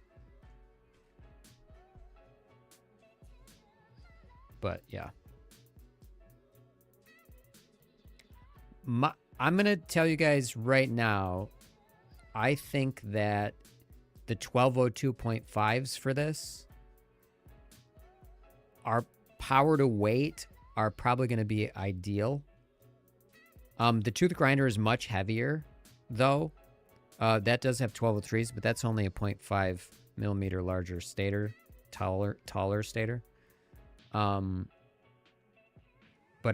But yeah. I'm going to tell you guys right now, I think that the 1202.5s for this are power to weight are probably going to be ideal. The tooth grinder is much heavier, though. That does have 1203s, but that's only a 0.5 millimeter larger stator, taller stator. But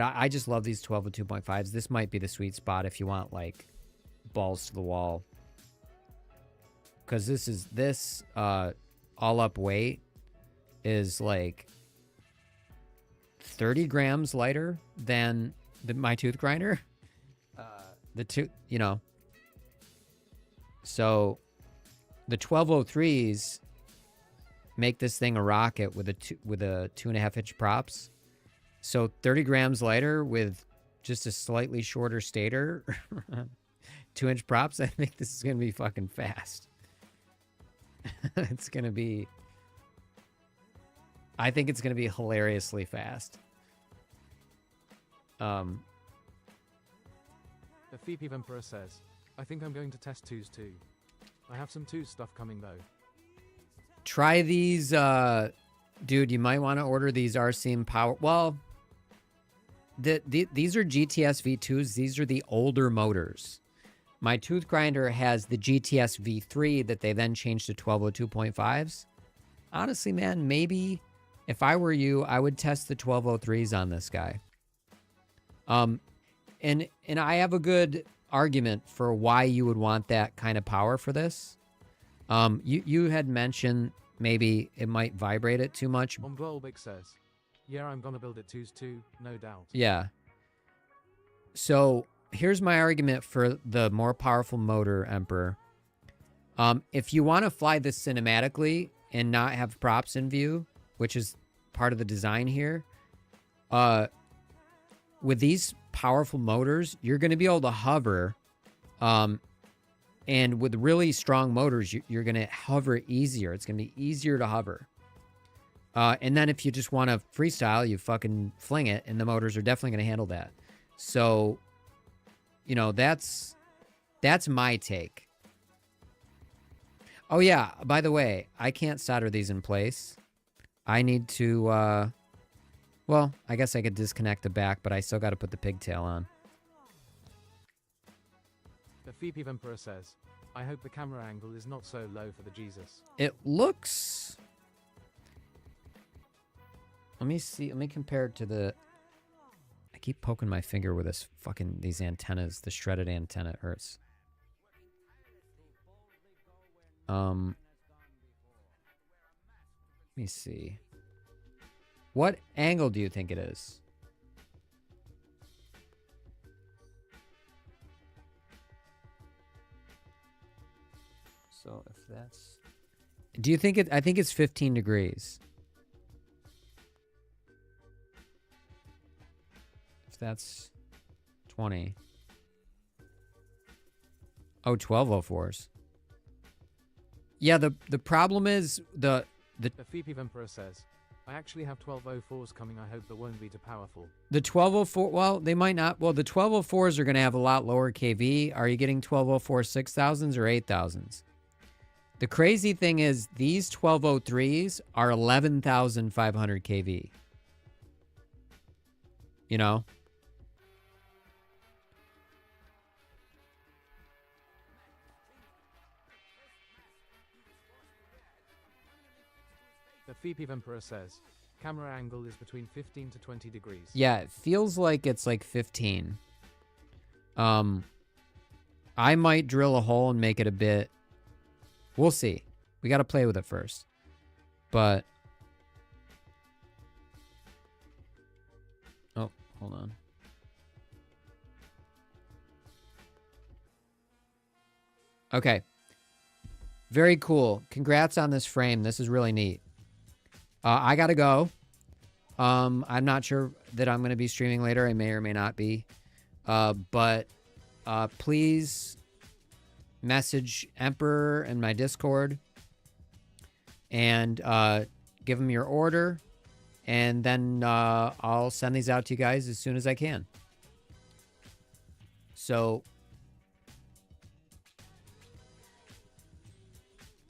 I just love these 1202.5s. This might be the sweet spot if you want, like, balls to the wall. Because this all up weight is like 30 grams lighter than my tooth grinder. You know. So the 1203s make this thing a rocket with a 2.5 inch props. So 30 grams lighter with just a slightly shorter stator, 2-inch props. I think this is going to be fucking fast. I think it's going to be hilariously fast. The FPV Emperor says, I think I'm going to test 2s too. I have some 2s stuff coming though. Try these, dude, you might want to order these RCM power. Well, these are GTS V2s. These are the older motors. My tooth grinder has the GTS V3 that they then changed to 1202.5s. Honestly, man, maybe if I were you, I would test the 1203s on this guy. And I have a good argument for why you would want that kind of power for this. You had mentioned maybe it might vibrate it too much. Globik says, yeah, I'm gonna build it 2s too, no doubt. Yeah. So here's my argument for the more powerful motor, Emperor. If you want to fly this cinematically and not have props in view, which is part of the design here, with these powerful motors, you're going to be able to hover. And with really strong motors, you're going to hover easier. It's going to be easier to hover. And then if you just want to freestyle, you fucking fling it, and the motors are definitely going to handle that. So, you know, that's my take. Oh, yeah, by the way, I can't solder these in place. I need to, well, I guess I could disconnect the back, but I still got to put the pigtail on. The FPV Emperor says, I hope the camera angle is not so low for the Jesus. It looks... Let me see. Let me compare it to the... I keep poking my finger with these antennas. The shredded antenna. It hurts. Let me see. What angle do you think it is? So if that's... Do you think it... I think it's 15 degrees. If that's 20. Oh, 1204s. Yeah, the problem is the The FPV Emperor says, I actually have 1204s coming. I hope that won't be too powerful. the 1204, well, they might not. Well, the 1204s are going to have a lot lower KV. Are you getting 1204 6000s or 8000s? The crazy thing is these 1203s are 11,500 KV. You know? The FPV Emperor says, camera angle is between 15 to 20 degrees. Yeah, it feels like it's like 15. I might drill a hole and make it a bit... We'll see. We got to play with it first. But... Oh, hold on. Okay. Very cool. Congrats on this frame. This is really neat. I got to go. I'm not sure that I'm going to be streaming later. I may or may not be. But please message Emperor in my Discord and give him your order. And then I'll send these out to you guys as soon as I can. So,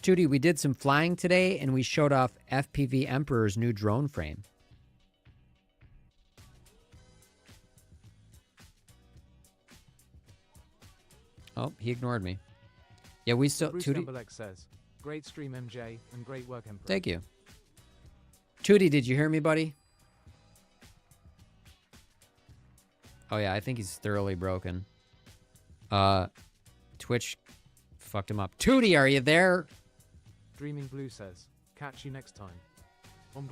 Tootie, we did some flying today, and we showed off FPV Emperor's new drone frame. Oh, he ignored me. Yeah, we still... Bruce Tootie, Gumbalek says, great stream MJ and great work Emperor. thank you. Tootie, did you hear me, buddy? Oh, yeah, I think he's thoroughly broken. Twitch fucked him up. Tootie, are you there? Dreaming Blue says, catch you next time.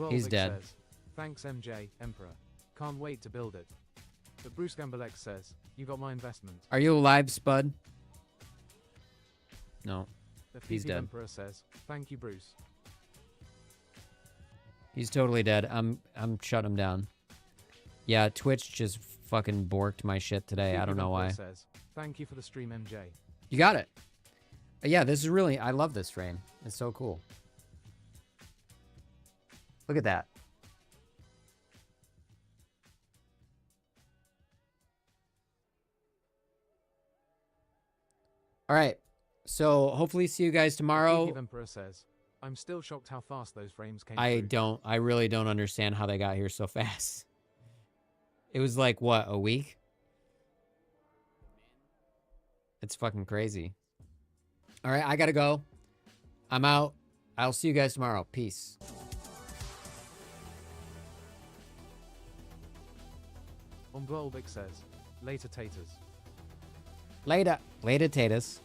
He's dead. Says, thanks MJ, Emperor. Can't wait to build it. But Bruce Gumbalek says, you got my investment. Are you alive, Spud? No. The He's FPV dead. Emperor says, thank you, Bruce. He's totally dead. I'm shutting him down. Yeah, Twitch just fucking borked my shit today. I don't know why. Says, thank you for the stream, MJ. You got it. Yeah, this is really... I love this frame. It's so cool. Look at that. All right. So hopefully see you guys tomorrow. The Emperor says, I'm still shocked how fast those frames came I really don't understand how they got here so fast. It was like, what, a week? It's fucking crazy. All right, I gotta go. I'm out. I'll see you guys tomorrow. Peace. Umbrolvik says, later taters. Later. Later, taters.